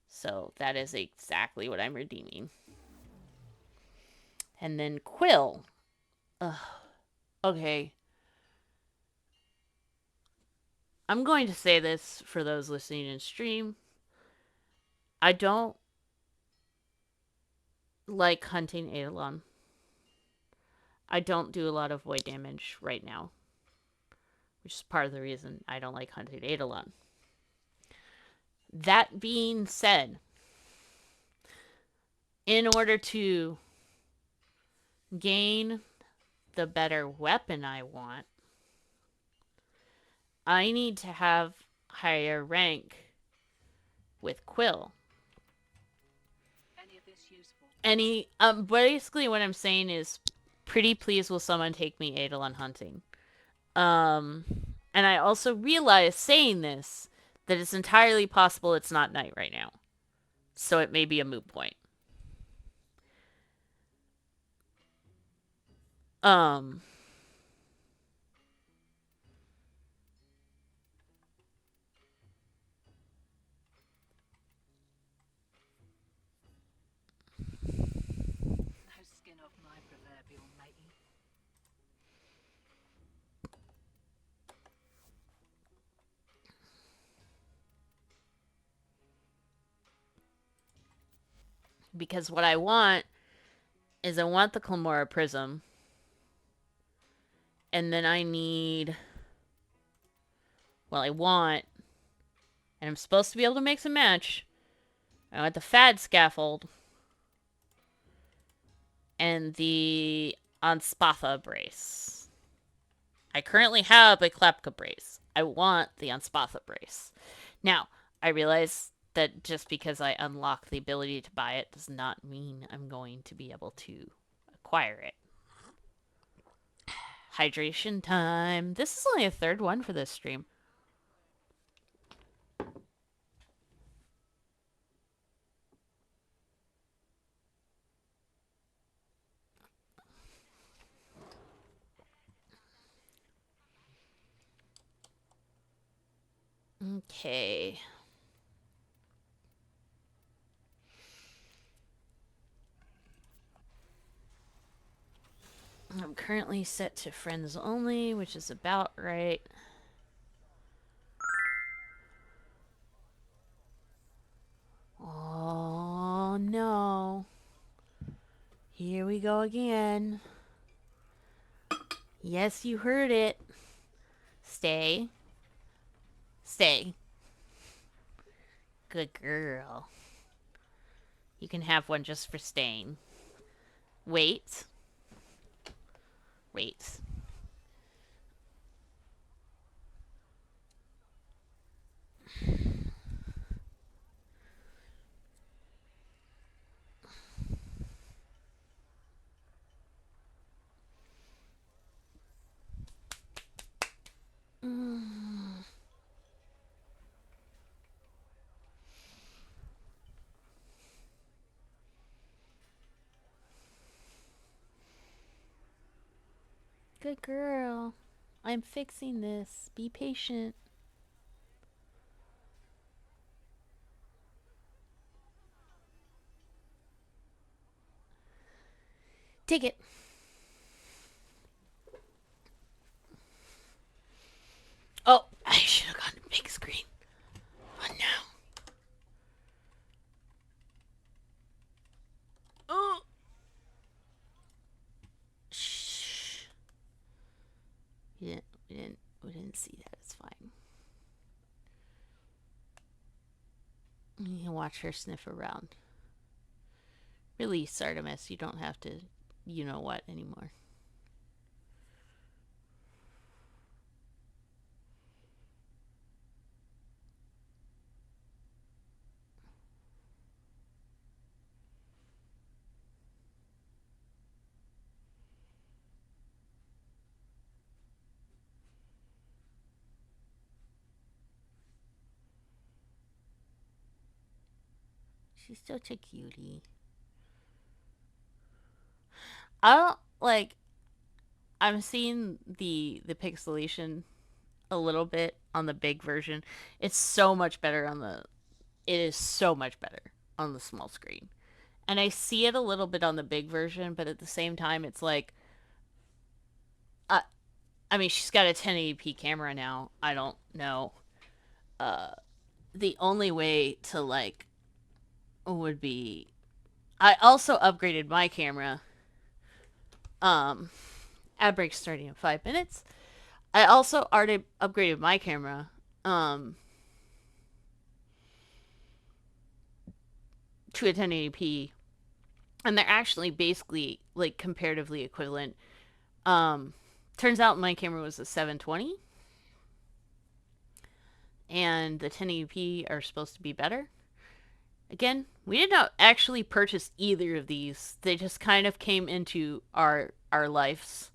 So that is exactly what I'm redeeming. And then Quill. Ugh. Okay. I'm going to say this for those listening in stream. I don't like hunting Eidolon. I don't do a lot of void damage right now, which is part of the reason I don't like hunting Eidolon. That being said, in order to gain the better weapon I want, I need to have higher rank with Quill. Basically what I'm saying is, pretty please will someone take me Eidolon hunting. Um, and I also realize saying this that it's entirely possible it's not night right now, so it may be a moot point. Um, No skin off my proverbial matey. because what I want is I want the Clamora Prism, and then I need. Well, I want, and I'm supposed to be able to make some match. I want the Fad Scaffold and the Anspatha Brace. I currently have a Klepka Brace. I want the Anspatha Brace. Now, I realize that just because I unlock the ability to buy it does not mean I'm going to be able to acquire it. Hydration time. This is only a third one for this stream. Okay. I'm currently set to friends only, which is about right. Oh no. Here we go again. Yes, you heard it. Stay. Stay. Good girl. You can have one just for staying. Wait. Wait. Good girl. I'm fixing this. Be patient. Take it. Oh, I should have gone to big screen. Oh no. Oh. Shh. We didn't see that. It's fine. You can watch her sniff around. Release, Artemis. You don't have to, you know what, anymore. She's such a cutie. I don't like. I'm seeing the pixelation a little bit on the big version. It's so much better on the. It is so much better on the small screen, and I see it a little bit on the big version, but at the same time, it's like. I mean, she's got a 1080p camera now. I don't know. The only way to like would be. I also upgraded my camera. Ad break starting in 5 minutes. I also already upgraded my camera. To a 1080p, and they're actually basically like comparatively equivalent. Turns out my camera was a 720, and the 1080p are supposed to be better. Again, We did not actually purchase either of these. They just kind of came into our lives.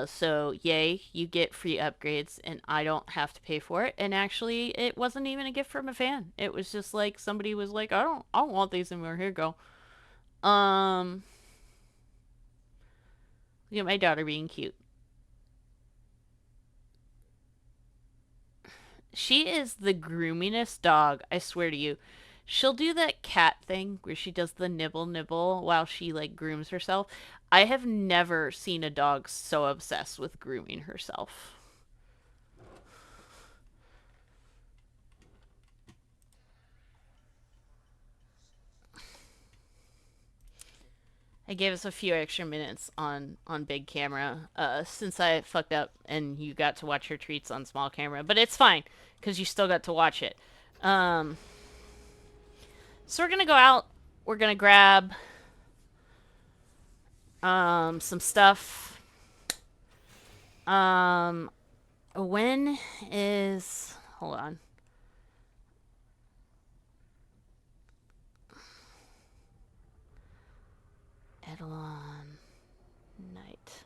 So yay, you get free upgrades, and I don't have to pay for it. And actually, it wasn't even a gift from a fan. It was just like somebody was like, I don't want these anymore. Here you go. Look at my daughter being cute. She is the groomingest dog, I swear to you. She'll do that cat thing where she does the nibble nibble while she like grooms herself. I have never seen a dog so obsessed with grooming herself. I gave us a few extra minutes on big camera since I fucked up and you got to watch your treats on small camera, but it's fine because you still got to watch it. So we're gonna go out. We're gonna grab some stuff. When is hold on. Eidolon night.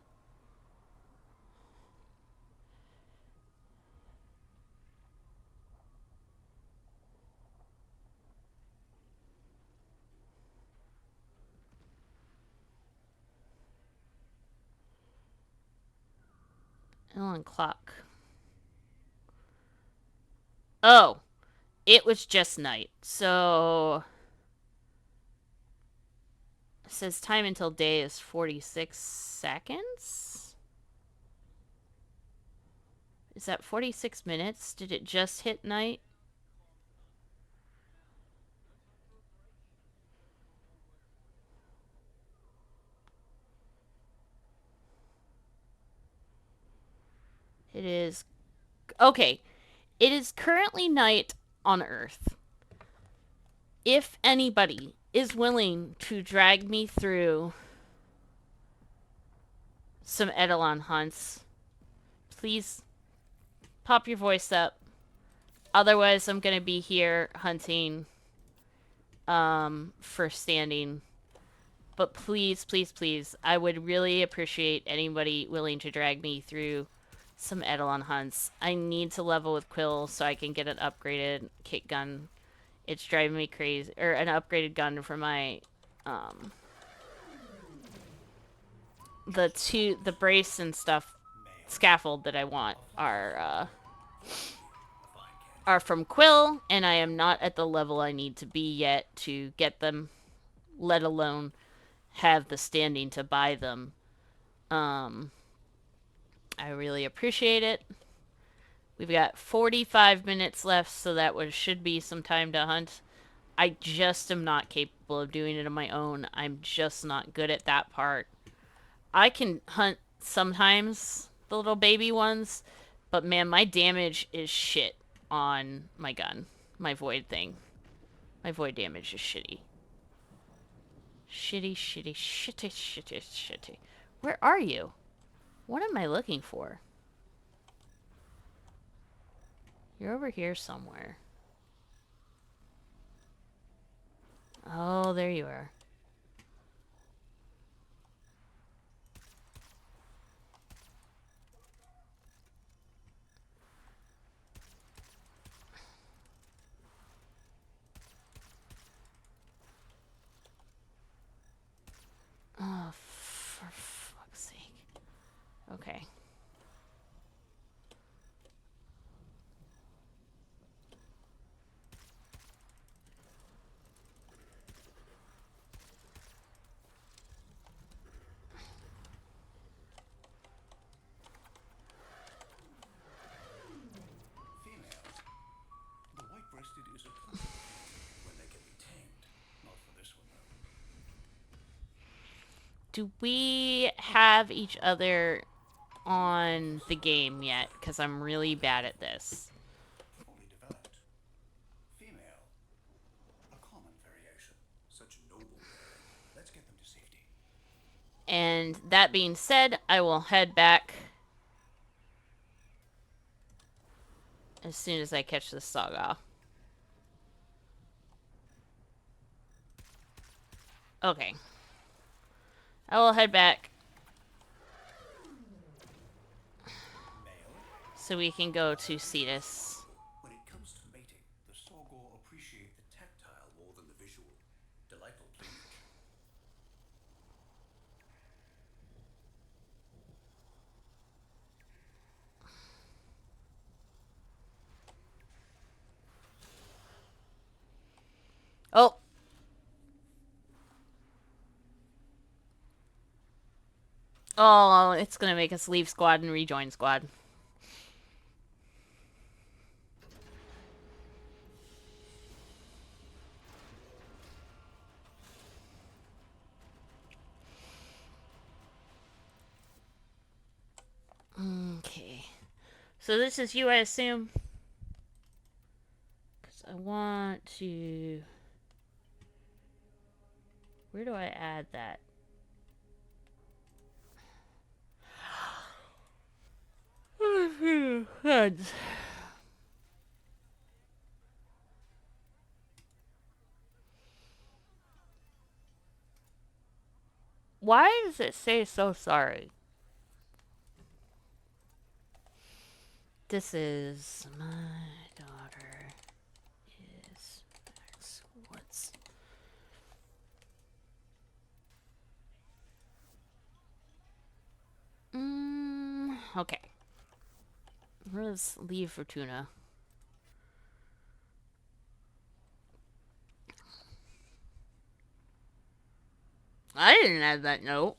Eidolon clock. Oh, it was just night. So it says time until day is 46 seconds. Is that 46 minutes? Did it just hit night? It is. Okay. It is currently night on Earth. If anybody is willing to drag me through some Eidolon hunts, please pop your voice up. Otherwise, I'm going to be here hunting for standing. But please, please, please, I would really appreciate anybody willing to drag me through some Eidolon hunts. I need to level with Quill so I can get an upgraded kick gun. It's driving me crazy. Or an upgraded gun for my the brace and stuff scaffold that I want are from Quill, and I am not at the level I need to be yet to get them, let alone have the standing to buy them. I really appreciate it. We've got 45 minutes left, so that should be some time to hunt. I just am not capable of doing it on my own. I'm just not good at that part. I can hunt sometimes, the little baby ones, but man, my damage is shit on my gun. My void thing. My void damage is shitty. Shitty, shitty, shitty, shitty, shitty. Where are you? What am I looking for? You're over here somewhere. Oh, there you are. Oh, for fuck's sake. Okay. Do we have each other on the game yet? Because I'm really bad at this. Fully developed. Female. A common variation. Such noble bearing. Let's get them to safety. And that being said, I will head back as soon as I catch this Saga. Okay. I will head back. So we can go to Cetus. When it comes to mating, the Sorgor appreciate the tactile more than the visual. Delightful plumage. Oh! Oh, it's gonna make us leave squad and rejoin squad. Okay. So this is you, I assume? Because I want to... Where do I add that? Why does it say so sorry? This is my daughter is Max Woods. Okay. Let's leave for tuna. I didn't add that note.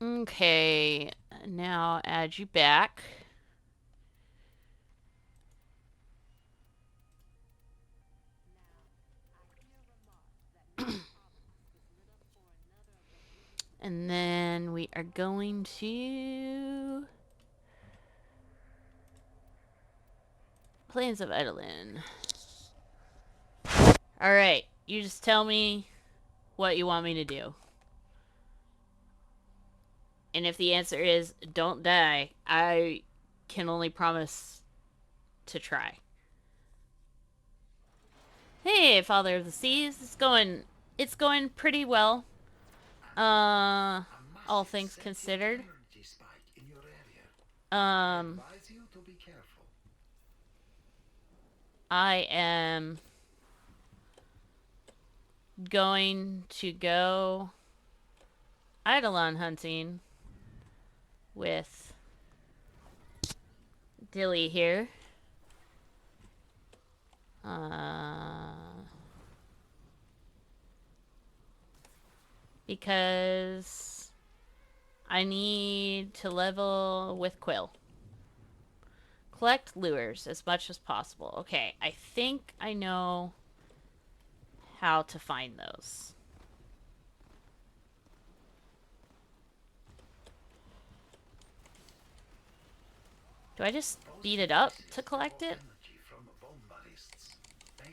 Okay, now add you back. And then we are going to... Plains of Edelin. Alright, you just tell me what you want me to do. And if the answer is don't die, I can only promise to try. Hey, Father of the Seas, it's going pretty well. All things considered. I am going to go Eidolon hunting with Dilly here. Because I need to level with Quill. Collect lures as much as possible. Okay, I think I know how to find those. Do I just beat it up to collect it?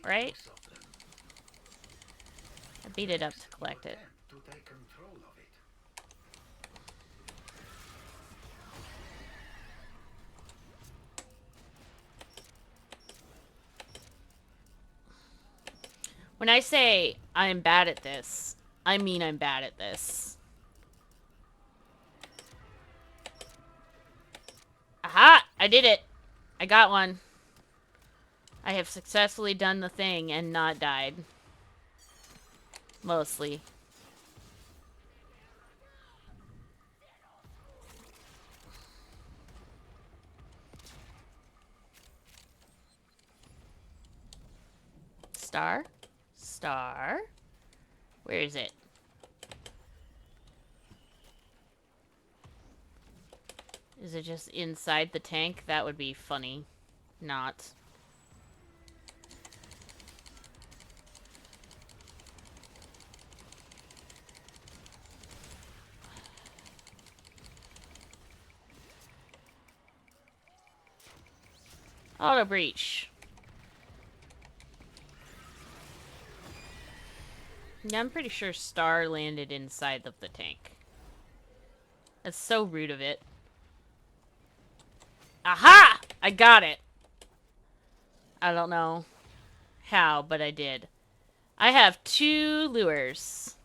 Right? I beat it up to collect it. When I say I'm bad at this, I mean I'm bad at this. Aha! I did it! I got one. I have successfully done the thing and not died. Mostly. Star? Star? Where is it? Is it just inside the tank? That would be funny. Not. Auto breach. Yeah, I'm pretty sure Star landed inside of the tank. That's so rude of it. Aha! I got it. I don't know how, but I did. I have 2 lures.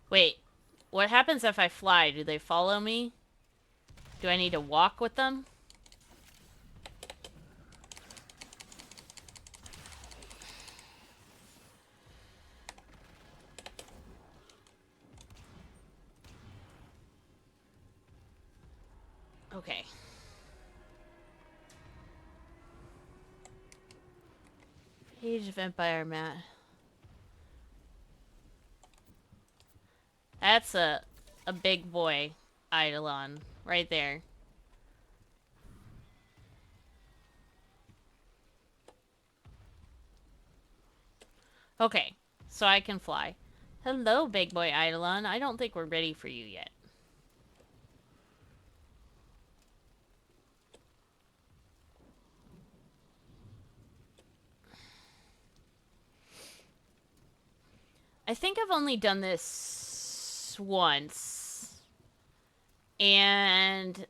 Wait, what happens if I fly? Do they follow me? Do I need to walk with them? Okay. Age of Empire mat. That's a big boy Eidolon right there. Okay, so I can fly. Hello, big boy Eidolon. I don't think we're ready for you yet. I think I've only done this once. And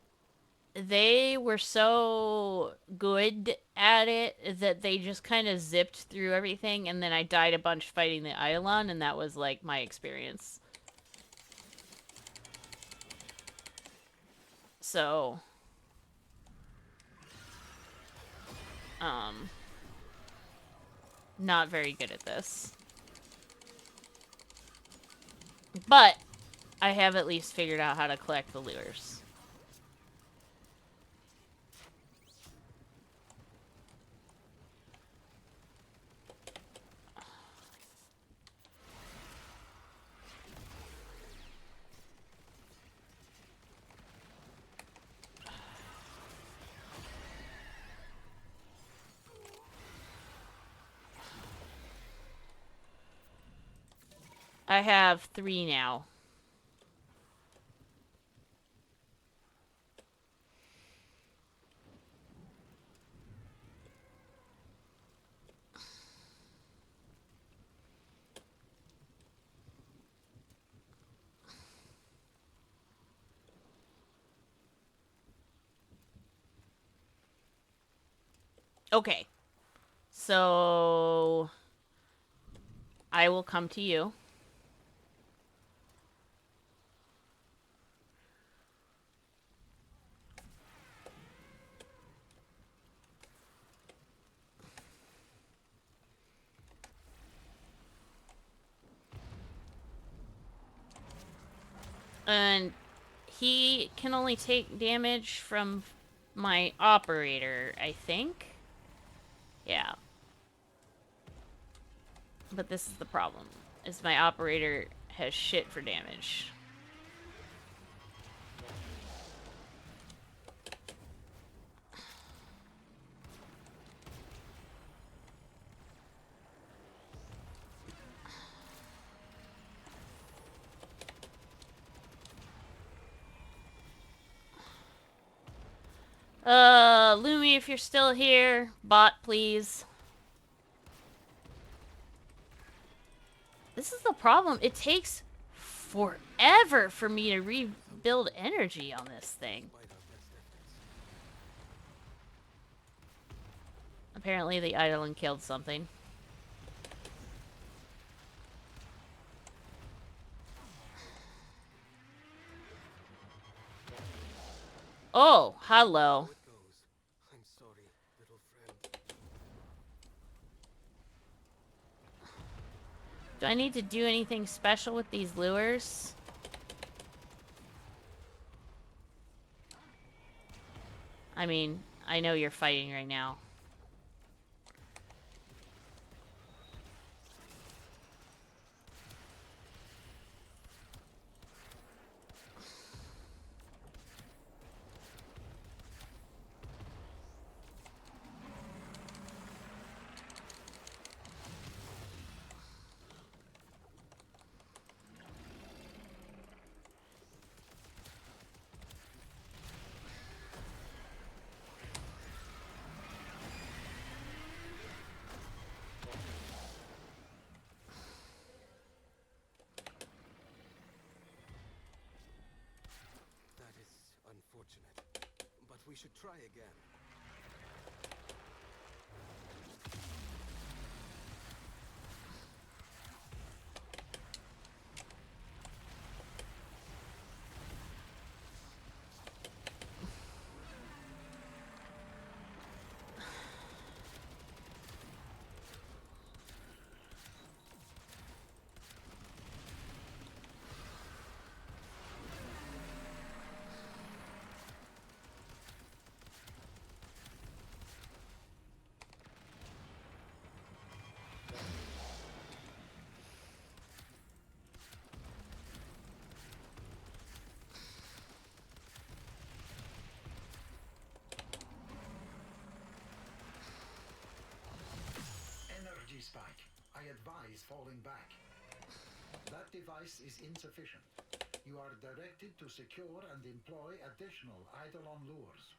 they were so good at it that they just kind of zipped through everything, and then I died a bunch fighting the Eidolon, and that was like my experience. So, not very good at this. But I have at least figured out how to collect the lures. I have 3 now. Okay. So I will come to you. And he can only take damage from my operator, I think. Yeah. But this is the problem, is my operator has shit for damage. Lumi, if you're still here, bot, please. This is the problem. It takes forever for me to rebuild energy on this thing. Apparently the Eidolon killed something. Oh, hello. I'm sorry, little friend. Do I need to do anything special with these lures? I mean, I know you're fighting right now. should try again. Energy spike. I advise falling back. That device is insufficient. You are directed to secure and employ additional Eidolon lures.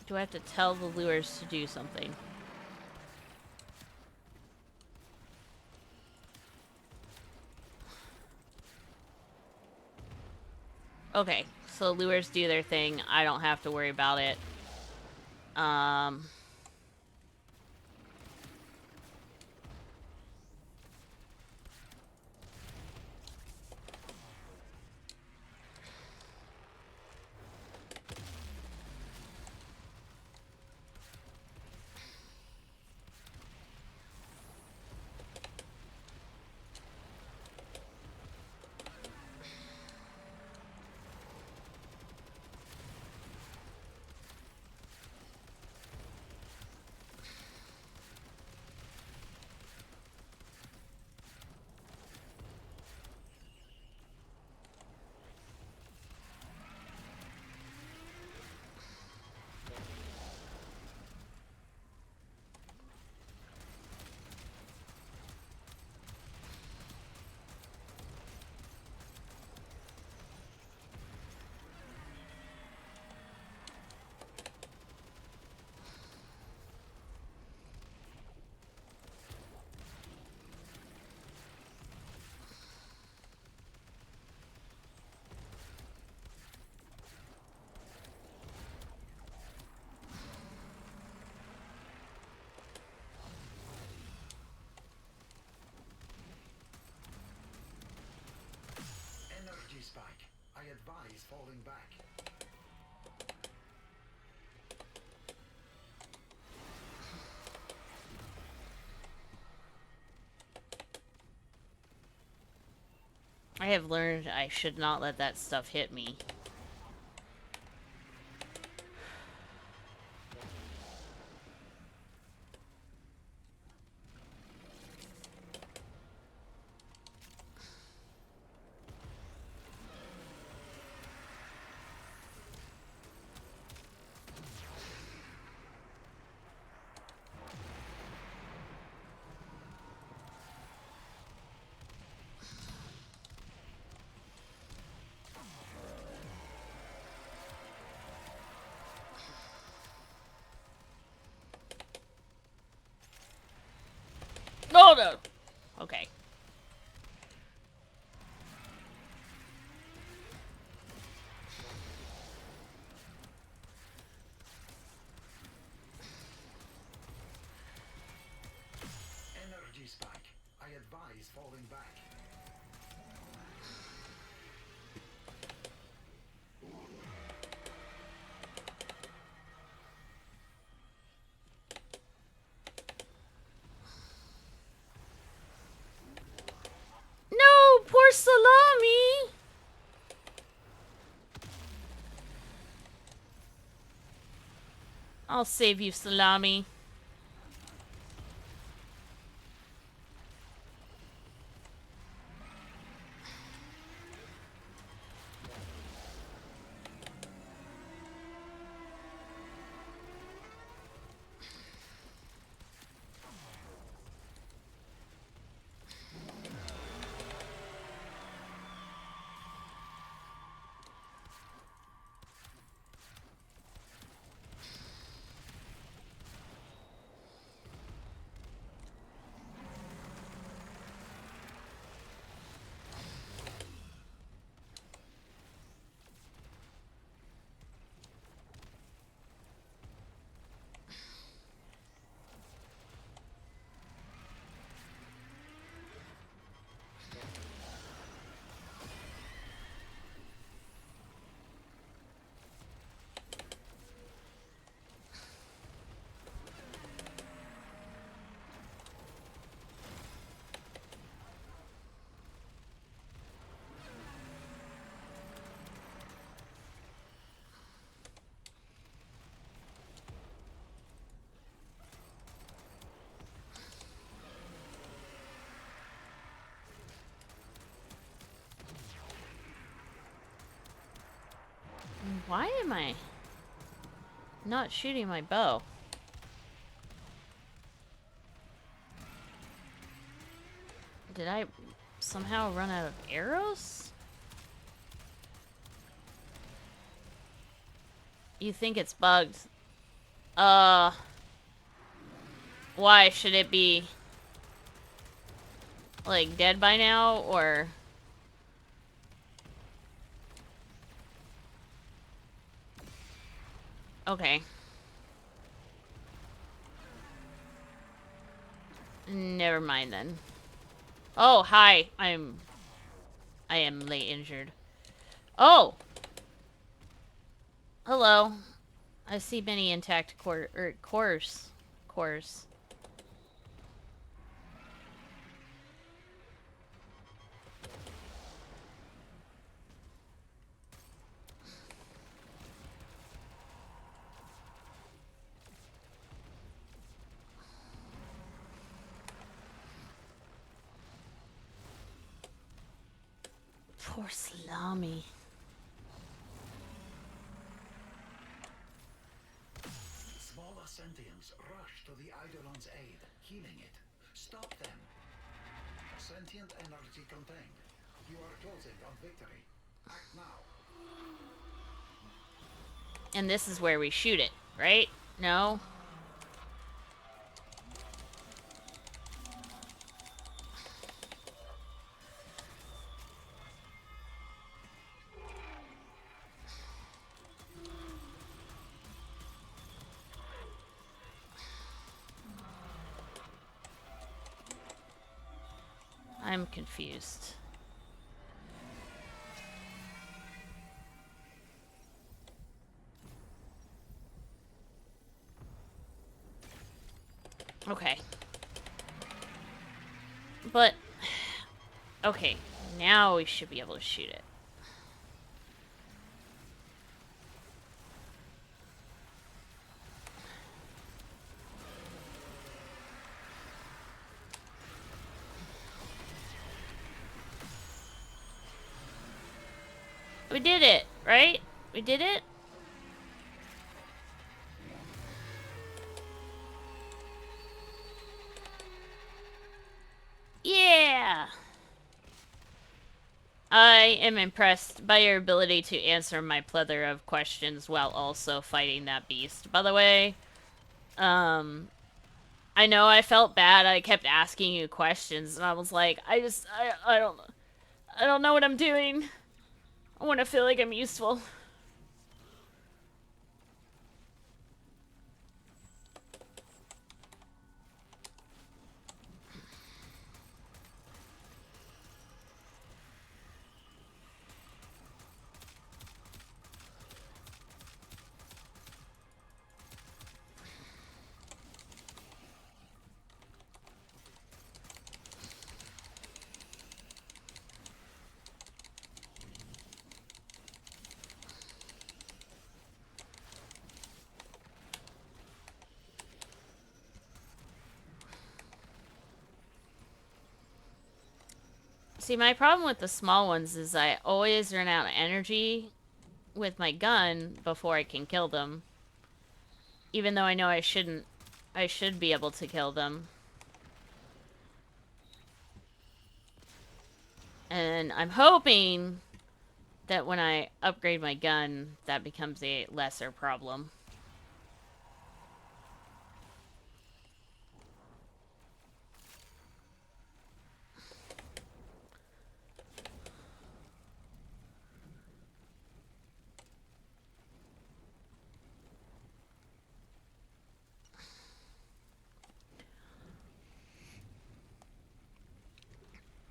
Do I have to tell the lures to do something? Okay, so lures do their thing. I don't have to worry about it. Energy spike. I advise falling back. I have learned I should not let that stuff hit me. No, no. Okay. Energy spike. I advise falling back. No, poor Salami. I'll save you, Salami. Why am I not shooting my bow? Did I somehow run out of arrows? You think it's bugged? Why should it be like dead by now, or? Okay. Never mind then. Oh, hi. I am late injured. Oh! Hello. I see many intact cores. Cores. Poor Salami. Smaller sentients rush to the Eidolon's aid, healing it. Stop them. Sentient energy contained. You are closing on victory. Act now. And this is where we shoot it, right? No? I'm confused. Okay. But, okay, now we should be able to shoot it. We did it, right? We did it? Yeah! I am impressed by your ability to answer my plethora of questions while also fighting that beast. By the way, I know I felt bad. I kept asking you questions, and I was like, I don't know what I'm doing. I want to feel like I'm useful. See, my problem with the small ones is I always run out of energy with my gun before I can kill them. Even though I know I shouldn't. I should be able to kill them. And I'm hoping that when I upgrade my gun, that becomes a lesser problem.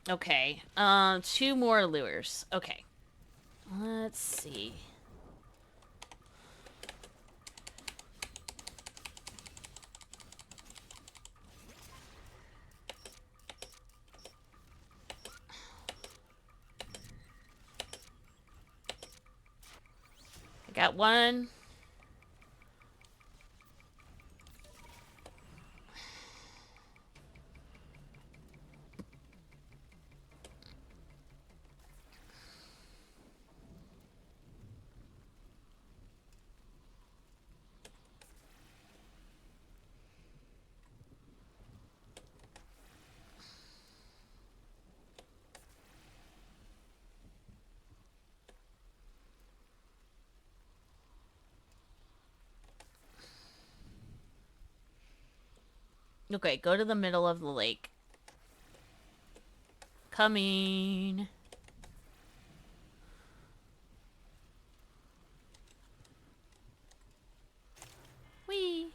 Okay, 2 more lures. Okay. Let's see. I got one. Okay, go to the middle of the lake. Coming. Whee!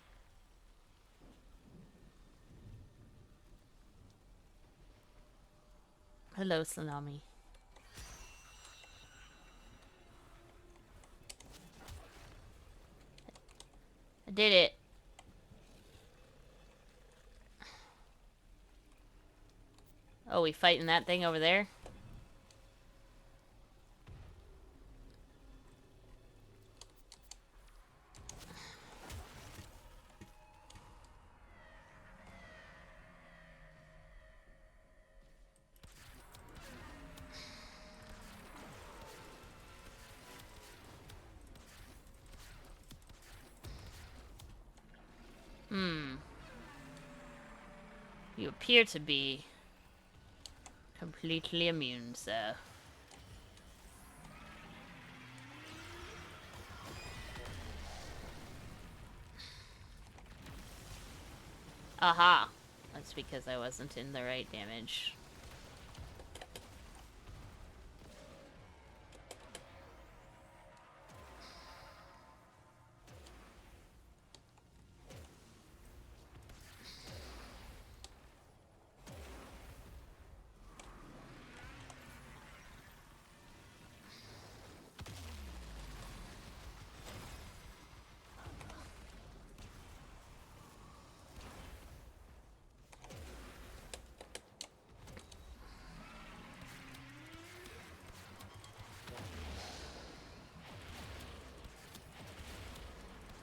Hello, Tsunami. I did it. Oh, we fighting that thing over there? You appear to be completely immune, sir. Aha! That's because I wasn't in the right damage.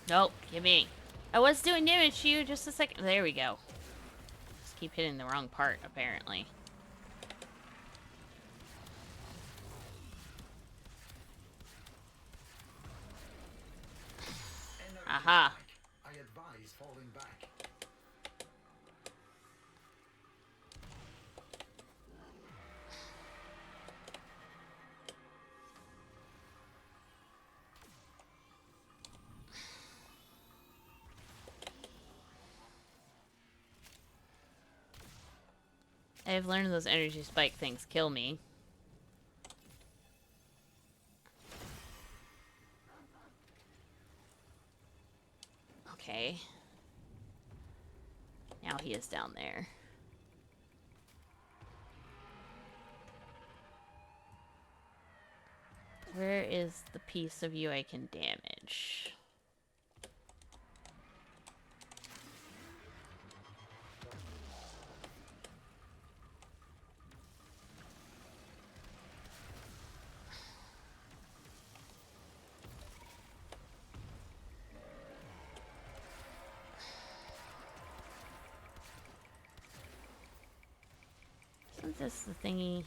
Nope, give me. I was doing damage to you just a second. There we go. Just keep hitting the wrong part, apparently. Aha. I advise falling back. I've learned those energy spike things kill me. Okay. Now he is down there. Where is the piece of you I can damage? Isn't this the thingy?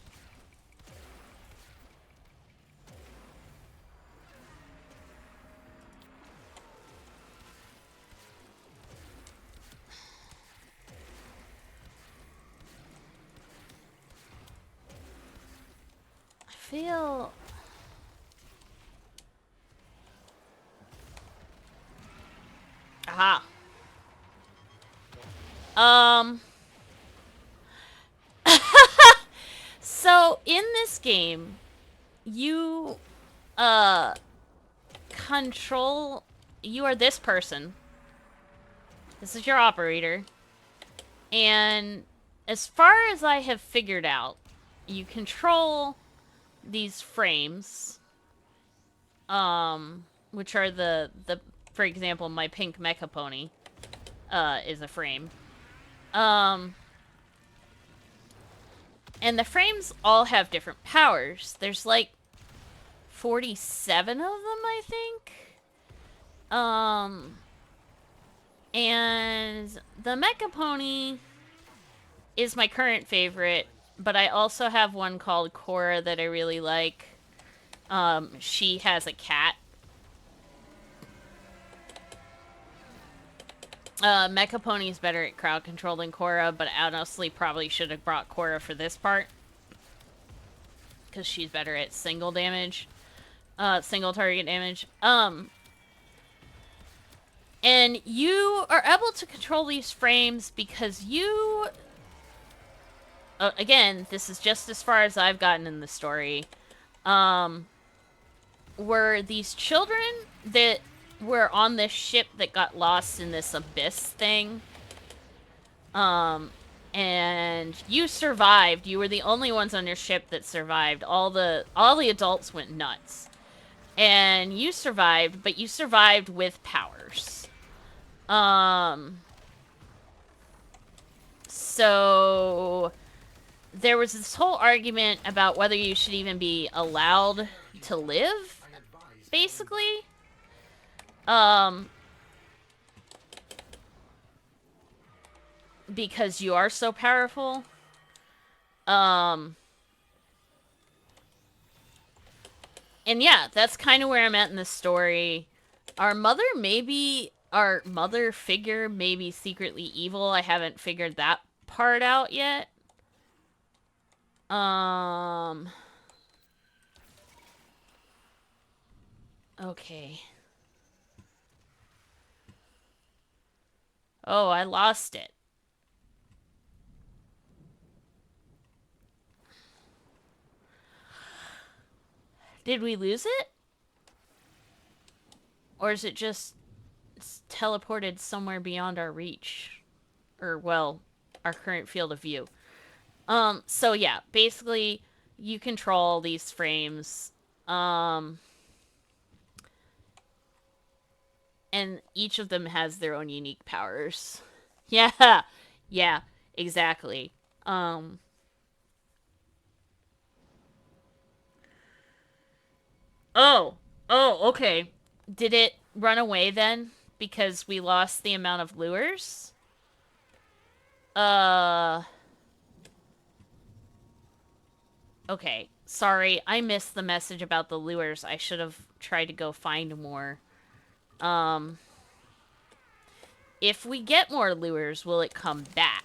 I feel... Aha. So, in this game, you, control... You are this person. This is your operator. And as far as I have figured out, you control these frames, which are for example, my pink mecha pony, is a frame. And the frames all have different powers. There's like 47 of them, I think. And the mecha pony is my current favorite, but I also have one called Cora that I really like. She has a cat. Mecha Pony is better at crowd control than Cora, but honestly probably should have brought Cora for this part. Because she's better at single damage. Single target damage. And you are able to control these frames because you... again, this is just as far as I've gotten in the story. Were these children that were on this ship that got lost in this abyss thing. And you survived. You were the only ones on your ship that survived. All the adults went nuts. And you survived, but you survived with powers. So there was this whole argument about whether you should even be allowed to live, basically. Because you are so powerful. And yeah, that's kind of where I'm at in the story. Our mother figure may be secretly evil. I haven't figured that part out yet. Okay. Oh, I lost it. Did we lose it? Or is it just teleported somewhere beyond our reach? Or, well, our current field of view. So yeah, basically, you control these frames. And each of them has their own unique powers. Yeah, yeah, exactly. Okay. Did it run away then? Because we lost the amount of lures? Okay. Sorry, I missed the message about the lures. I should have tried to go find more. If we get more lures, will it come back?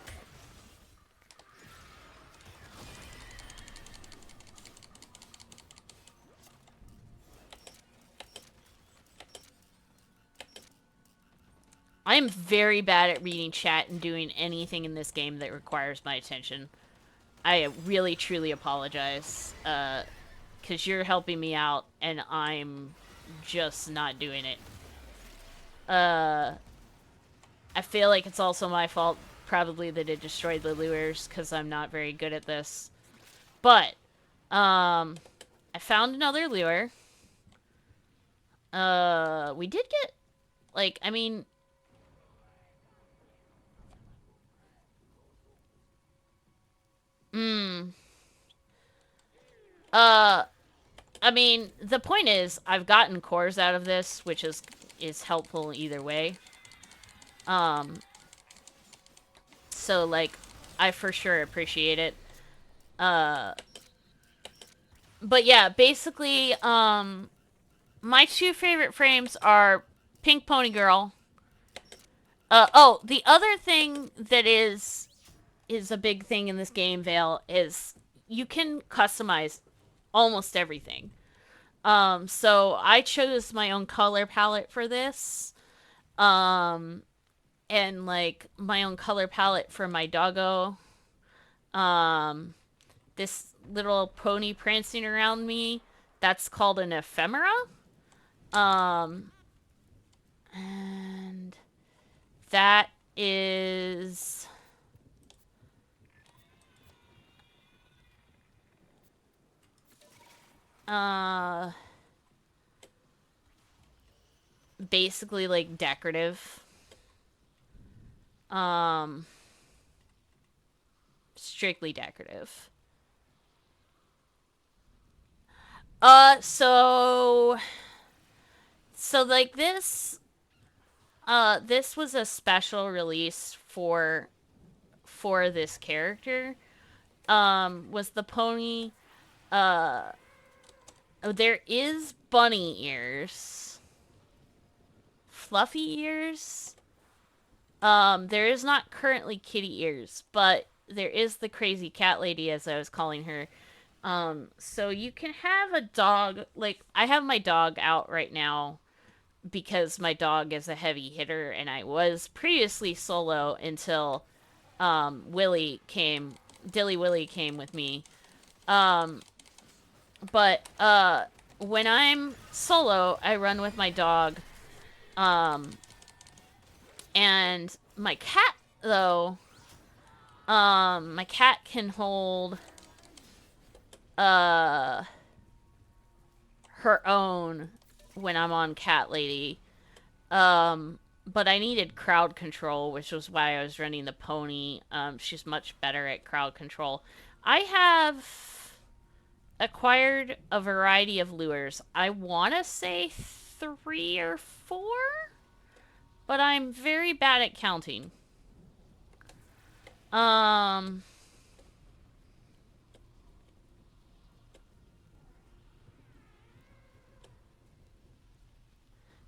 I'm very bad at reading chat and doing anything in this game that requires my attention. I really, truly apologize. Because you're helping me out, and I'm just not doing it. I feel like it's also my fault, probably, that it destroyed the lures, because I'm not very good at this. But, I found another lure. We did get, like, I mean... I mean, the point is, I've gotten cores out of this, which is helpful either way. So, like, I for sure appreciate it. But yeah, basically, my two favorite frames are Pink Pony Girl. The other thing that is a big thing in this game, Vale, is you can customize almost everything. So I chose my own color palette for this. And like my own color palette for my doggo. This little pony prancing around me, that's called an ephemera. And that is basically like decorative. Strictly decorative. So like this was a special release for this character. Was the pony there is bunny ears. Fluffy ears. There is not currently kitty ears, but there is the crazy cat lady, as I was calling her. So you can have a dog, like, I have my dog out right now. because my dog is a heavy hitter, and I was previously solo until Dilly Willy came with me. But when I'm solo, I run with my dog. And my cat, though, my cat can hold her own when I'm on Cat Lady. But I needed crowd control, which was why I was running the pony. She's much better at crowd control. I have acquired a variety of lures. I want to say 3 or 4, but I'm very bad at counting.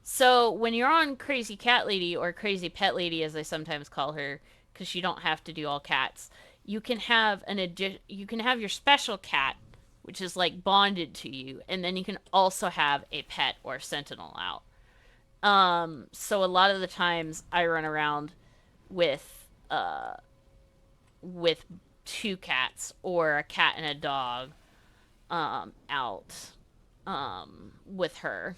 So when you're on Crazy Cat Lady, or Crazy Pet Lady as I sometimes call her, because you don't have to do all cats, you can have you can have your special cat, which is like bonded to you, and then you can also have a pet or sentinel out. So a lot of the times I run around with with 2 cats or a cat and a dog out with her.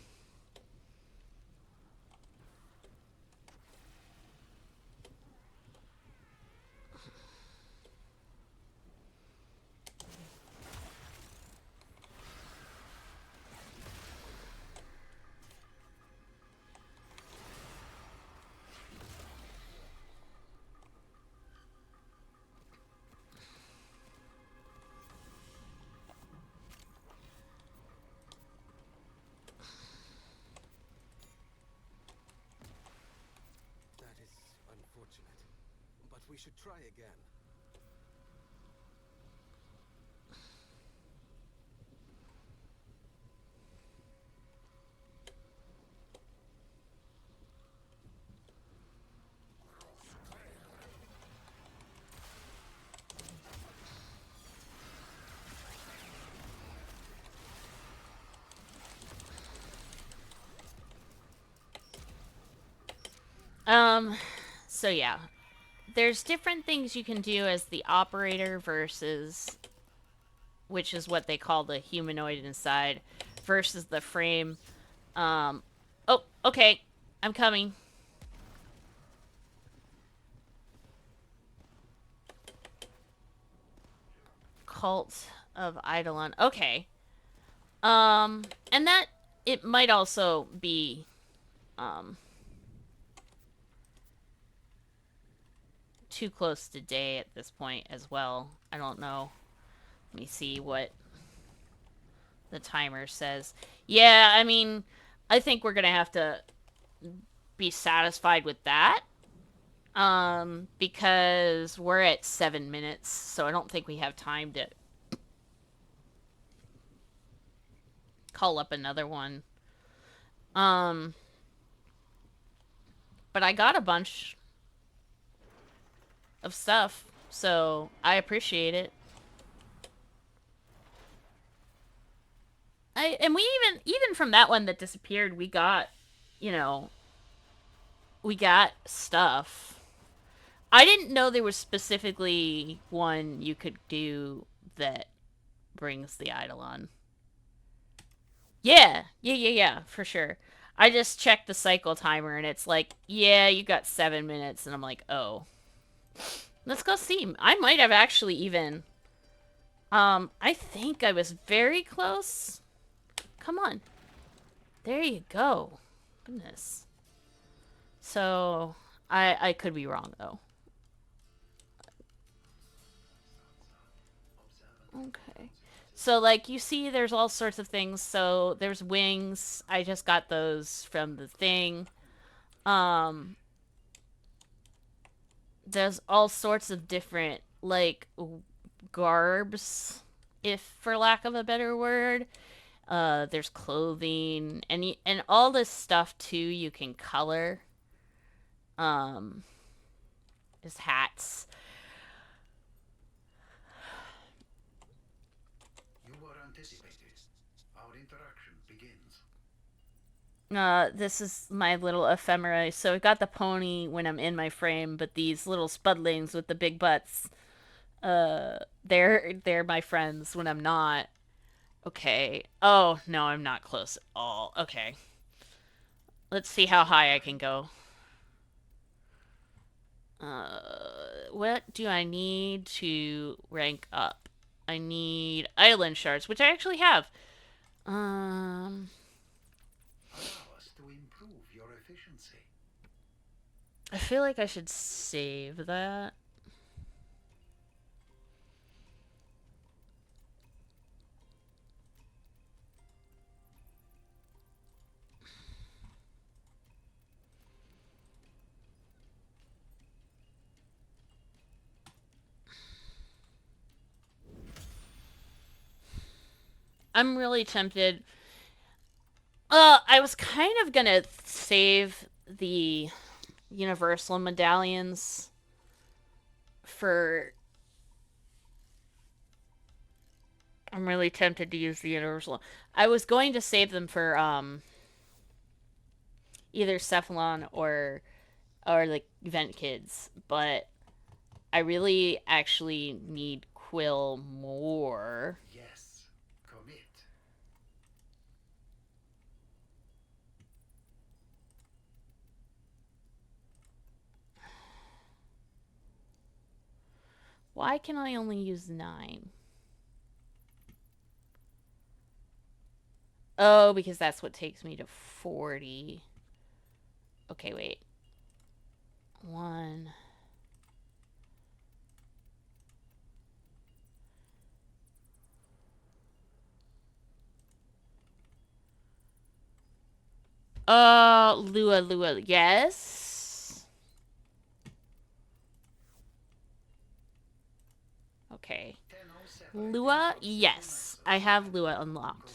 That is unfortunate, but we should try again. So yeah. There's different things you can do as the operator versus, which is what they call the humanoid inside, versus the frame. Oh, okay. I'm coming. Cult of Eidolon. Okay. And that, it might also be, too close to day at this point as well. I don't know. Let me see what the timer says. Yeah, I mean, I think we're gonna have to be satisfied with that. Because we're at 7 minutes, so I don't think we have time to call up another one. But I got a bunch of stuff, so I appreciate it. And we even from that one that disappeared, we got, you know, we got stuff. I didn't know there was specifically one you could do that brings the Eidolon. Yeah, for sure. I just checked the cycle timer and it's like, yeah, you got 7 minutes, and I'm like, oh. Let's go see. I might have actually even I think I was very close. Come on. There you go. Goodness. So I could be wrong though. Okay. So like you see there's all sorts of things. So there's wings. I just got those from the thing. There's all sorts of different like garbs, if for lack of a better word. There's clothing and all this stuff too you can color. There's hats. You were anticipated. Our interaction begins. This is my little ephemera. So I got the pony when I'm in my frame, but these little spudlings with the big butts, they're my friends when I'm not. Okay. Oh, no, I'm not close at all. Okay. Let's see how high I can go. What do I need to rank up? I need island shards, which I actually have. Um, Allow us to improve your efficiency. I feel like I should save that. I'm really tempted. I was kind of gonna save the universal medallions for. I'm really tempted to use the universal. I was going to save them for either Cephalon or like Vent Kids, but I really actually need Quill more. Yes, commit. Why can I only use 9? Oh, because that's what takes me to 40. Okay, wait. 1. Lua. Yes. Okay. Lua, yes. I have Lua unlocked.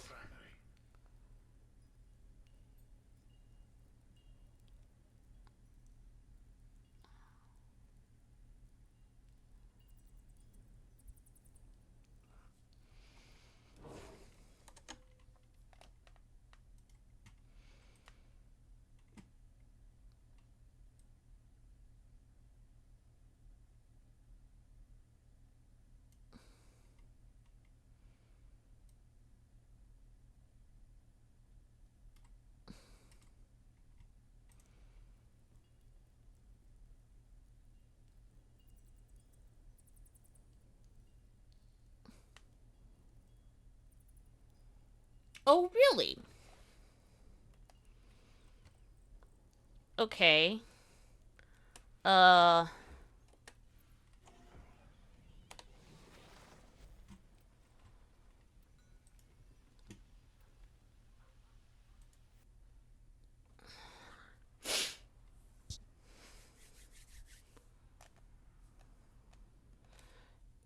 Oh, really? Okay. Uh...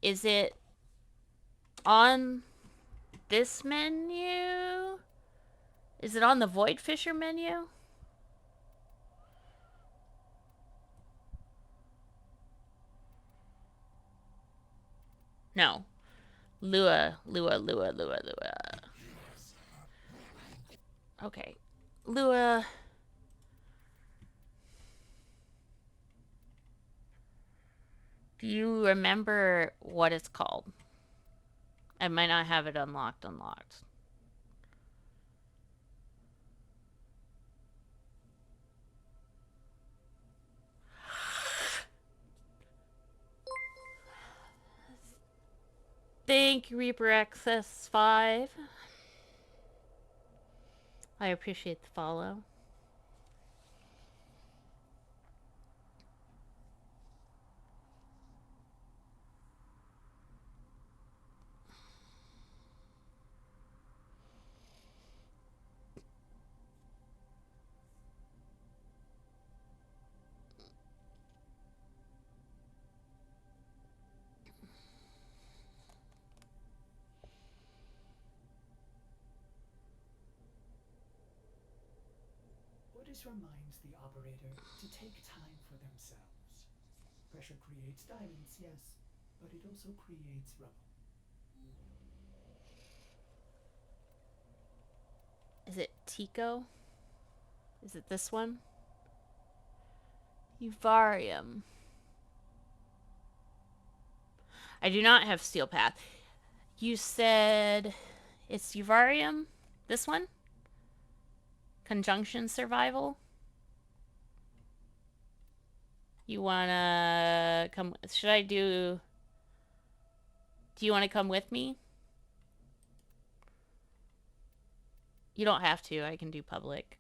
Is it on this menu? Is it on the Void Fisher menu? No. Lua. Okay. Lua. Do you remember what it's called? I might not have it unlocked. Thank you, Reaper Access 5. I appreciate the follow. Orders reminds the operator to take time for themselves. Pressure creates diamonds, yes, but it also creates rubble. Is it Tico? Is it this one? Uvarium. I do not have Steel Path. You said it's Uvarium? This one? Conjunction Survival? You wanna come? Should I do? Do you want to come with me? You don't have to. I can do public.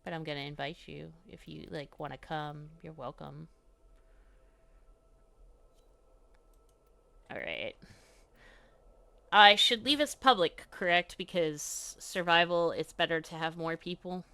But I'm gonna invite you. If you like want to come, you're welcome. Alright. I should leave as public, correct? Because survival, it's better to have more people.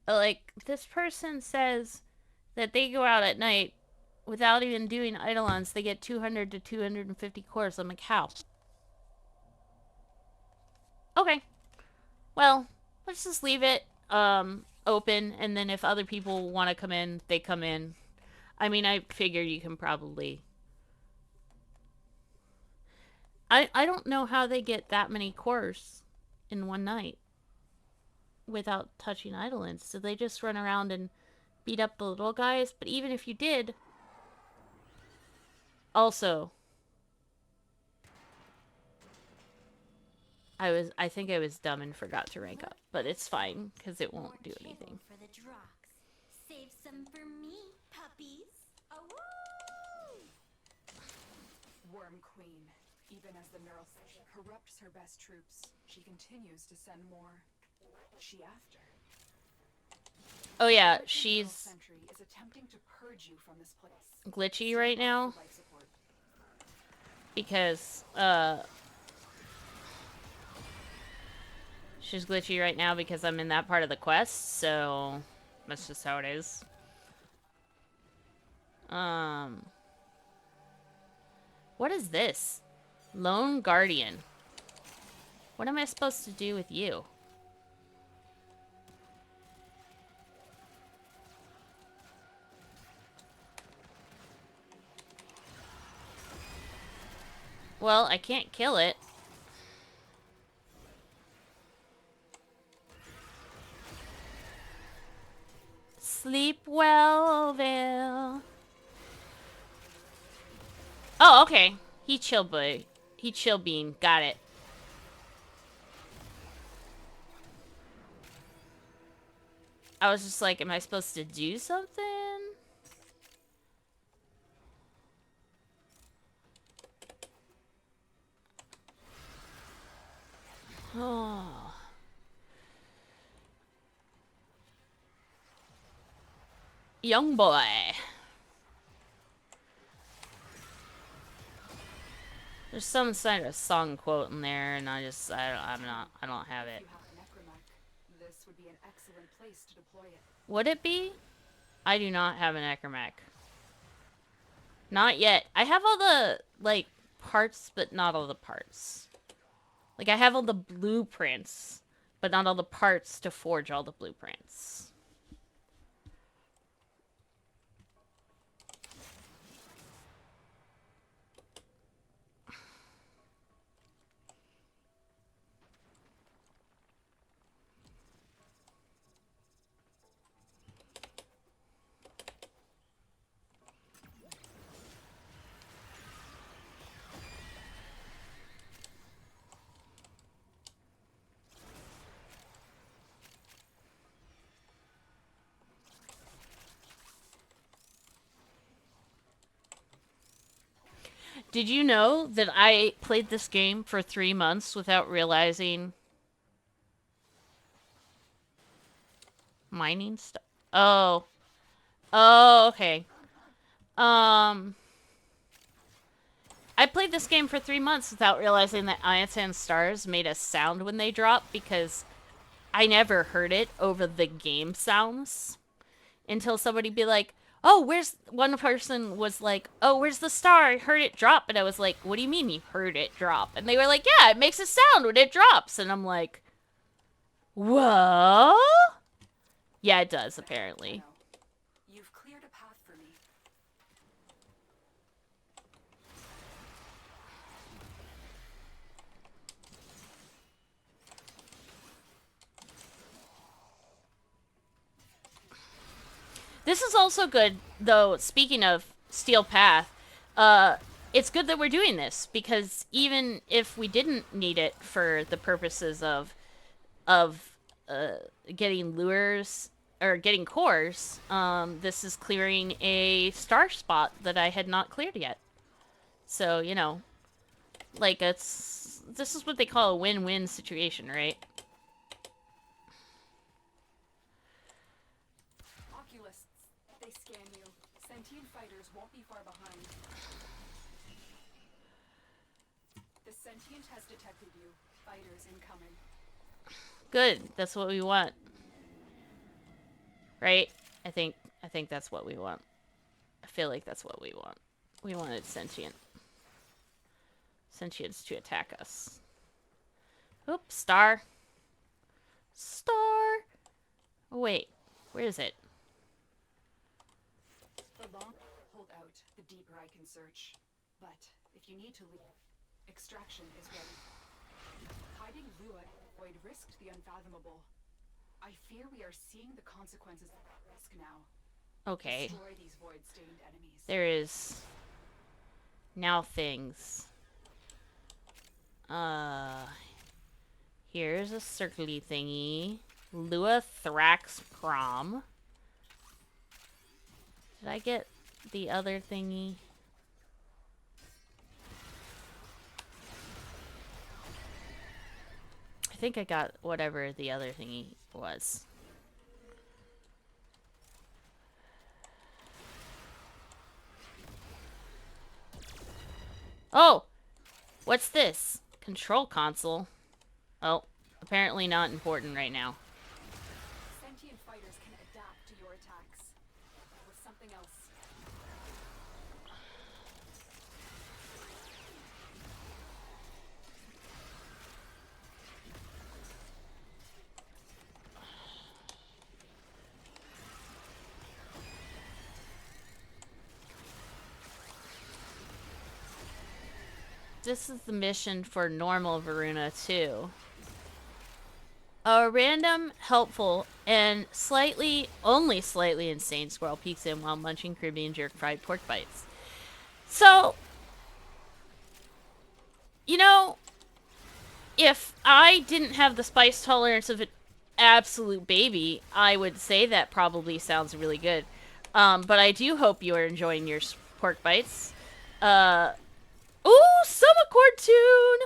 Like, this person says that they go out at night without even doing Eidolons. They get 200 to 250 cores. I'm like, how? Okay. Well, let's just leave it open, and then if other people want to come in, they come in. I mean, I figure you can probably... I don't know how they get that many cores in one night without touching Eidolons. Do they just run around and beat up the little guys? But even if you did... Also... I think I was dumb and forgot to rank up, but it's fine because it won't do anything. For the Drox. Save some for me, puppies. Worm Queen, even as the neural section corrupts her best troops, she continues to send more. She after. Oh yeah, she's is attempting to purge you from this place. Glitchy right now because she's glitchy right now because I'm in that part of the quest, so that's just how it is. What is this? Lone Guardian. What am I supposed to do with you? Well, I can't kill it. Sleep well, Vale. Oh, okay. He chill boy. He chill bean. Got it. I was just like, am I supposed to do something? Oh. Young boy. There's some sort of song quote in there, and I don't have it. This would be an excellent place to deploy it. Would it be? I do not have an necromech. Not yet. I have all the, like, parts, but not all the parts. Like, I have all the blueprints, but not all the parts to forge all the blueprints. Did you know that I played this game for 3 months without realizing mining stuff? Oh. Oh, okay. I played this game for 3 months without realizing that Ion stars made a sound when they drop, because I never heard it over the game sounds until somebody be like, oh, where's... One person was like, oh, where's the star? I heard it drop. And I was like, what do you mean you heard it drop? And they were like, yeah, it makes a sound when it drops. And I'm like, whoa? Yeah, it does, apparently. You've cleared a path for me. This is also good, though, speaking of Steel Path, it's good that we're doing this, because even if we didn't need it for the purposes of getting lures, or getting cores, this is clearing a star spot that I had not cleared yet. So, you know, like, this is what they call a win-win situation, right? They scan you. Sentient fighters won't be far behind. The sentient has detected you. Fighters incoming. Good. That's what we want. Right? I think that's what we want. I feel like that's what we want. We wanted sentients to attack us. Oops, star. Star. Oh, wait. Where is it? The long hold out, the deeper I can search. But if you need to leave, extraction is ready. Hiding Lua void risked the unfathomable. I fear we are seeing the consequences of that risk now. Okay. Destroy these void-stained enemies. There is now things. Here's a circly thingy. Lua Thrax Prom. Did I get the other thingy? I think I got whatever the other thingy was. Oh! What's this? Control console. Oh, apparently not important right now. Sentient fighters can adapt to your attacks. With something else. This is the mission for normal Varuna too. A random, helpful, and only slightly insane squirrel peeks in while munching Caribbean jerk fried pork bites. So, you know, if I didn't have the spice tolerance of an absolute baby, I would say that probably sounds really good. But I do hope you are enjoying your pork bites. Ooh, Summercord tune!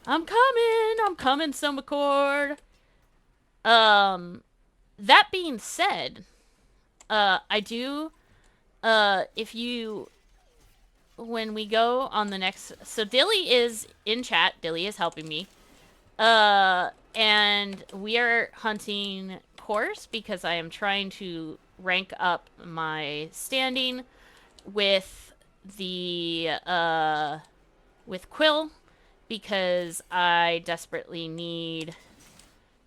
I'm coming, Summercord. That being said, I do, when we go on the next, so Dilly is in chat, Dilly is helping me, and we are hunting cores because I am trying to rank up my standing with with Quill, because I desperately need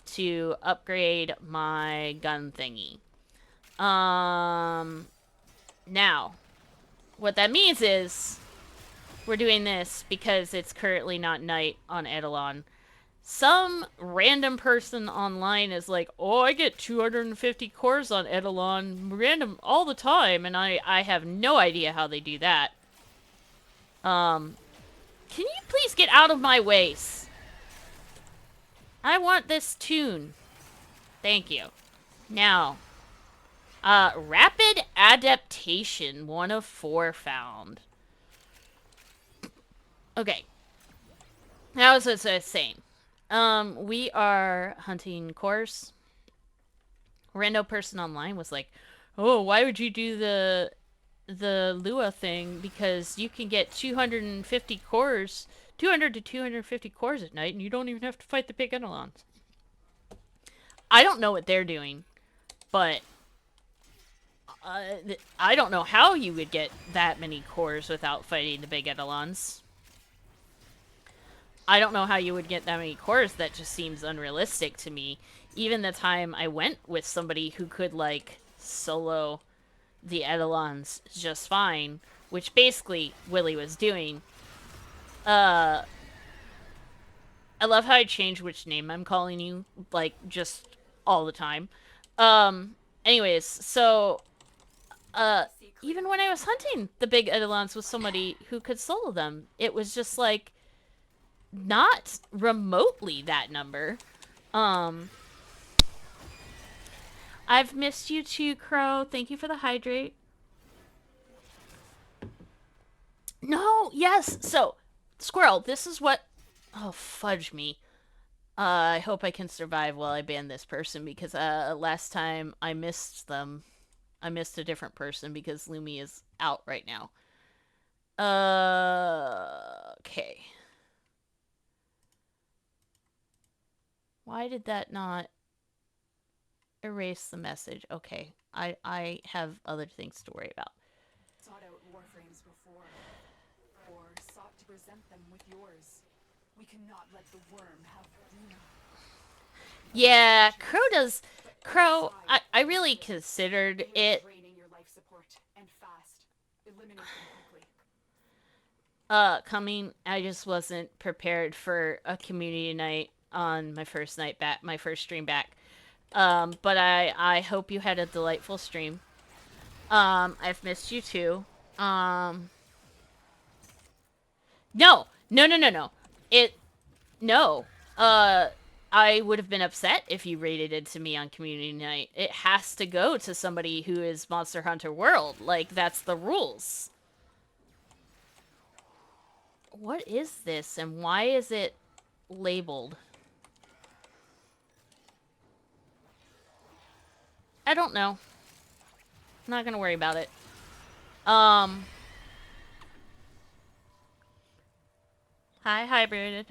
to upgrade my gun thingy. Now, what that means is we're doing this because it's currently not night on Eidolon. Some random person online is like, oh, I get 250 cores on Eidolon random all the time, and I have no idea how they do that. Can you please get out of my ways? I want this tune. Thank you. Now, rapid adaptation, 1 of 4 found. Okay. That was what I was saying. We are hunting cores. Rando person online was like, oh, why would you do the the Lua thing because you can get 250 cores, 200 to 250 cores at night, and you don't even have to fight the big Eidolons. I don't know what they're doing, but I don't know how you would get that many cores without fighting the big Eidolons. I don't know how you would get that many cores. That just seems unrealistic to me. Even the time I went with somebody who could, like, solo the Eidolons just fine, which basically Willie was doing. I love how I change which name I'm calling you, like, just all the time. Anyways, so, even when I was hunting the big Eidolons with somebody who could solo them, it was just, like, not remotely that number. I've missed you too, Crow. Thank you for the hydrate. No, yes. So, Squirrel, this is what... Oh, fudge me. I hope I can survive while I ban this person because last time I missed them. I missed a different person because Lumi is out right now. Okay. Why did that not erase the message? Okay, I have other things to worry about. Sought out WarFrames before, or sought to present them with yours. We cannot let the worm have Luna. Yeah, Crow does. Crow, I really considered it. Draining your life support and fast. Eliminate them quickly. Coming. I just wasn't prepared for a community night on my first night back, my first stream back. But I hope you had a delightful stream. I've missed you too. No. No. No. I would have been upset if you rated it to me on community night. It has to go to somebody who is Monster Hunter World. Like, that's the rules. What is this, and why is it labeled? I don't know. I'm not gonna worry about it. Hi, hybrided.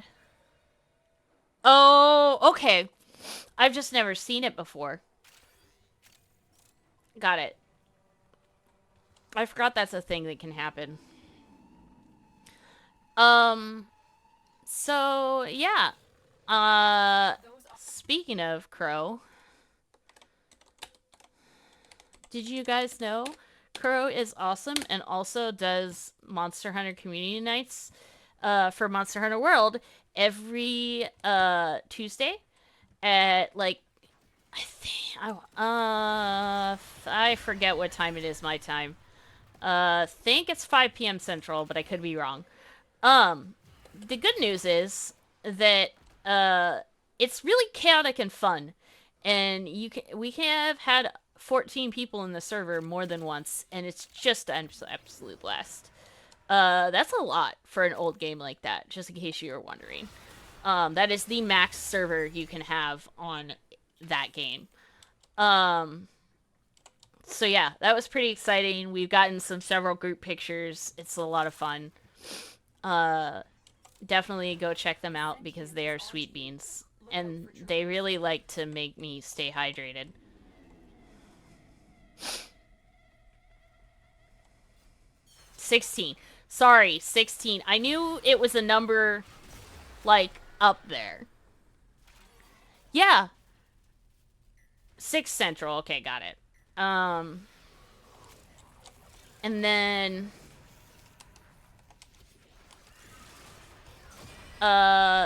Oh, okay. I've just never seen it before. Got it. I forgot that's a thing that can happen. So, yeah. Speaking of Crow, did you guys know Crow is awesome and also does Monster Hunter community nights for Monster Hunter World every Tuesday at, like, I forget what time it is my time. Think it's 5 p.m. Central, but I could be wrong. The good news is that it's really chaotic and fun, and we can have had 14 people in the server more than once, and it's just an absolute blast. That's a lot for an old game like that, just in case you were wondering. That is the max server you can have on that game. So yeah, that was pretty exciting. We've gotten several group pictures. It's a lot of fun. Definitely go check them out because they are sweet beans. And they really like to make me stay hydrated. $16. Sorry, 16. I knew it was a number, like, up there. Yeah. 6 Central. Okay, got it. And then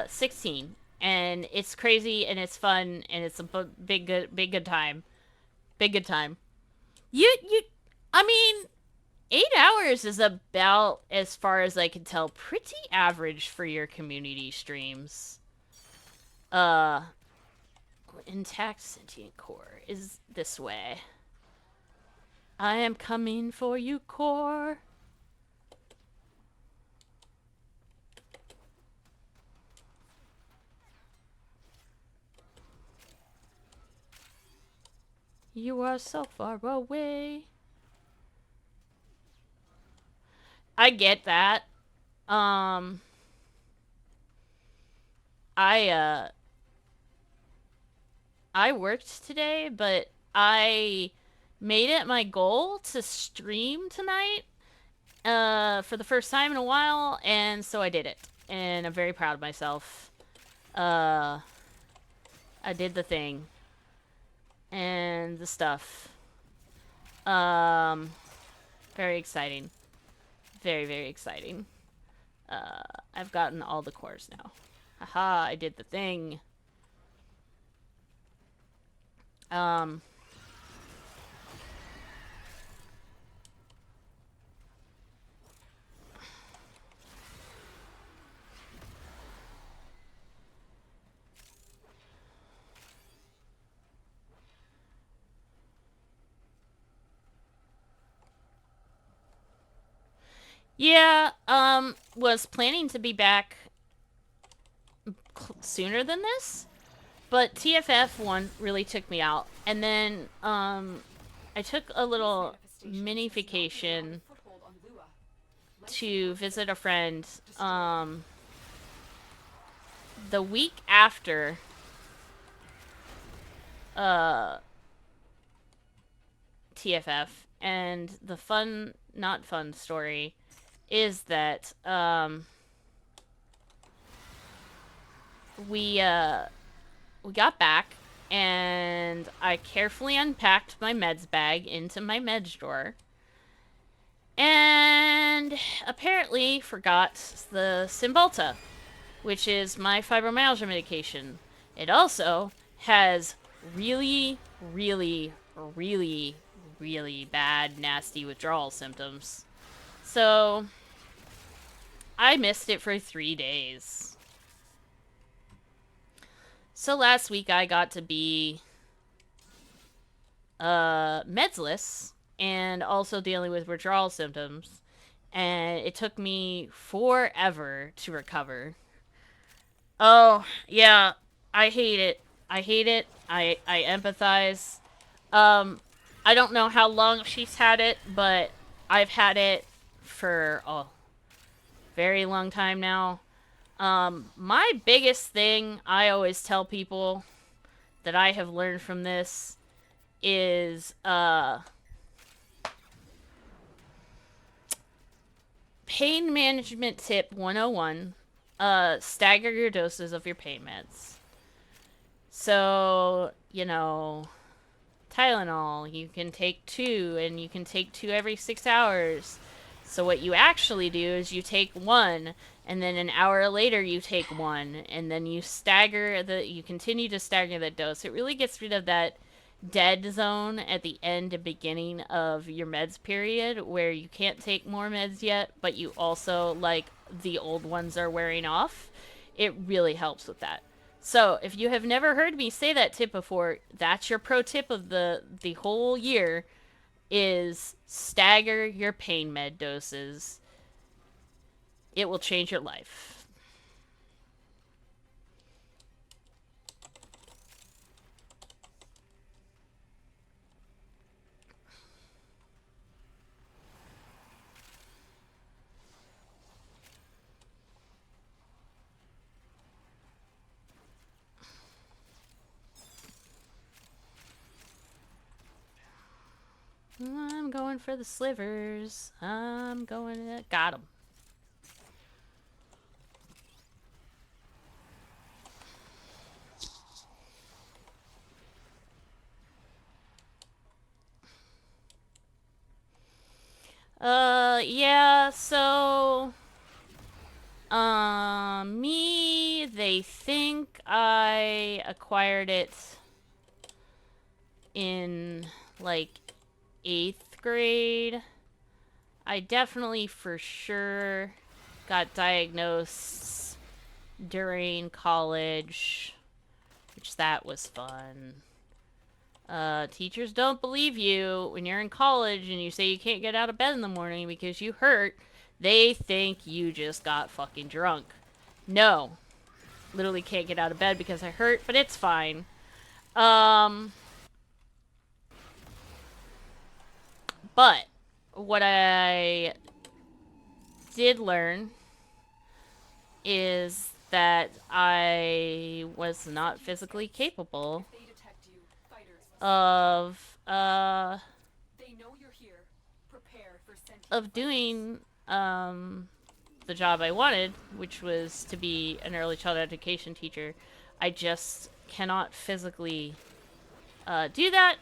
16. And it's crazy and it's fun and it's a big good time. Big good time. I mean, 8 hours is about, as far as I can tell, pretty average for your community streams. Intact sentient core is this way. I am coming for you, core. You are so far away. I get that. Um, I I worked today, but I made it my goal to stream tonight for the first time in a while, and so I did it. And I'm very proud of myself. Uh, I did the thing. And the stuff. Um, very exciting. Very, very exciting. I've gotten all the cores now. Haha, I did the thing. Um, yeah, was planning to be back sooner than this, but TFF one really took me out. And then, I took a little mini vacation to visit a friend, the week after, TFF, and the fun, not fun story is that, we got back, and I carefully unpacked my meds bag into my meds drawer, and apparently forgot the Cymbalta, which is my fibromyalgia medication. It also has really, really, really, really bad, nasty withdrawal symptoms. So, I missed it for 3 days. So last week I got to be medsless and also dealing with withdrawal symptoms, and it took me forever to recover. Oh, yeah, I hate it. I hate it. I empathize. I don't know how long she's had it, but I've had it for a very long time now. My biggest thing I always tell people that I have learned from this is pain management tip 101. Stagger your doses of your pain meds. So, Tylenol, you can take 2, and you can take 2 every 6 hours. So what you actually do is you take 1, and then an hour later you take 1, and then you continue to stagger the dose. It really gets rid of that dead zone at the end and beginning of your meds period where you can't take more meds yet, but you also, like, the old ones are wearing off. It really helps with that. So, if you have never heard me say that tip before, that's your pro tip of the whole year, is stagger your pain med doses. It will change your life. I'm going for the slivers. I'm going to... Got him. Yeah, so... they think I acquired it in, like, 8th grade. I definitely for sure got diagnosed during college, which that was fun. Teachers don't believe you when you're in college and you say you can't get out of bed in the morning because you hurt. They think you just got fucking drunk. No. Literally can't get out of bed because I hurt, but it's fine. But what I did learn is that I was not physically capable of doing the job I wanted, which was to be an early child education teacher. I just cannot physically do that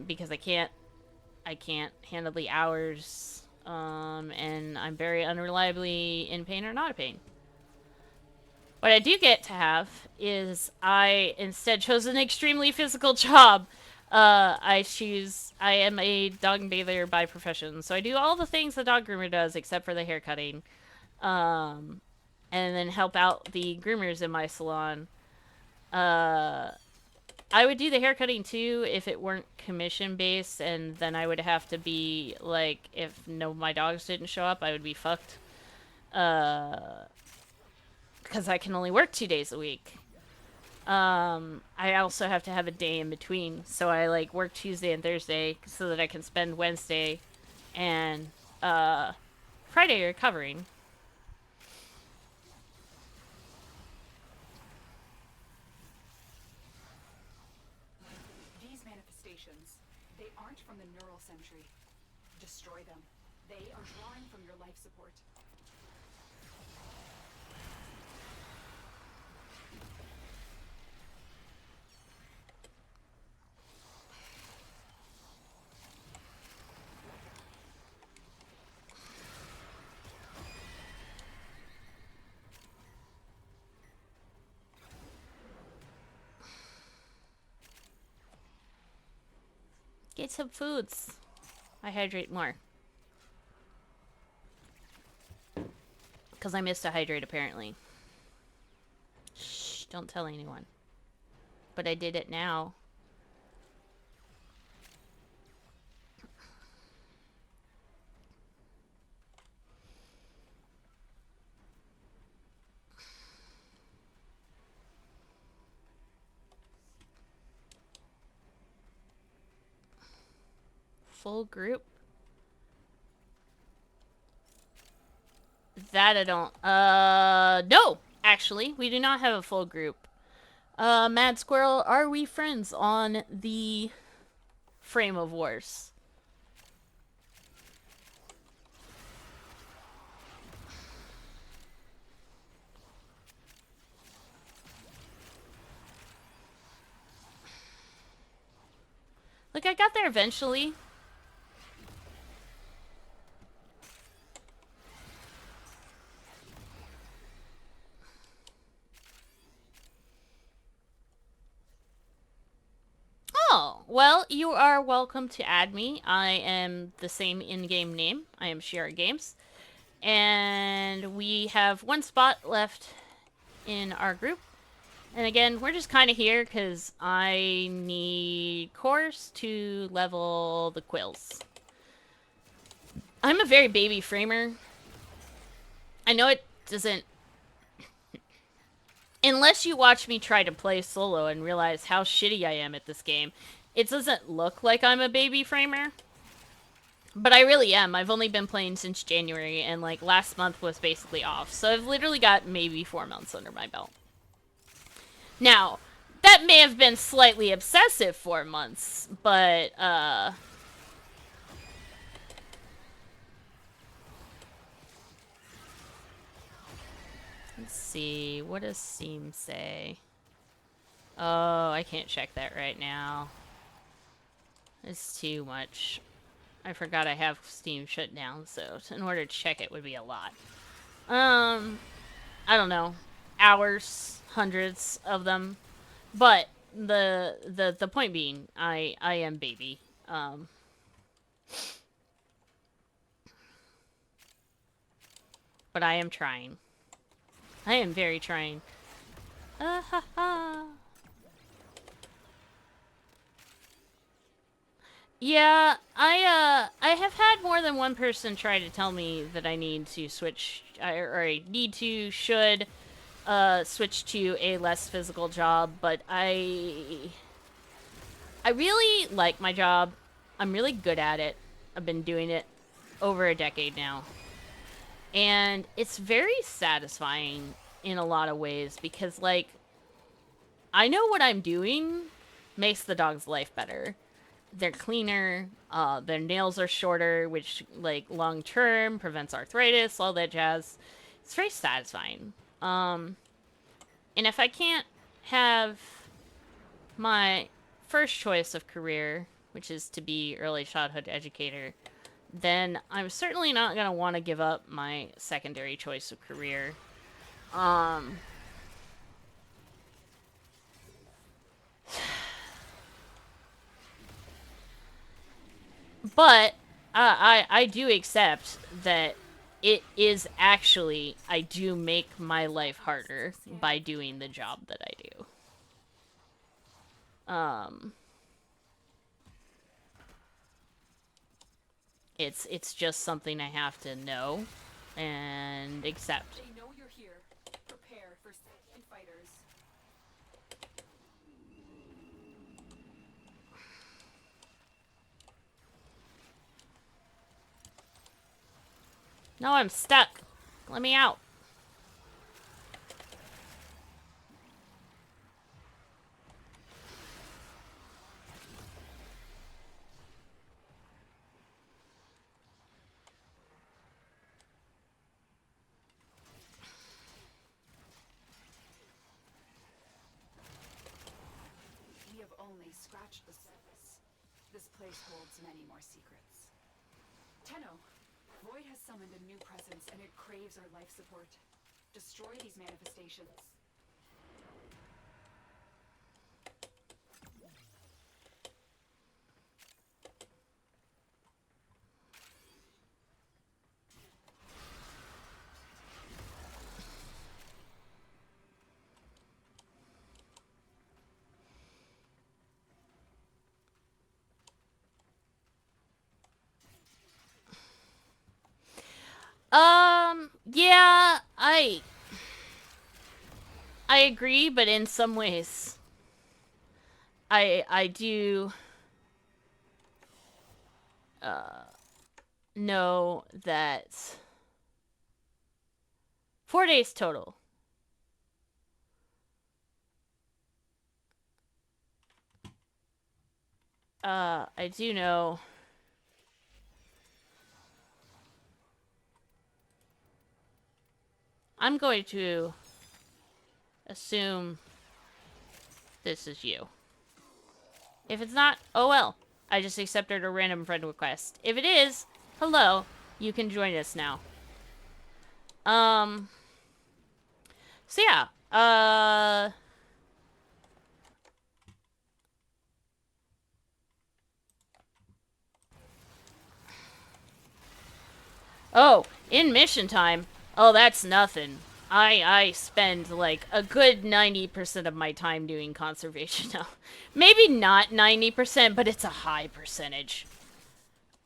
because I can't handle the hours, and I'm very unreliably in pain or not in pain. What I do get to have is I instead chose an extremely physical job. I am a dog bather by profession, so I do all the things the dog groomer does except for the hair cutting, and then help out the groomers in my salon. I would do the hair cutting too if it weren't commission based, and then I would have to be like, if my dogs didn't show up, I would be fucked. Because I can only work 2 days a week. I also have to have a day in between, so I like work Tuesday and Thursday so that I can spend Wednesday and Friday recovering. These manifestations, they aren't from the neural century. Destroy them. They are drawing from your life support. Get some foods. I hydrate more. Because I missed to hydrate, apparently. Shh, don't tell anyone. But I did it now. Full group? That I don't. No! Actually, we do not have a full group. Mad Squirrel, are we friends on the Frame of Wars? Look, I got there eventually. Oh, well, you are welcome to add me. I am the same in-game name. I am ShiarraGames. And we have one spot left in our group. And again, we're just kind of here because I need cores to level the quills. I'm a very baby framer. I know it doesn't... Unless you watch me try to play solo and realize how shitty I am at this game, it doesn't look like I'm a baby framer. But I really am. I've only been playing since January, and like last month was basically off. So I've literally got maybe 4 months under my belt. Now, that may have been slightly obsessive 4 months, but let's see, what does Steam say? Oh, I can't check that right now. It's too much. I forgot I have Steam shut down, so in order to check it would be a lot. I don't know. Hours, hundreds of them. But the point being, I am baby. But I am trying. I am very trying. Ha ha. Yeah, I have had more than one person try to tell me that I need to switch, or I need to, should, switch to a less physical job, but I really like my job. I'm really good at it. I've been doing it over a decade now. And it's very satisfying in a lot of ways because, like, I know what I'm doing makes the dog's life better. They're cleaner, their nails are shorter, which, like, long term prevents arthritis, all that jazz. It's very satisfying. And if I can't have my first choice of career, which is to be early childhood educator, then I'm certainly not going to want to give up my secondary choice of career. But I do accept that it is actually, I do make my life harder by doing the job that I do. It's just something I have to know and accept. They know you're here. Prepare for fighters. No, I'm stuck. Let me out. We have only scratched the surface. This place holds many more secrets. Tenno, Void has summoned a new presence and it craves our life support. Destroy these manifestations. Yeah, I agree, but in some ways I do know that 4 days total. I do know I'm going to assume this is you. If it's not, oh well. I just accepted a random friend request. If it is, hello, you can join us now. So yeah, oh, in mission time. Oh, that's nothing. I spend like a good 90% of my time doing conservation now. Maybe not 90%, but it's a high percentage.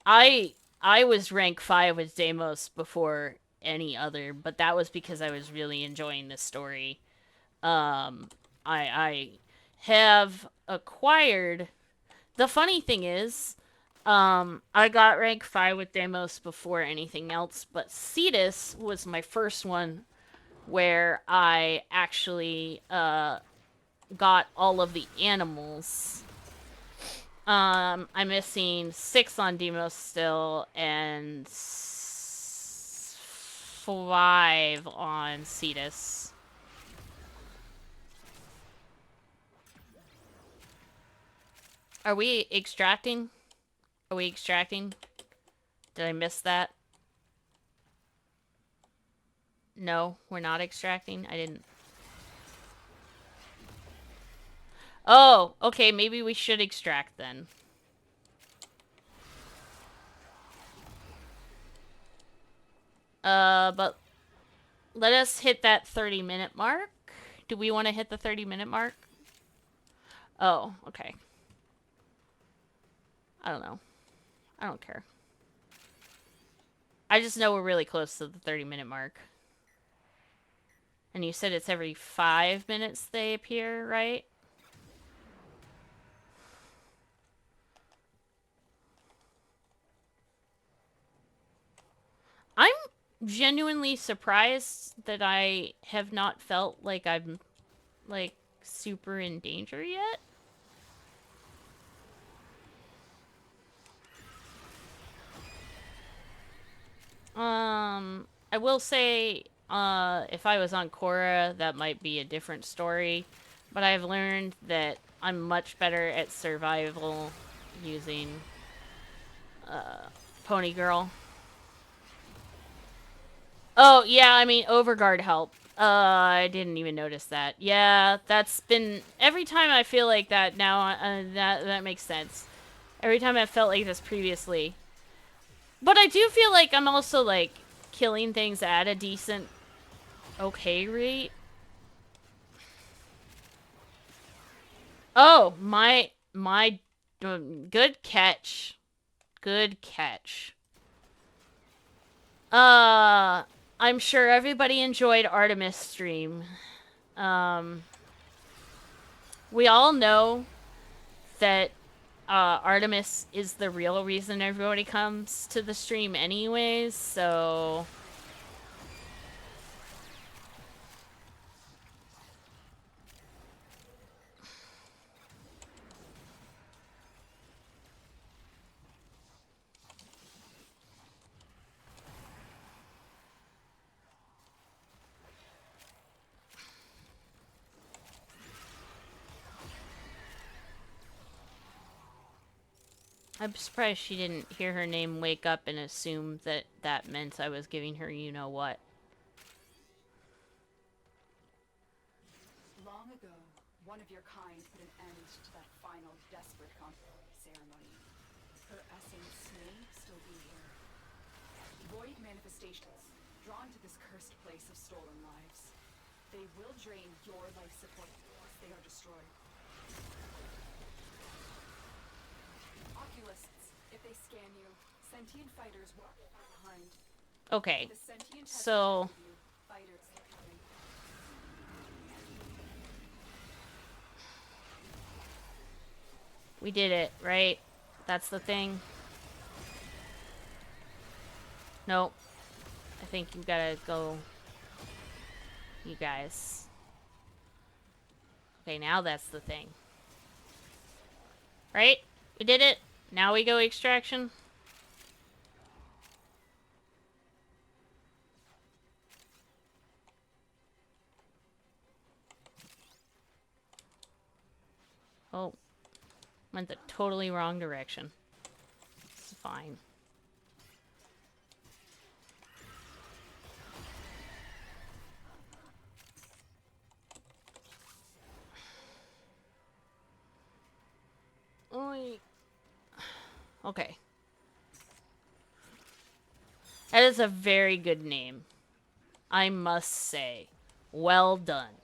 I was rank 5 with Deimos before any other, but that was because I was really enjoying this story. I have acquired. The funny thing is, I got rank 5 with Deimos before anything else, but Cetus was my first one where I actually got all of the animals. I'm missing 6 on Deimos still and 5 on Cetus. Are we extracting? Are we extracting? Did I miss that? No, we're not extracting. I didn't. Oh, okay, maybe we should extract then. But let us hit that 30-minute mark. Do we want to hit the 30-minute mark? Oh, okay. I don't know. I don't care. I just know we're really close to the 30-minute mark. And you said it's every 5 minutes they appear, right? genuinely surprised that I have not felt like I'm like super in danger yet. I will say, if I was on Korra, that might be a different story. But I've learned that I'm much better at survival using Pony Girl. Oh, yeah, I mean, Overguard help. I didn't even notice that. Yeah, that's been... Every time I feel like that now, that makes sense. Every time I've felt like this previously. But I do feel like I'm also, like, killing things at a decent, okay rate. Oh, good catch. Good catch. I'm sure everybody enjoyed Artemis stream. We all know that Artemis is the real reason everybody comes to the stream anyways, so... I'm surprised she didn't hear her name wake up and assume that that meant I was giving her you-know-what. Long ago, one of your kind put an end to that final desperate ceremony. Her essence may still be here. Void manifestations, drawn to this cursed place of stolen lives. They will drain your life support once they are destroyed. Oculists, if they scan you, sentient fighters walk behind. Okay, The sentient has so... you, fighters are coming. We did it, right? That's the thing. Nope. I think you gotta go... You guys. Okay, now that's the thing. Right? We did it. Now we go extraction. Oh. Went the totally wrong direction. It's fine. Oy. Okay. That is a very good name. I must say. Well done.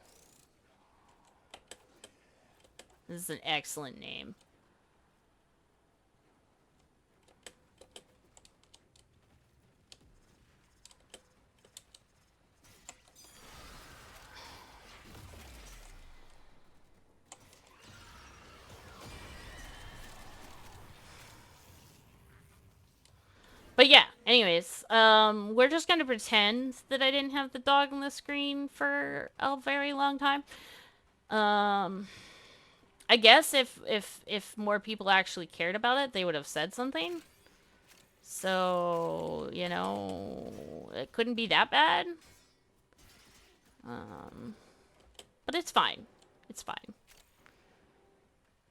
This is an excellent name. But yeah, anyways, we're just gonna pretend that I didn't have the dog on the screen for a very long time. I guess if more people actually cared about it, they would have said something. So, you know, it couldn't be that bad. But it's fine. It's fine.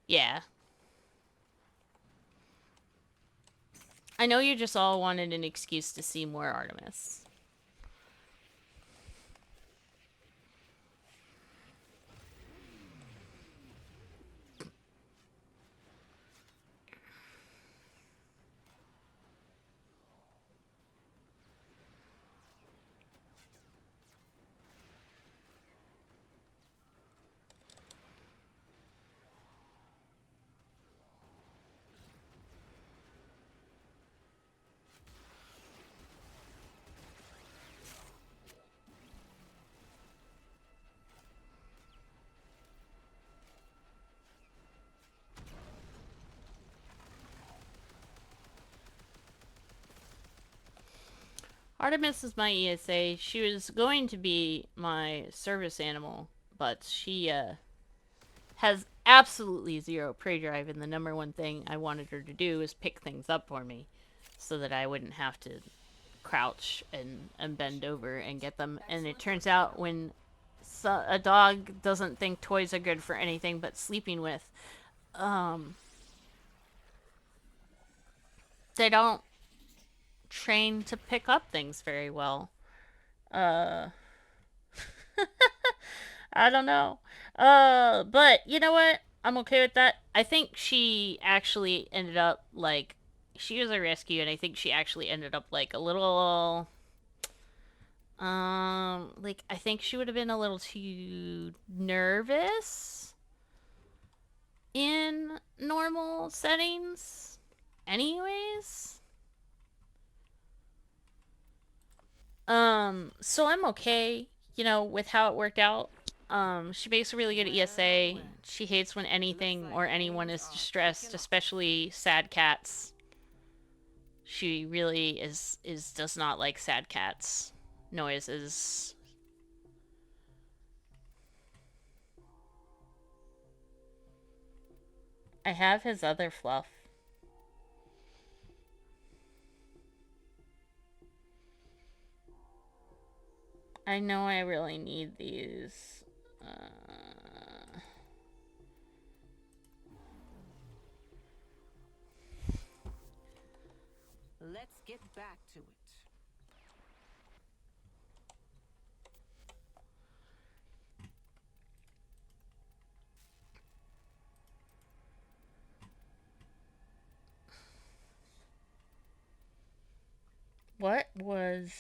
Yeah. I know you just all wanted an excuse to see more Artemis. Artemis is my ESA. She was going to be my service animal, but she has absolutely zero prey drive, and the number one thing I wanted her to do is pick things up for me so that I wouldn't have to crouch and bend over and get them. And it turns out when a dog doesn't think toys are good for anything but sleeping with, they don't train to pick up things very well. Uh, I don't know. But you know what? I'm okay with that. I think she actually ended up like she was a rescue, and I think she actually ended up like a little like I think she would have been a little too nervous in normal settings anyways. So I'm okay, you know, with how it worked out. She makes a really good ESA. She hates when anything or anyone is distressed, especially sad cats. She really is does not like sad cats noises. I have his other fluff. I know I really need these. Let's get back to it. What was...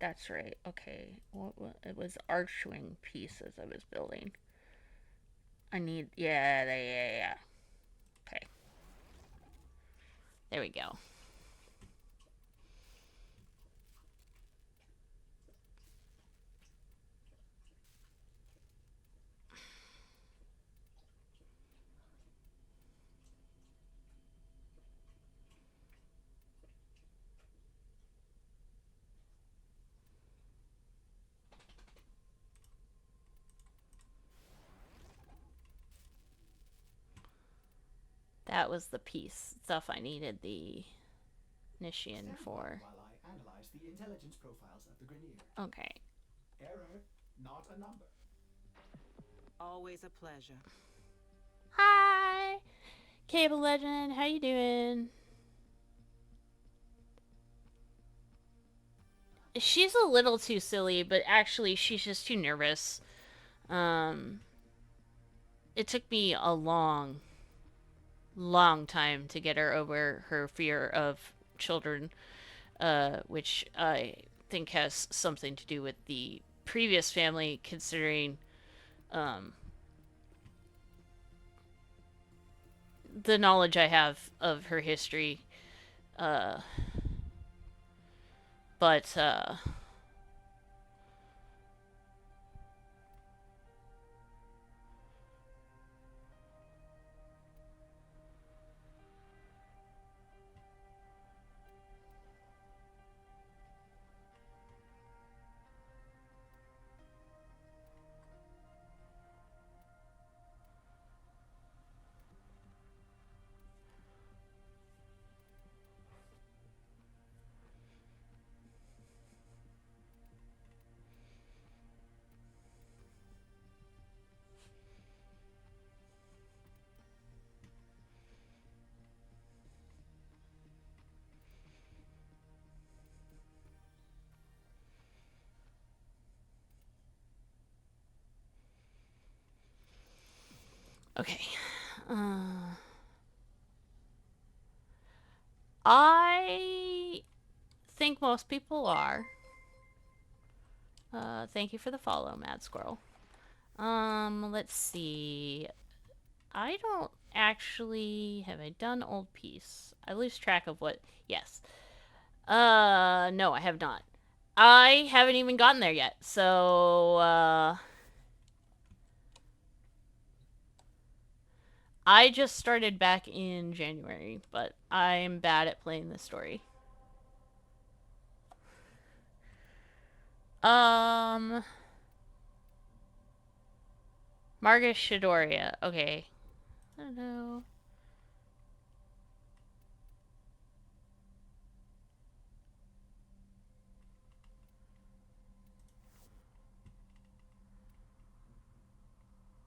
That's right. Okay. It was archwing pieces I was building. I need... Yeah. Okay. There we go. That was the piece stuff I needed the Nishian for. While I analyze the intelligence profiles of the Grenier. Okay. Error, not a number. Always a pleasure. Hi, Cable Legend. How you doing? She's a little too silly, but actually she's just too nervous. It took me a long time to get her over her fear of children, which I think has something to do with the previous family, considering the knowledge I have of her history. But okay. I think most people are. Thank you for the follow, Mad Squirrel. Let's see. I don't actually... Have I done old piece? I lose track of what... Yes. No, I have not. I haven't even gotten there yet, so, I just started back in January, but I'm bad at playing this story. Um, Margus Shidoria. Okay. I don't know.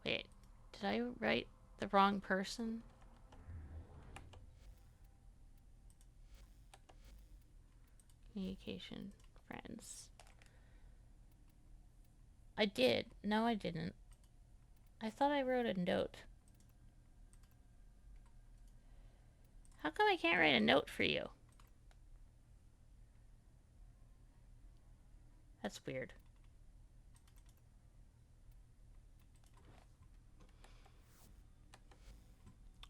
Wait, did I write the wrong person? Communication. Friends. I did. No, I didn't. I thought I wrote a note. How come I can't write a note for you? That's weird.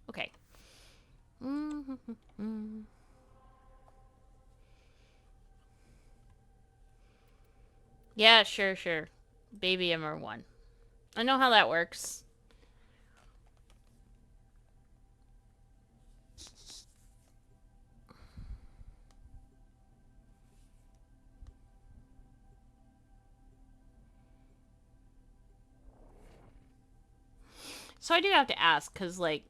Okay. Yeah, sure. Baby MR1. I know how that works. So I do have to ask, because, like,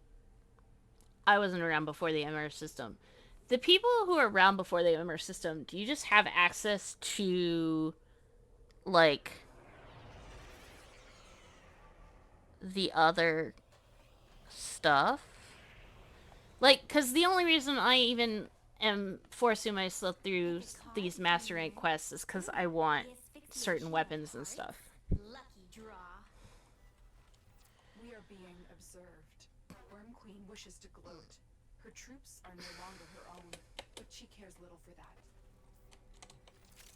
I wasn't around before the MR system. The people who are around before the MR system, do you just have access to, like, the other stuff? Like, because the only reason I even am forcing myself through these Master Rank quests is because I want certain weapons and stuff. Lucky draw. We are being observed. Worm Queen wishes to gloat. Her troops are no longer her own, but she cares little for that.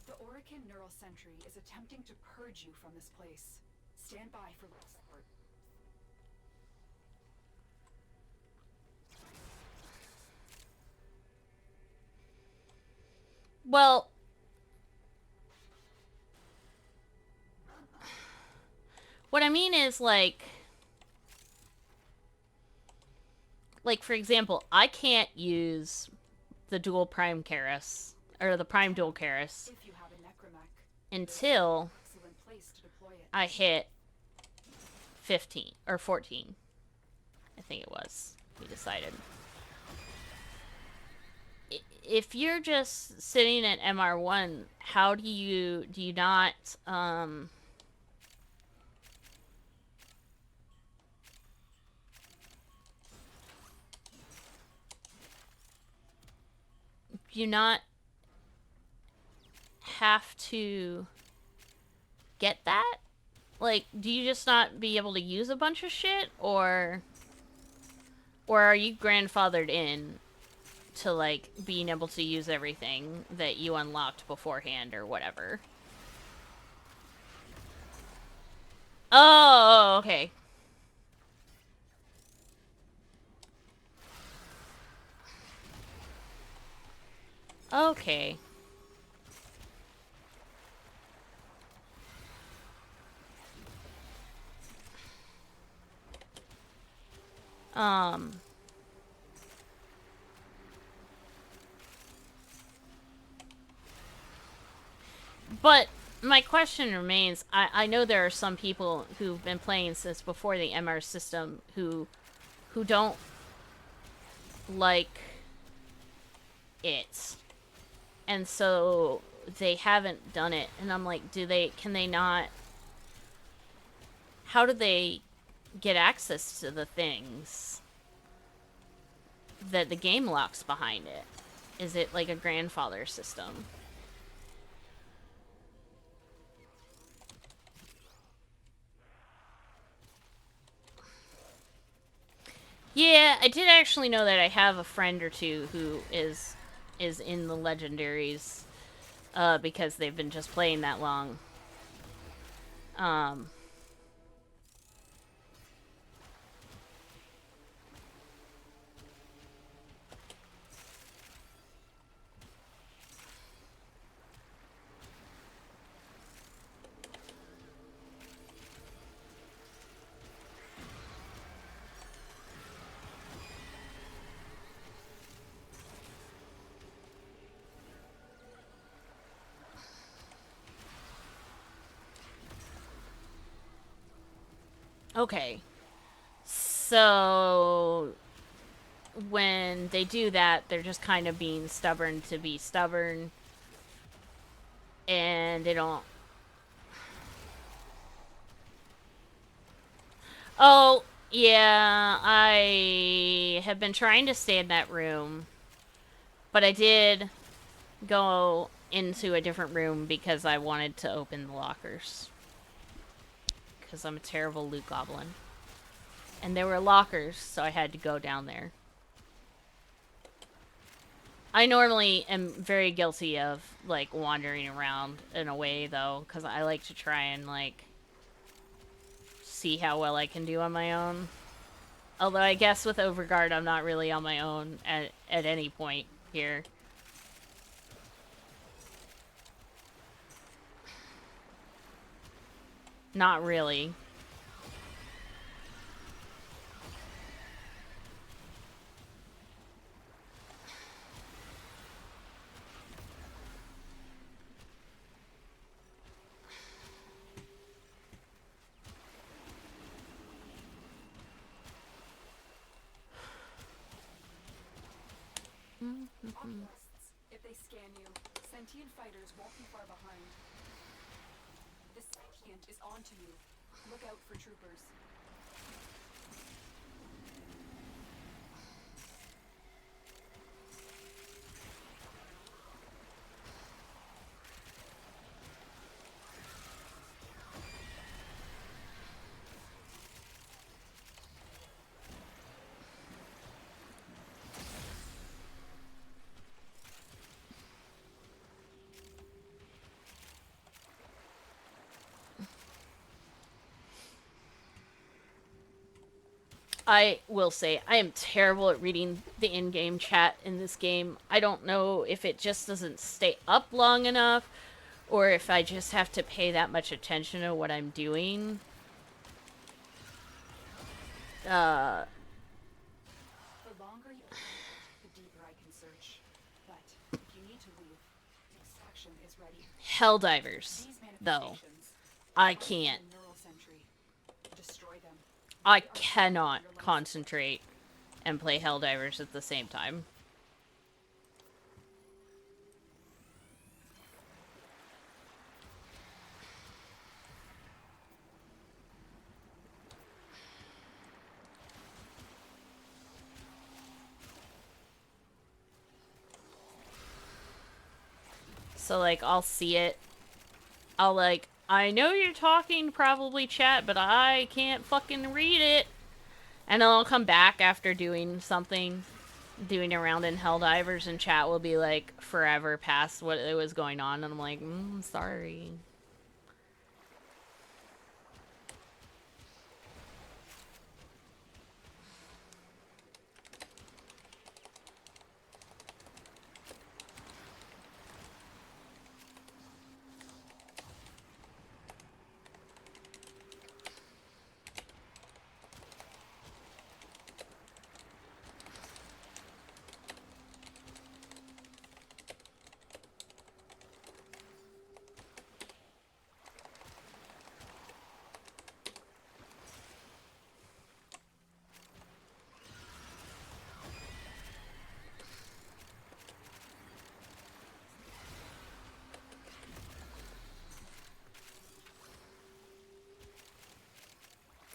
The Orican Neural Sentry is attempting to purge you from this place. Stand by for support. Well, what I mean is, like, for example, I can't use the dual prime Karis, or the prime dual Karis, until I hit 15, or 14. I think it was. We decided. If you're just sitting at MR1, how do you not, you not have to get that? Like, do you just not be able to use a bunch of shit, or are you grandfathered in to, like, being able to use everything that you unlocked beforehand or whatever? Oh, okay. Okay. But my question remains, I know there are some people who've been playing since before the MR system who don't like it. And so they haven't done it. And I'm like, can they not, how do they get access to the things that the game locks behind it? Is it like a grandfather system? Yeah, I did actually know that I have a friend or two who is in the legendaries, because they've been just playing that long. Okay. So when they do that, they're just kind of being stubborn to be stubborn. And they don't... Oh, yeah, I have been trying to stay in that room. But I did go into a different room because I wanted to open the lockers. Because I'm a terrible loot goblin. And there were lockers, so I had to go down there. I normally am very guilty of, like, wandering around in a way, though, because I like to try and, like, see how well I can do on my own. Although I guess with Overguard, I'm not really on my own at any point here. Not really. Oculists, if they scan you, sentient fighters won't be far behind. The sentient is onto you. Look out for troopers. I will say, I am terrible at reading the in-game chat in this game. I don't know if it just doesn't stay up long enough, or if I just have to pay that much attention to what I'm doing. The longer you the deeper I can search. But if you need to leave, extraction is ready. Helldivers, though. I can't. I cannot concentrate and play Helldivers at the same time. So, like, I'll see it. I'll, like, I know you're talking, probably, chat, but I can't fucking read it. And then I'll come back after doing something, doing a round in Helldivers, and chat will be, like, forever past what it was going on. And I'm like, sorry.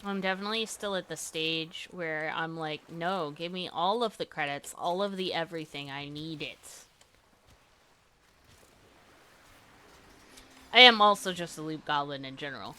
I'm definitely still at the stage where I'm like, no, give me all of the credits, all of the everything. I need it. I am also just a loot goblin in general.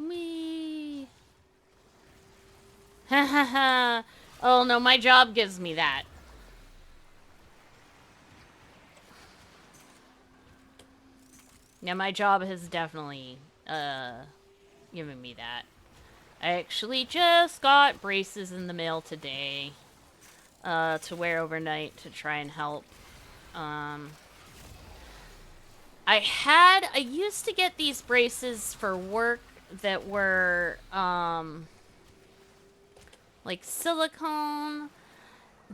Me. Ha ha ha. Oh no, my job gives me that. Yeah, my job has definitely given me that. I actually just got braces in the mail today to wear overnight to try and help. I used to get these braces for work that were like silicone,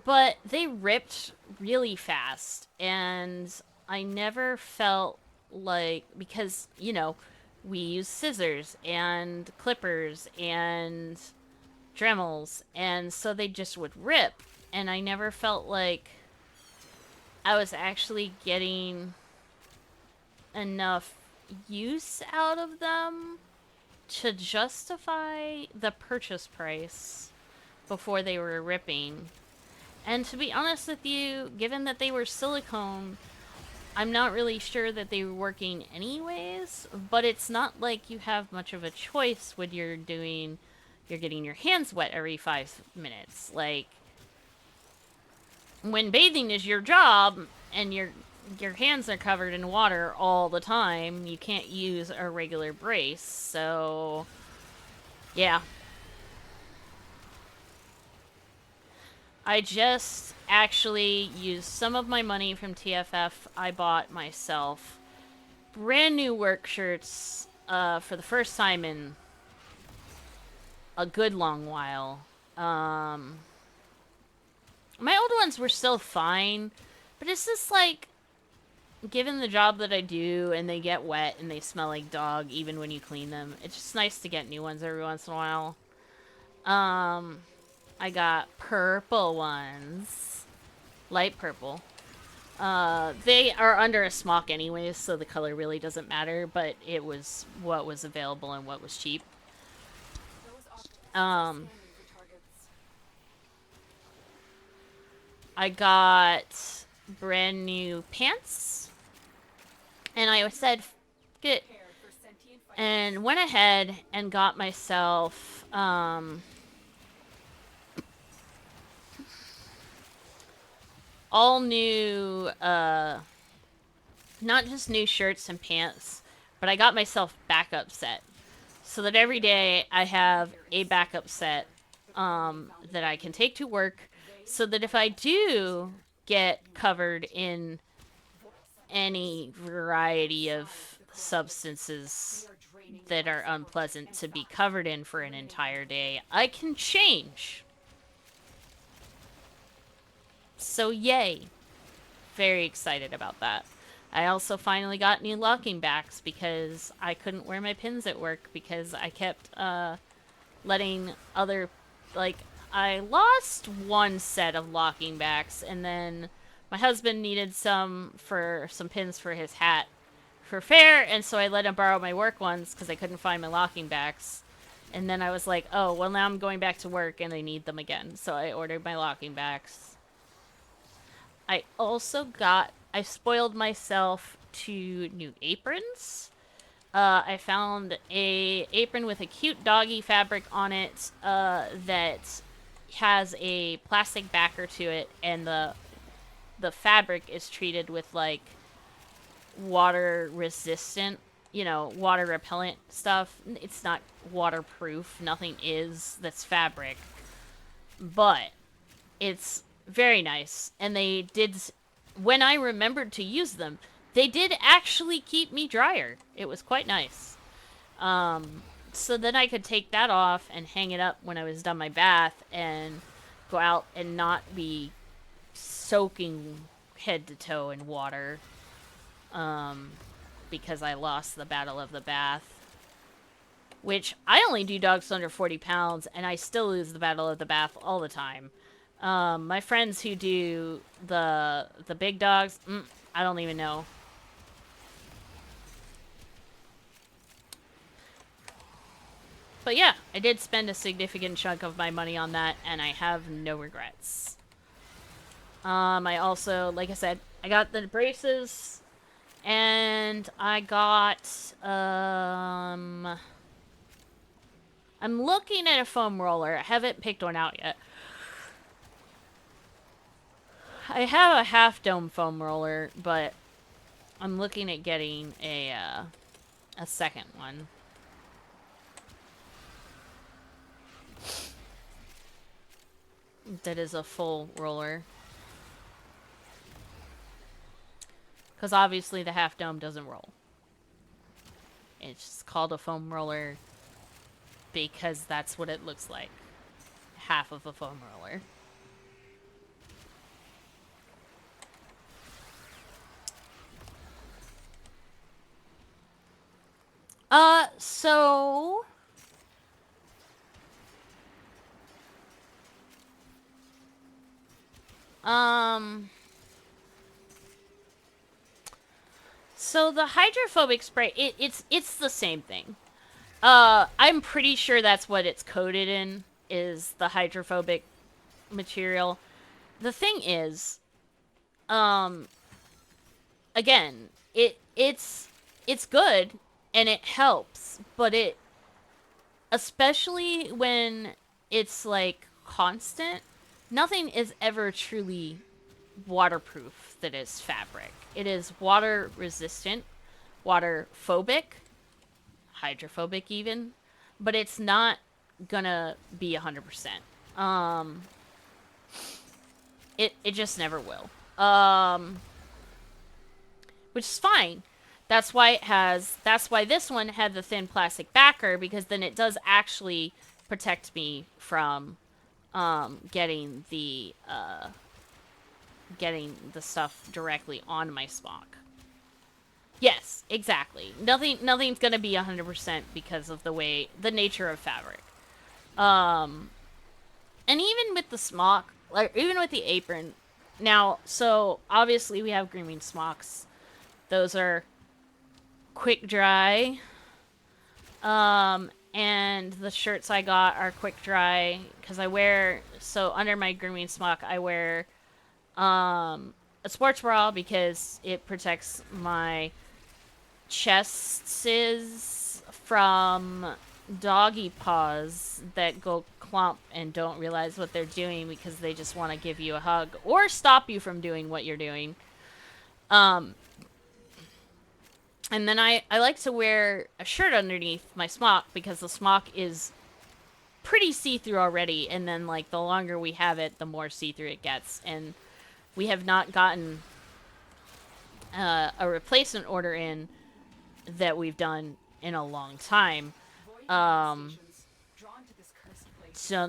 but they ripped really fast, and I never felt like, because, you know, we use scissors and clippers and Dremels, and so they just would rip, and I never felt like I was actually getting enough use out of them to justify the purchase price before they were ripping. And to be honest with you, given that they were silicone, I'm not really sure that they were working anyways, but it's not like you have much of a choice when you're getting your hands wet every 5 minutes. Like, when bathing is your job and your hands are covered in water all the time, you can't use a regular brace. So, yeah. I just actually used some of my money from TFF I bought myself brand new work shirts for the first time in a good long while. My old ones were still fine, but it's just like, given the job that I do and they get wet and they smell like dog even when you clean them, it's just nice to get new ones every once in a while. I got purple ones. Light purple. They are under a smock anyways, so the color really doesn't matter, but it was what was available and what was cheap. I got brand new pants, and I said, get, and went ahead and got myself, all new, not just new shirts and pants, but I got myself backup set. So that every day I have a backup set that I can take to work, so that if I do get covered in any variety of substances that are unpleasant to be covered in for an entire day, I can change. So yay. Very excited about that. I also finally got new locking backs because I couldn't wear my pins at work because I kept letting other, like, I lost one set of locking backs, and then my husband needed some pins for his hat for fair, and so I let him borrow my work ones because I couldn't find my locking backs. And then I was like, oh, well, now I'm going back to work and I need them again. So I ordered my locking backs. I also I spoiled myself 2 new aprons. I found a apron with a cute doggy fabric on it that has a plastic backer to it, and the fabric is treated with, like, water resistant, water repellent stuff. It's not waterproof. Nothing is that's fabric. But it's very nice. And they did, when I remembered to use them, they did actually keep me drier. It was quite nice. So then I could take that off and hang it up when I was done my bath and go out and not be soaking head to toe in water. Because I lost the Battle of the Bath. Which, I only do dogs under 40 pounds, and I still lose the Battle of the Bath all the time. My friends who do the big dogs, I don't even know. But yeah, I did spend a significant chunk of my money on that, and I have no regrets. I also, like I said, I got the braces, and I got, I'm looking at a foam roller. I haven't picked one out yet. I have a half dome foam roller, but I'm looking at getting a second one. That is a full roller. Because obviously the half dome doesn't roll. It's called a foam roller because that's what it looks like. Half of a foam roller. So so the hydrophobic spray, it's the same thing. I'm pretty sure that's what it's coated in, is the hydrophobic material. The thing is, again, it's good and it helps, but it, especially when it's like constant, nothing is ever truly waterproof that is fabric. It is water resistant, water phobic, hydrophobic even, but it's not gonna be 100%. It just never will. Which is fine. That's why this one had the thin plastic backer, because then it does actually protect me from getting the stuff directly on my smock. Yes, exactly. Nothing's gonna be 100% because of the nature of fabric. And even with the smock, like even with the apron. Now, so obviously we have grooming smocks. Those are quick dry. And the shirts I got are quick dry because I wear, so under my grooming smock I wear a sports bra because it protects my chests from doggy paws that go clump and don't realize what they're doing because they just want to give you a hug or stop you from doing what you're doing. And then I like to wear a shirt underneath my smock because the smock is pretty see-through already, and then like the longer we have it, the more see-through it gets. And we have not gotten a replacement order in that we've done in a long time. Don't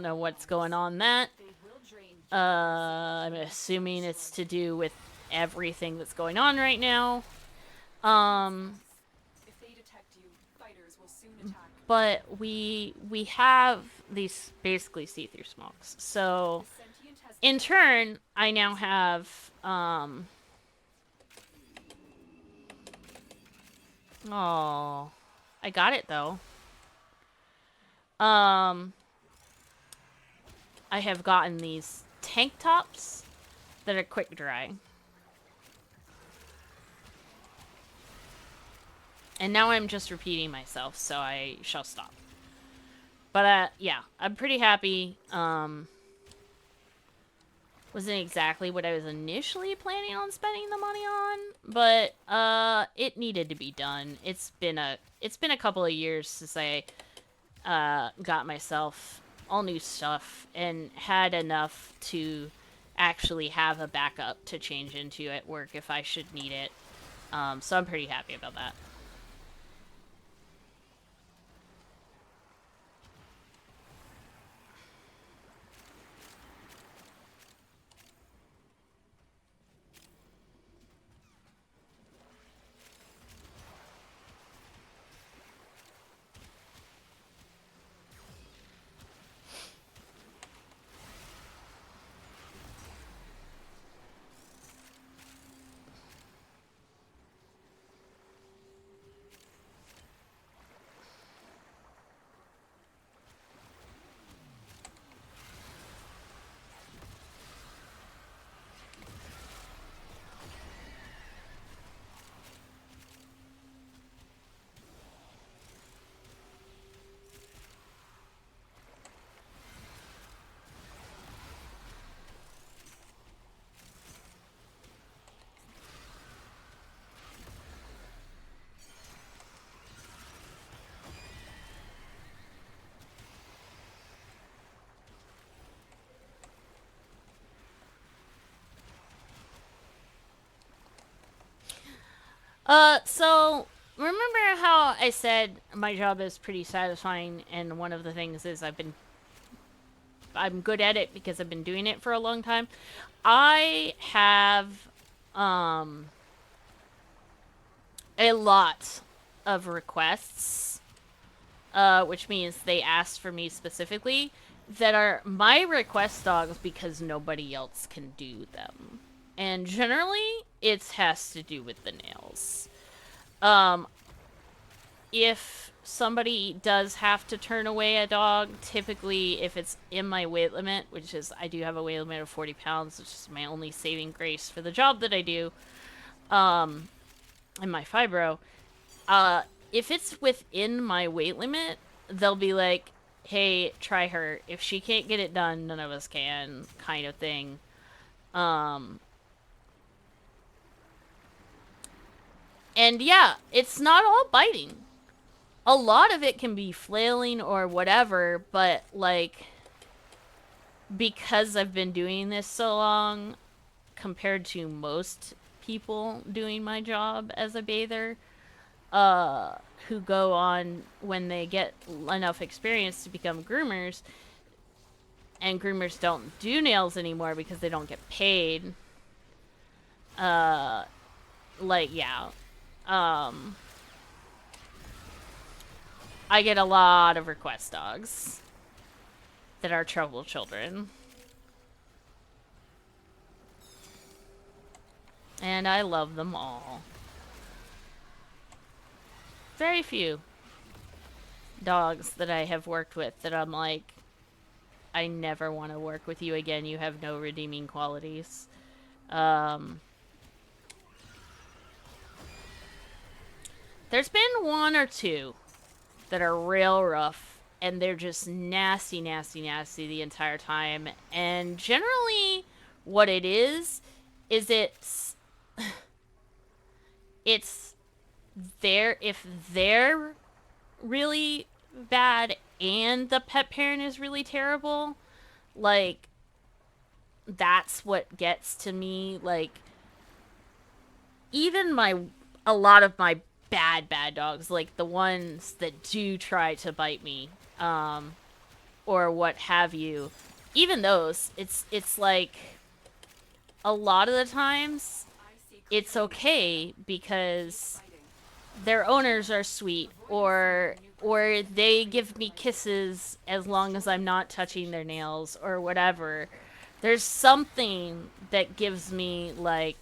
know what's going on that. I'm assuming it's to do with everything that's going on right now. But we have these basically see-through smokes. So in turn, I now have oh, I got it though. I have gotten these tank tops that are quick dry. And now I'm just repeating myself, so I shall stop. But, yeah, I'm pretty happy. Wasn't exactly what I was initially planning on spending the money on, but, it needed to be done. It's been a couple of years since I, got myself all new stuff and had enough to actually have a backup to change into at work if I should need it. So I'm pretty happy about that. So remember how I said my job is pretty satisfying, and one of the things is I'm good at it because I've been doing it for a long time. I have a lot of requests, which means they asked for me specifically, that are my request dogs because nobody else can do them. And generally, it has to do with the nails. If somebody does have to turn away a dog, typically if it's in my weight limit, which is, I do have a weight limit of 40 pounds, which is my only saving grace for the job that I do, and my fibro, if it's within my weight limit, they'll be like, hey, try her. If she can't get it done, none of us can, kind of thing. And yeah, it's not all biting. A lot of it can be flailing or whatever, but like, because I've been doing this so long compared to most people doing my job as a bather, who go on when they get enough experience to become groomers, and groomers don't do nails anymore because they don't get paid. Like, yeah. I get a lot of request dogs that are trouble children. And I love them all. Very few dogs that I have worked with that I'm like, I never want to work with you again. You have no redeeming qualities. There's been one or two that are real rough, and they're just nasty, nasty, nasty the entire time. And generally, what it is it's there if they're really bad and the pet parent is really terrible, like, that's what gets to me. Like, even a lot of my bad dogs, like the ones that do try to bite me, or what have you, even those, it's like, a lot of the times it's okay because their owners are sweet, or they give me kisses as long as I'm not touching their nails or whatever. There's something that gives me like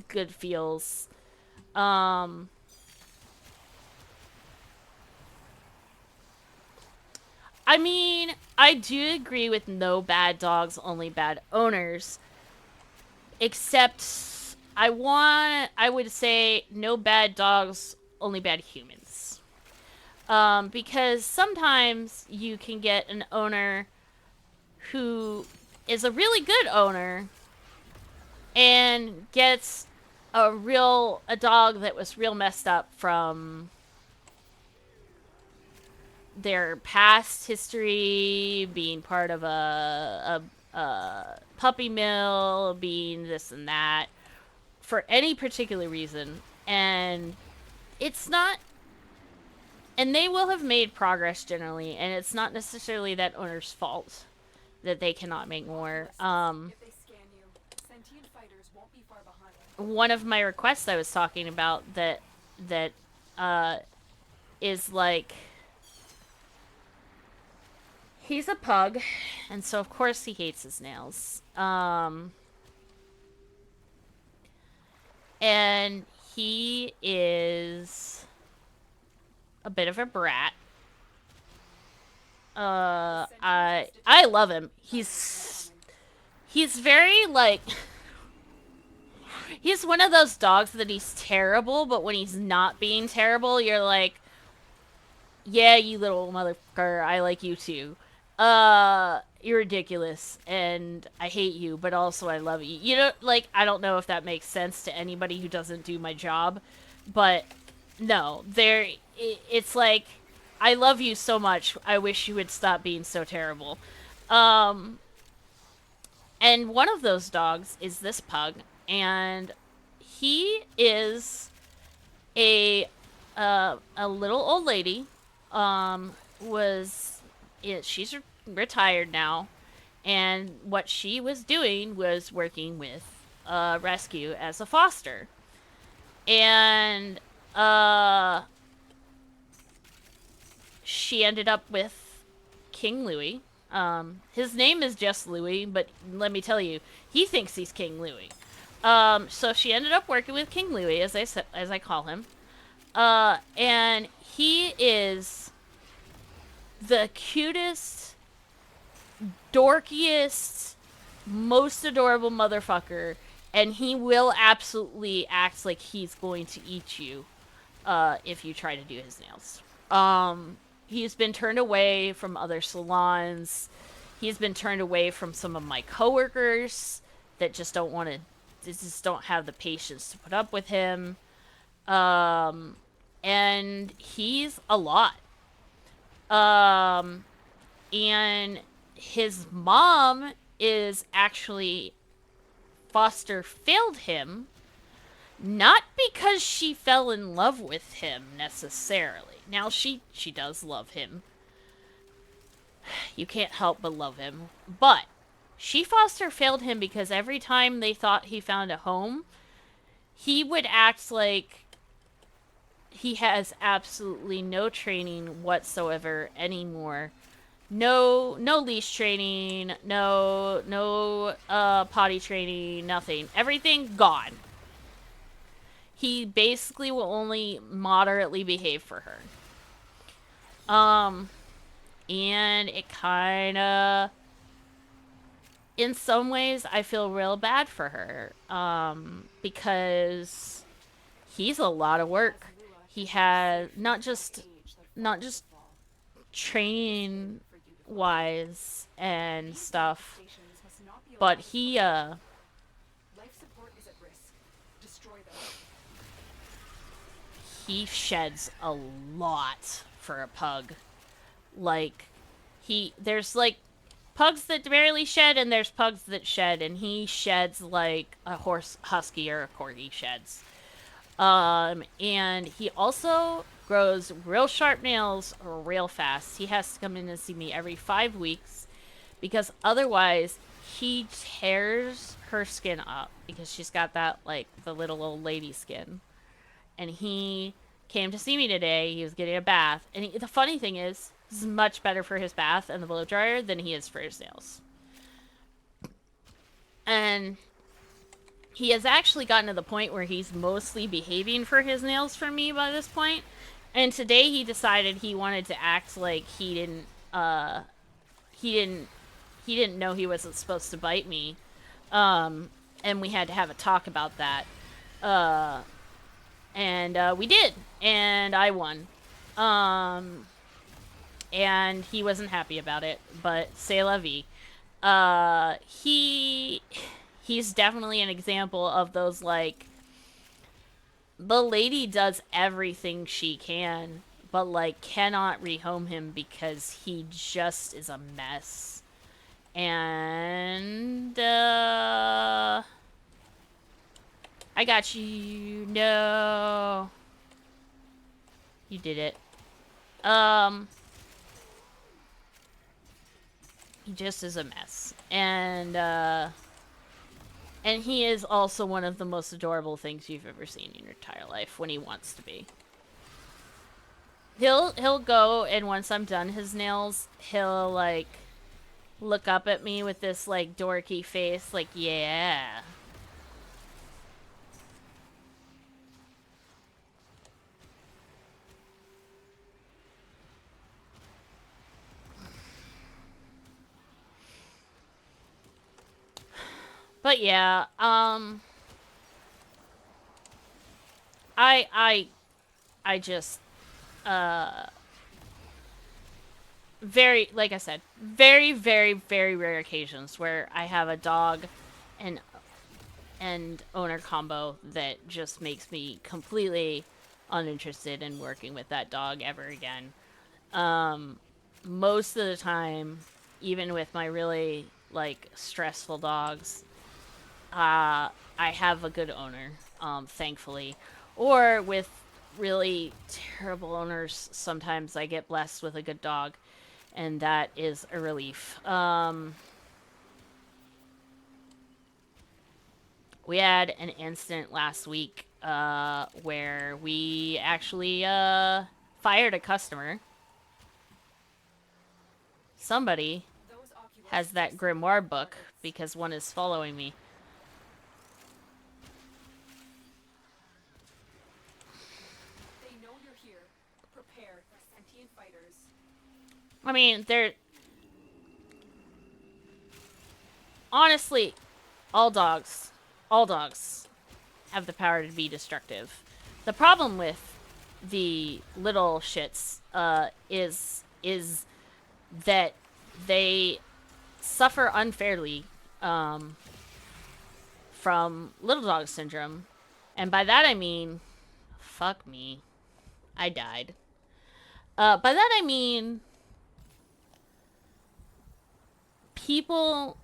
good feels. I mean, I do agree with no bad dogs, only bad owners. Except I would say no bad dogs, only bad humans. Because sometimes you can get an owner who is a really good owner and gets a dog that was real messed up from their past history, being part of a puppy mill, being this and that, for any particular reason. And it's not, and they will have made progress generally, and it's not necessarily that owner's fault that they cannot make more. One of my requests I was talking about that is like, he's a pug, and so of course he hates his nails. And he is a bit of a brat. I love him. He's very like, he's one of those dogs that he's terrible, but when he's not being terrible, you're like, yeah, you little motherfucker, I like you too. You're ridiculous, and I hate you, but also I love you. You know, like, I don't know if that makes sense to anybody who doesn't do my job, but no, it's like, I love you so much, I wish you would stop being so terrible. And one of those dogs is this pug, and he is a little old lady was she's retired now, and what she was doing was working with rescue as a foster, and she ended up with King Louis. His name is just Louis, but let me tell you, he thinks he's King Louis. So she ended up working with King Louis, as I call him. And he is the cutest, dorkiest, most adorable motherfucker, and he will absolutely act like he's going to eat you if you try to do his nails. He's been turned away from other salons. He's been turned away from some of my coworkers that just don't want to, just don't have the patience to put up with him. And he's a lot. And his mom is actually foster failed him, not because she fell in love with him necessarily. Now she does love him. You can't help but love him. But she foster failed him because every time they thought he found a home, he would act like he has absolutely no training whatsoever anymore. No leash training, no potty training, nothing. Everything gone. He basically will only moderately behave for her. And it kind of, in some ways, I feel real bad for her. Because he's a lot of work. He has not just training wise and stuff, but he he sheds a lot for a pug. Like, there's like pugs that barely shed, and there's pugs that shed, and he sheds like a horse husky or a corgi sheds. And he also grows real sharp nails real fast. He has to come in and see me every 5 weeks because otherwise he tears her skin up because she's got that, like, the little old lady skin. And he came to see me today. He was getting a bath. And the funny thing is, this is much better for his bath and the blow dryer than he is for his nails. And he has actually gotten to the point where he's mostly behaving for his nails for me by this point. And today he decided he wanted to act like he didn't know he wasn't supposed to bite me. And we had to have a talk about that. And we did. And I won. And he wasn't happy about it, but c'est la vie. He's definitely an example of those, like, the lady does everything she can, but, like, cannot rehome him because he just is a mess. And, I got you. No. You did it. He just is a mess. And he is also one of the most adorable things you've ever seen in your entire life when he wants to be. He'll go, and once I'm done his nails, he'll, like, look up at me with this, like, dorky face, like, yeah. But yeah, I just, very, like I said, very, very, very rare occasions where I have a dog and owner combo that just makes me completely uninterested in working with that dog ever again. Most of the time, even with my really, like, stressful dogs, I have a good owner, thankfully. Or with really terrible owners, sometimes I get blessed with a good dog, and that is a relief. We had an incident last week where we actually fired a customer. Somebody has that grimoire book because one is following me. They know you're here. Prepare for sentient fighters. I mean, they're... Honestly, all dogs have the power to be destructive. The problem with the little shits is that they suffer unfairly from little dog syndrome. And by that I mean, fuck me, I died. By that I mean, people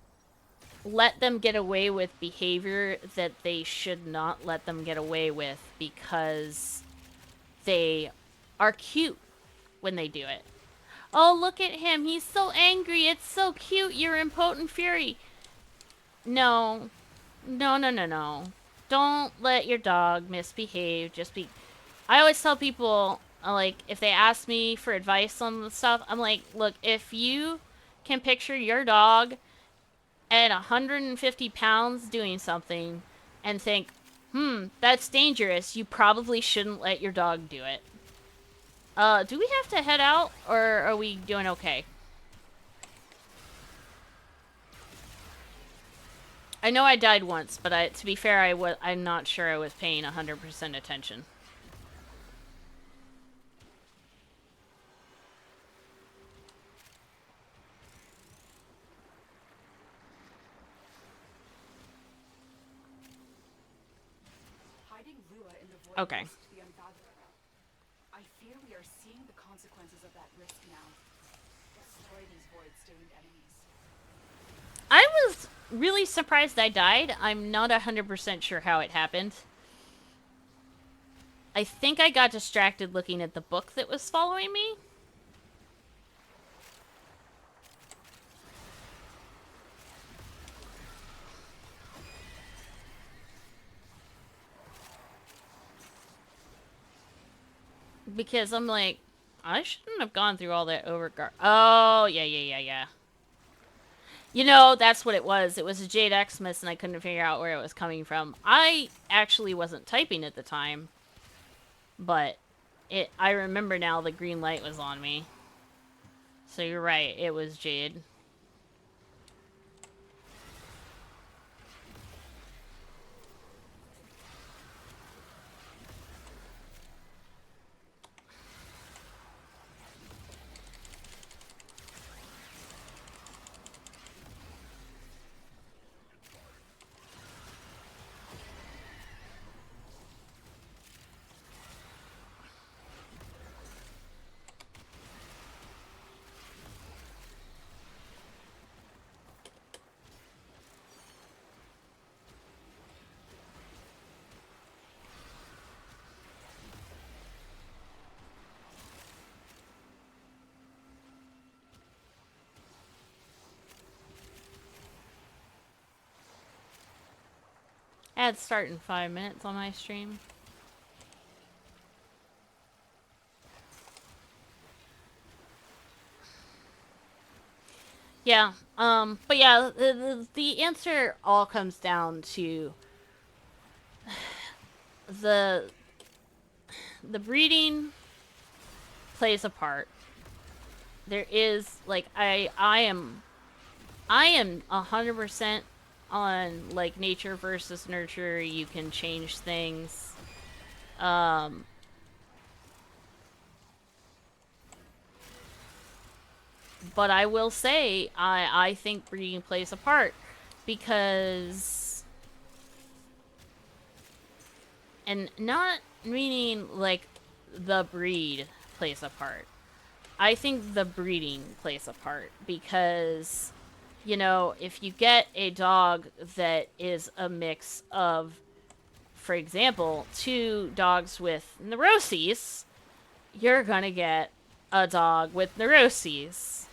let them get away with behavior that they should not let them get away with because they are cute when they do it. Oh, look at him. He's so angry. It's so cute. You're impotent fury. No. No, no, no, no. Don't let your dog misbehave. Just be... I always tell people, like, if they ask me for advice on stuff, I'm like, look, if you can picture your dog at 150 pounds doing something and think, that's dangerous, you probably shouldn't let your dog do it. Do we have to head out, or are we doing okay? I know I died once, but to be fair, I'm not sure I was paying 100% attention. Okay. I fear we are seeing the consequences of that risk now. Destroy these void-stained enemies. I was really surprised I died. I'm not 100% sure how it happened. I think I got distracted looking at the book that was following me. Because I'm like, I shouldn't have gone through all that overguard. Oh, yeah. You know, that's what it was. It was a Jade Xmas, and I couldn't figure out where it was coming from. I actually wasn't typing at the time. But I remember now the green light was on me. So you're right, it was Jade. Ads start in 5 minutes on my stream. Yeah, but yeah, the answer all comes down to the breeding plays a part. There is, like, I am 100% on, like, nature versus nurture. You can change things. But I will say, I think breeding plays a part. Because... And not meaning, like, the breed plays a part. I think the breeding plays a part. Because, you know, if you get a dog that is a mix of for example, 2 dogs with neuroses, you're gonna get a dog with neuroses.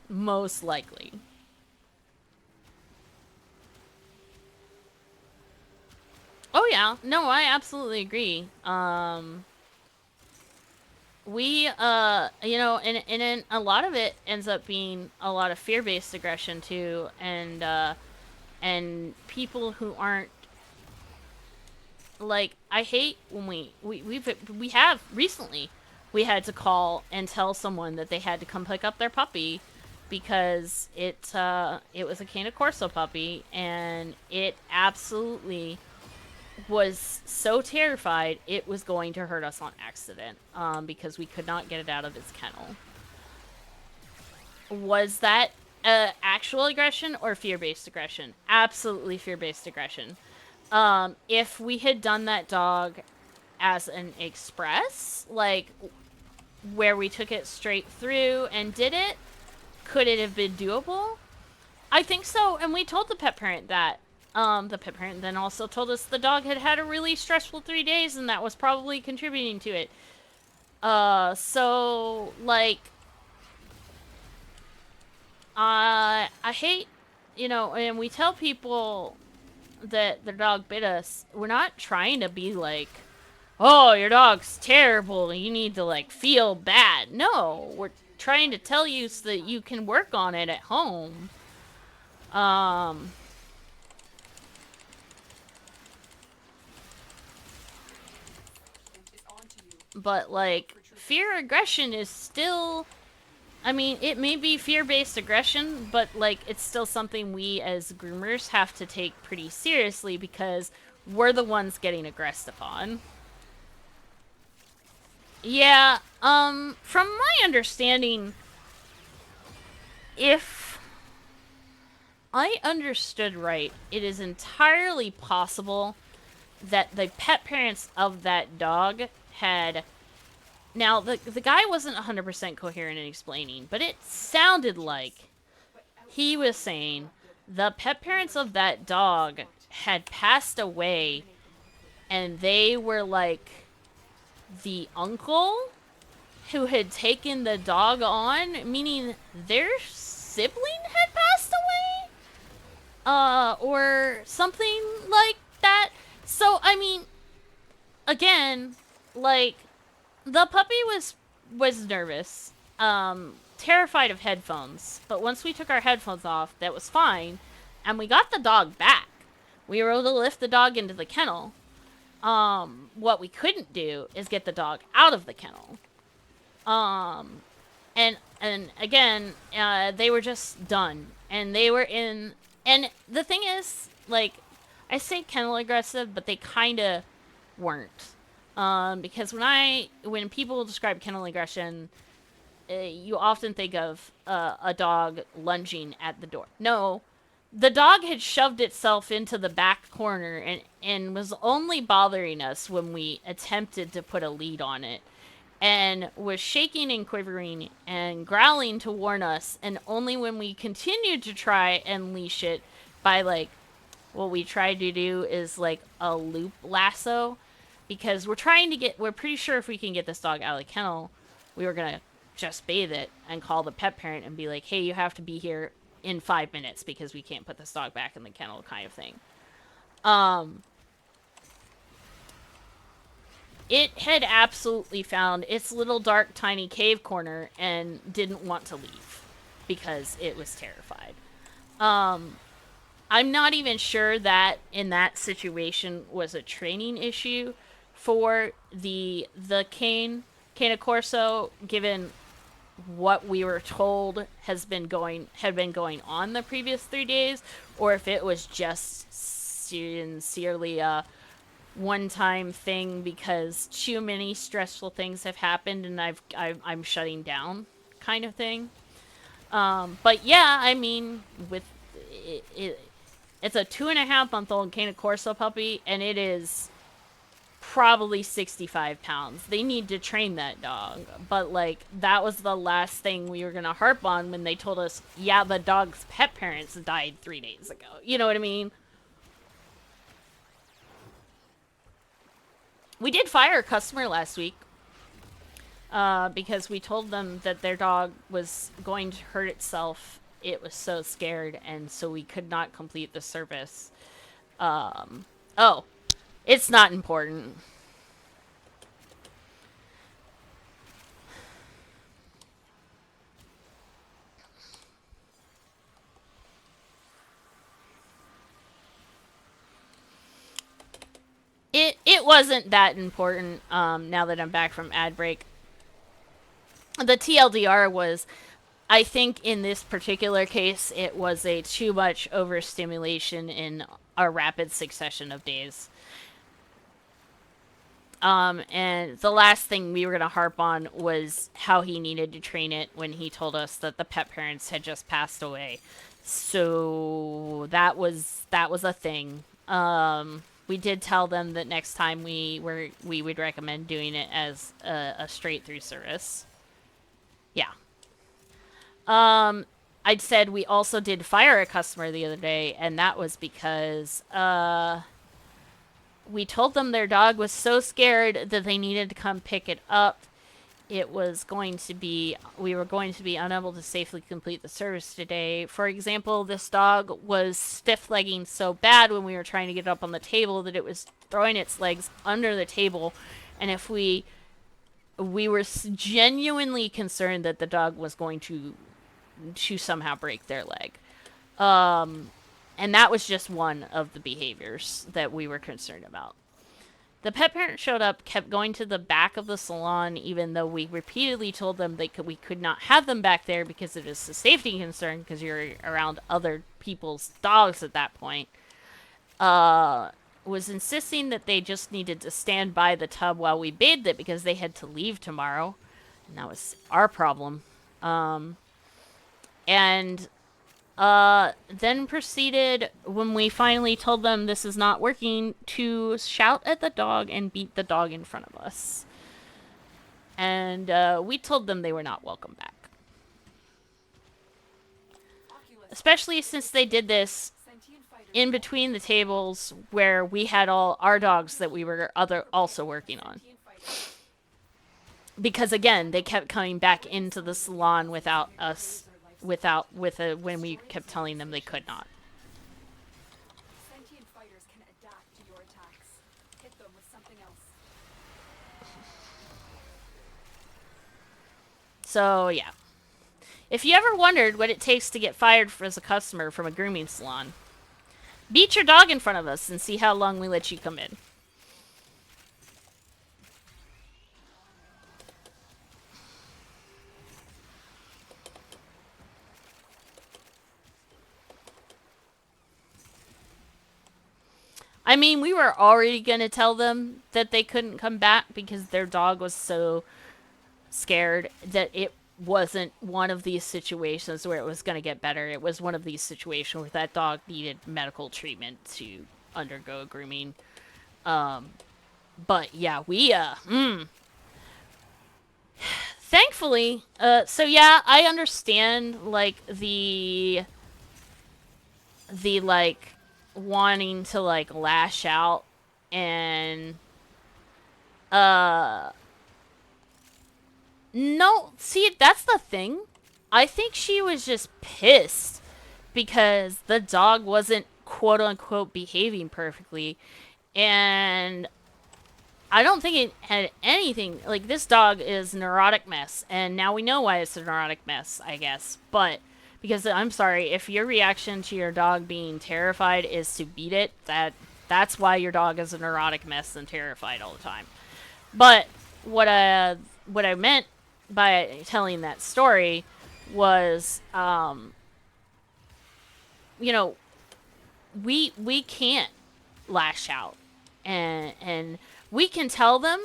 Most likely. Oh yeah, no, I absolutely agree. We, you know, and a lot of it ends up being a lot of fear-based aggression too, and people who aren't, like, I hate when we have recently, we had to call and tell someone that they had to come pick up their puppy because it was a Cane Corso puppy, and it absolutely was so terrified it was going to hurt us on accident, because we could not get it out of its kennel. Was that actual aggression or fear-based aggression? Absolutely fear-based aggression. If we had done that dog as an express, like where we took it straight through and did it, could it have been doable? I think so, and we told the pet parent that. The pet parent then also told us the dog had had a really stressful 3 days, and that was probably contributing to it. So, like, I hate, you know, and we tell people that their dog bit us. We're not trying to be like, oh, your dog's terrible, you need to, like, feel bad. No, we're trying to tell you so that you can work on it at home. But, like, fear aggression is still, I mean, it may be fear-based aggression, but, like, it's still something we as groomers have to take pretty seriously because we're the ones getting aggressed upon. Yeah, from my understanding, if I understood right, it is entirely possible that the pet parents of that dog had... Now, the guy wasn't 100% coherent in explaining, but it sounded like he was saying the pet parents of that dog had passed away, and they were like the uncle who had taken the dog on, meaning their sibling had passed away? Or something like that. So, I mean, again, like, the puppy was nervous, terrified of headphones, but once we took our headphones off, that was fine, and we got the dog back. We were able to lift the dog into the kennel. What we couldn't do is get the dog out of the kennel. And again, they were just done, and they were in, and the thing is, like, I say kennel aggressive, but they kind of weren't. Because when people describe kennel aggression, you often think of a dog lunging at the door. No, the dog had shoved itself into the back corner and was only bothering us when we attempted to put a lead on it, and was shaking and quivering and growling to warn us, and only when we continued to try and leash it by, like, what we tried to do is, like, a loop lasso, because we're pretty sure if we can get this dog out of the kennel, we were gonna just bathe it and call the pet parent and be like, hey, you have to be here in 5 minutes because we can't put this dog back in the kennel, kind of thing. It had absolutely found its little dark tiny cave corner and didn't want to leave because it was terrified. I'm not even sure that in that situation was a training issue for the Cane Corso, given what we were told had been going on the previous 3 days, or if it was just sincerely a one-time thing because too many stressful things have happened and I'm shutting down, kind of thing. But yeah, I mean, with it's a 2.5-month-old Cane Corso puppy, and it is probably 65 pounds. They need to train that dog. But, like, that was the last thing we were going to harp on when they told us, yeah, the dog's pet parents died 3 days ago. You know what I mean? We did fire a customer last week. Because we told them that their dog was going to hurt itself. It was so scared, and so we could not complete the service. Oh, it's not important. It wasn't that important, now that I'm back from ad break. The TLDR was, I think in this particular case, it was a too much overstimulation in a rapid succession of days. And the last thing we were going to harp on was how he needed to train it when he told us that the pet parents had just passed away. So that was a thing. We did tell them that next time we would recommend doing it as a straight through service. Yeah. I'd said we also did fire a customer the other day, and that was because we told them their dog was so scared that they needed to come pick it up. It was going to be, we were going to be unable to safely complete the service today. For example, this dog was stiff-legging so bad when we were trying to get it up on the table that it was throwing its legs under the table. And if we were genuinely concerned that the dog was going to somehow break their leg. And that was just one of the behaviors that we were concerned about. The pet parent showed up, kept going to the back of the salon, even though we repeatedly told them we could not have them back there because it is a safety concern because you're around other people's dogs at that point. Was insisting that they just needed to stand by the tub while we bathed it because they had to leave tomorrow. And that was our problem. And then proceeded, when we finally told them this is not working, to shout at the dog and beat the dog in front of us. And we told them they were not welcome back. Especially since they did this in between the tables where we had all our dogs that we were also working on. Because again, they kept coming back into the salon without us, when we kept telling them they could not. Sentient fighters can adapt to your attacks. Hit them with something else. So, yeah. If you ever wondered what it takes to get fired as a customer from a grooming salon, beat your dog in front of us and see how long we let you come in. I mean, we were already going to tell them that they couldn't come back because their dog was so scared that it wasn't one of these situations where it was going to get better. It was one of these situations where that dog needed medical treatment to undergo grooming. But yeah, we, thankfully, so yeah, I understand, like, the like, wanting to, like, lash out and no, see, that's the thing. I think she was just pissed because the dog wasn't quote unquote behaving perfectly, and I don't think it had anything, like, this dog is a neurotic mess, and now we know why it's a neurotic mess, I guess. But because, I'm sorry, if your reaction to your dog being terrified is to beat it, that's why your dog is a neurotic mess and terrified all the time. But what I meant by telling that story was, you know, we can't lash out, and we can tell them.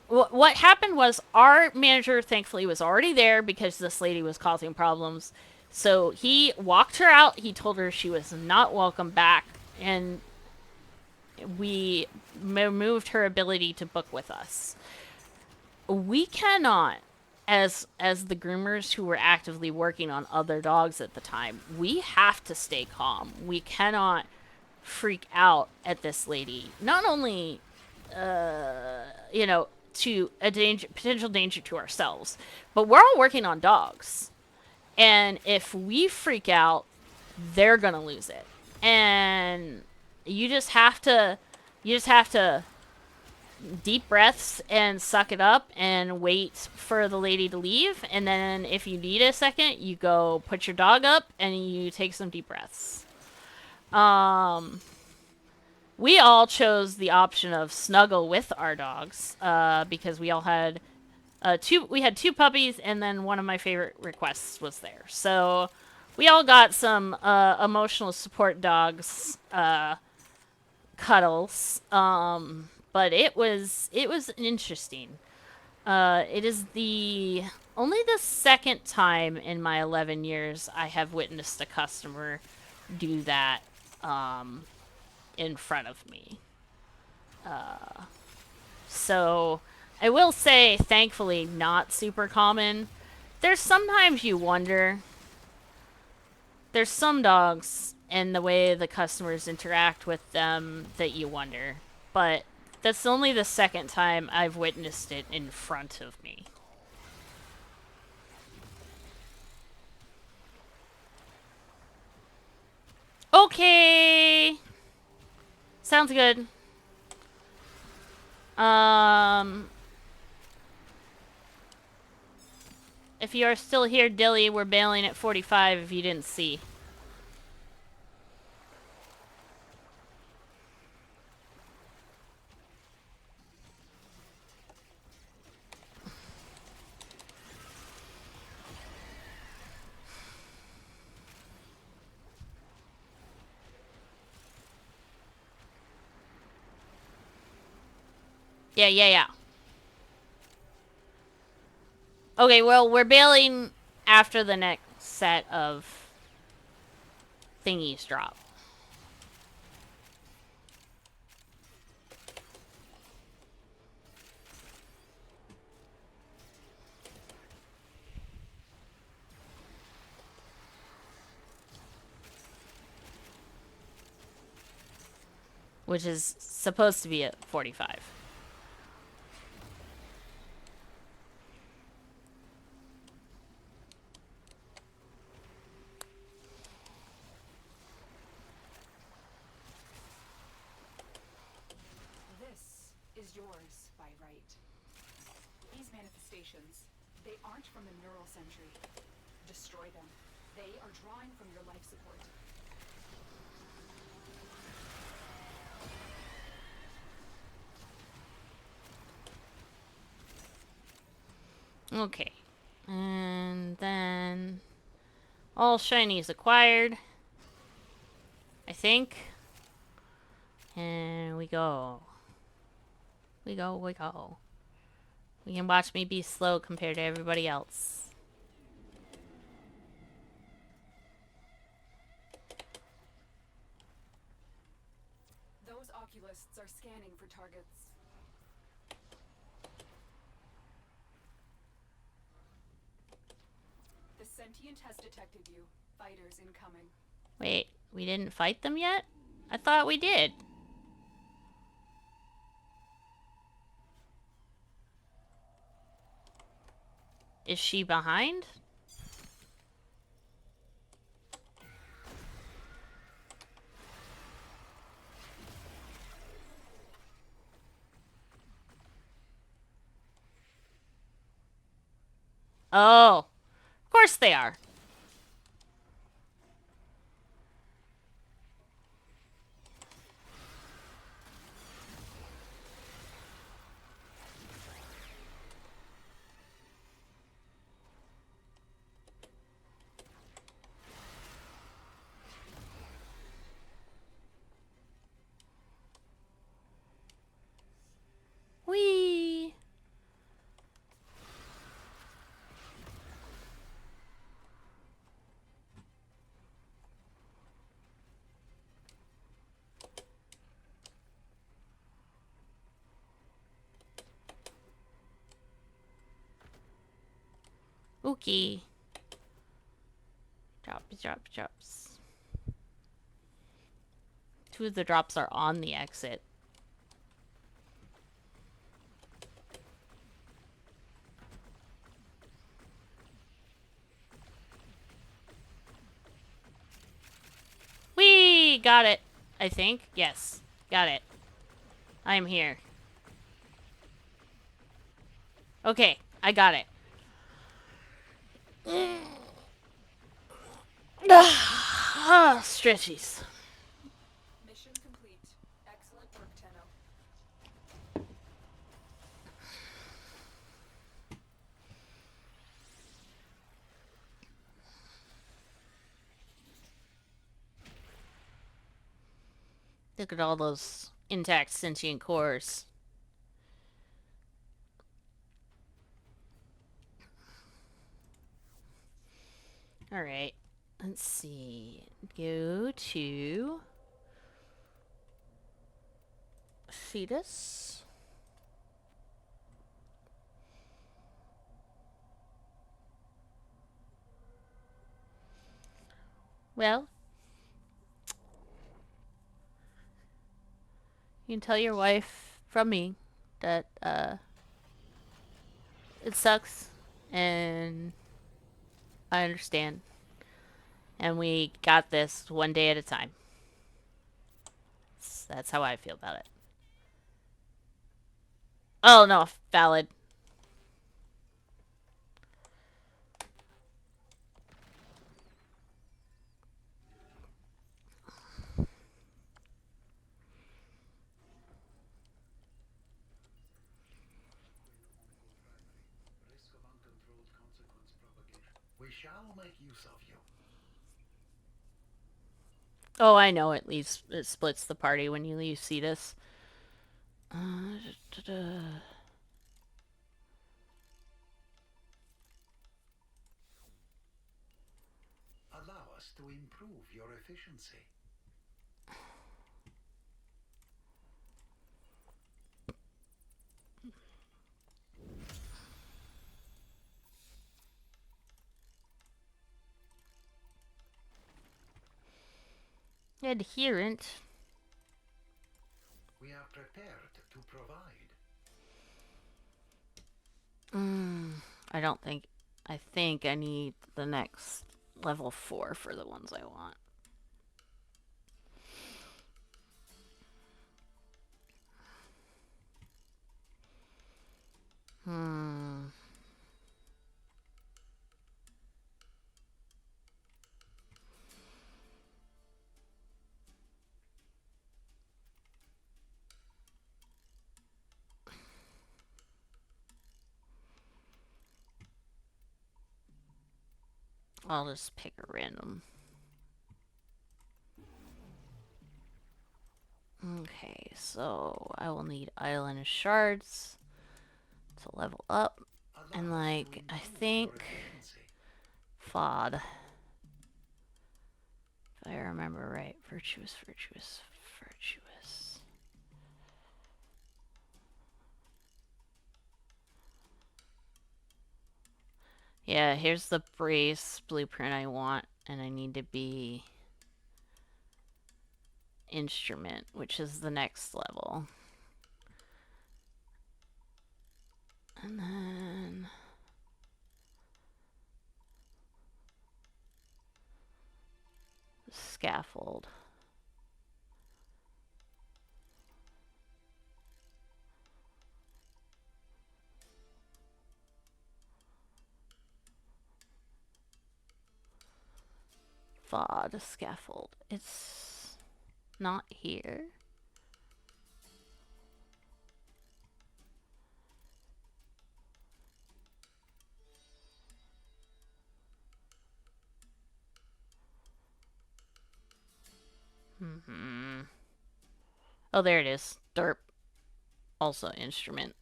What happened was our manager, thankfully, was already there because this lady was causing problems. So he walked her out. He told her she was not welcome back. And we removed her ability to book with us. We cannot, as the groomers who were actively working on other dogs at the time, we have to stay calm. We cannot freak out at this lady. Not only, you know, to a potential danger to ourselves, but we're all working on dogs. And if we freak out, they're gonna lose it. And you just have to deep breaths and suck it up and wait for the lady to leave. And then if you need a second, you go put your dog up and you take some deep breaths. We all chose the option of snuggle with our dogs because we all had we had 2 puppies, and then one of my favorite requests was there. So we all got some emotional support dogs cuddles. But it was interesting. It is only the second time in my 11 years I have witnessed a customer do that in front of me. So I will say, thankfully, not super common. There's sometimes you wonder. There's some dogs and the way the customers interact with them that you wonder. But that's only the second time I've witnessed it in front of me. Okay. Sounds good. If you are still here, Dilly, we're bailing at 45 if you didn't see. Yeah. Okay, well, we're bailing after the next set of thingies drop. Which is supposed to be at 45. This is yours by right. These manifestations, they aren't from the neural century. Destroy them. They are drawing from your life support. Okay. And then all shinies acquired, I think. And we go. We go. You can watch me be slow compared to everybody else. Those oculists are scanning for targets. The sentient has detected you. Fighters incoming. Wait, we didn't fight them yet? I thought we did. Is she behind? Oh, of course they are. Whee! Okay. Drops. 2 of the drops are on the exit. Whee! Got it. I think. Yes. Got it. I'm here. Okay. I got it. Stretchies. Mission complete. Excellent work, Tenno. Look at all those intact sentient cores. Alright. Let's see. Go to Fetus. Well, you can tell your wife from me that it sucks and I understand. And we got this one day at a time. That's how I feel about it. Oh no, valid. Risk of uncontrolled consequence propagation. We shall make use of you. Oh, I know it leaves. It splits the party when you leave Cetus. Allow us to improve your efficiency. Adherent. We are prepared to provide. I don't think. I think I need the next level 4 for the ones I want. I'll just pick a random. Okay, so I will need Island Shards to level up. And like, I think FOD. If I remember right. Virtuous. Yeah, here's the brace blueprint I want, and I need to be instrument, which is the next level. And then scaffold. FOD scaffold. It's not here. Oh, there it is. Derp. Also instrument.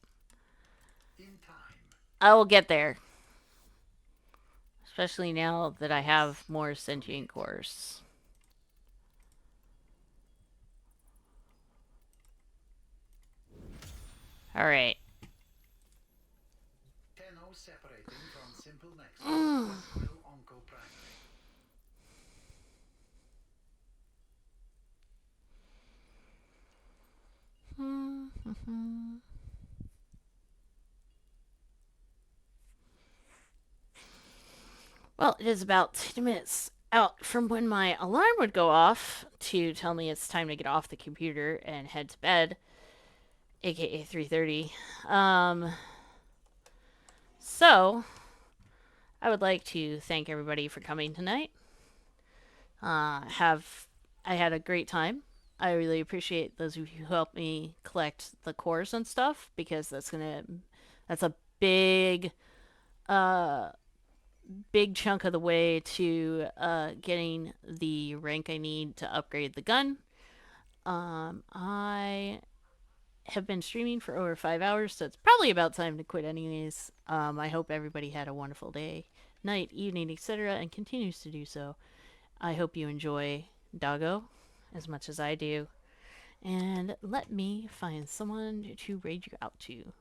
I will get there. Especially now that I have more sentient cores. Alright. Tenno now separating from simple nexus with will onco primary. Well, it is about 10 minutes out from when my alarm would go off to tell me it's time to get off the computer and head to bed, aka 3:30. So I would like to thank everybody for coming tonight. I had a great time. I really appreciate those of you who helped me collect the cores and stuff because that's a uh big chunk of the way to getting the rank I need to upgrade the gun. I have been streaming for over 5 hours, so it's probably about time to quit anyways. I hope everybody had a wonderful day, night, evening, etc., and continues to do so. I hope you enjoy Doggo as much as I do. And let me find someone to raid you out to.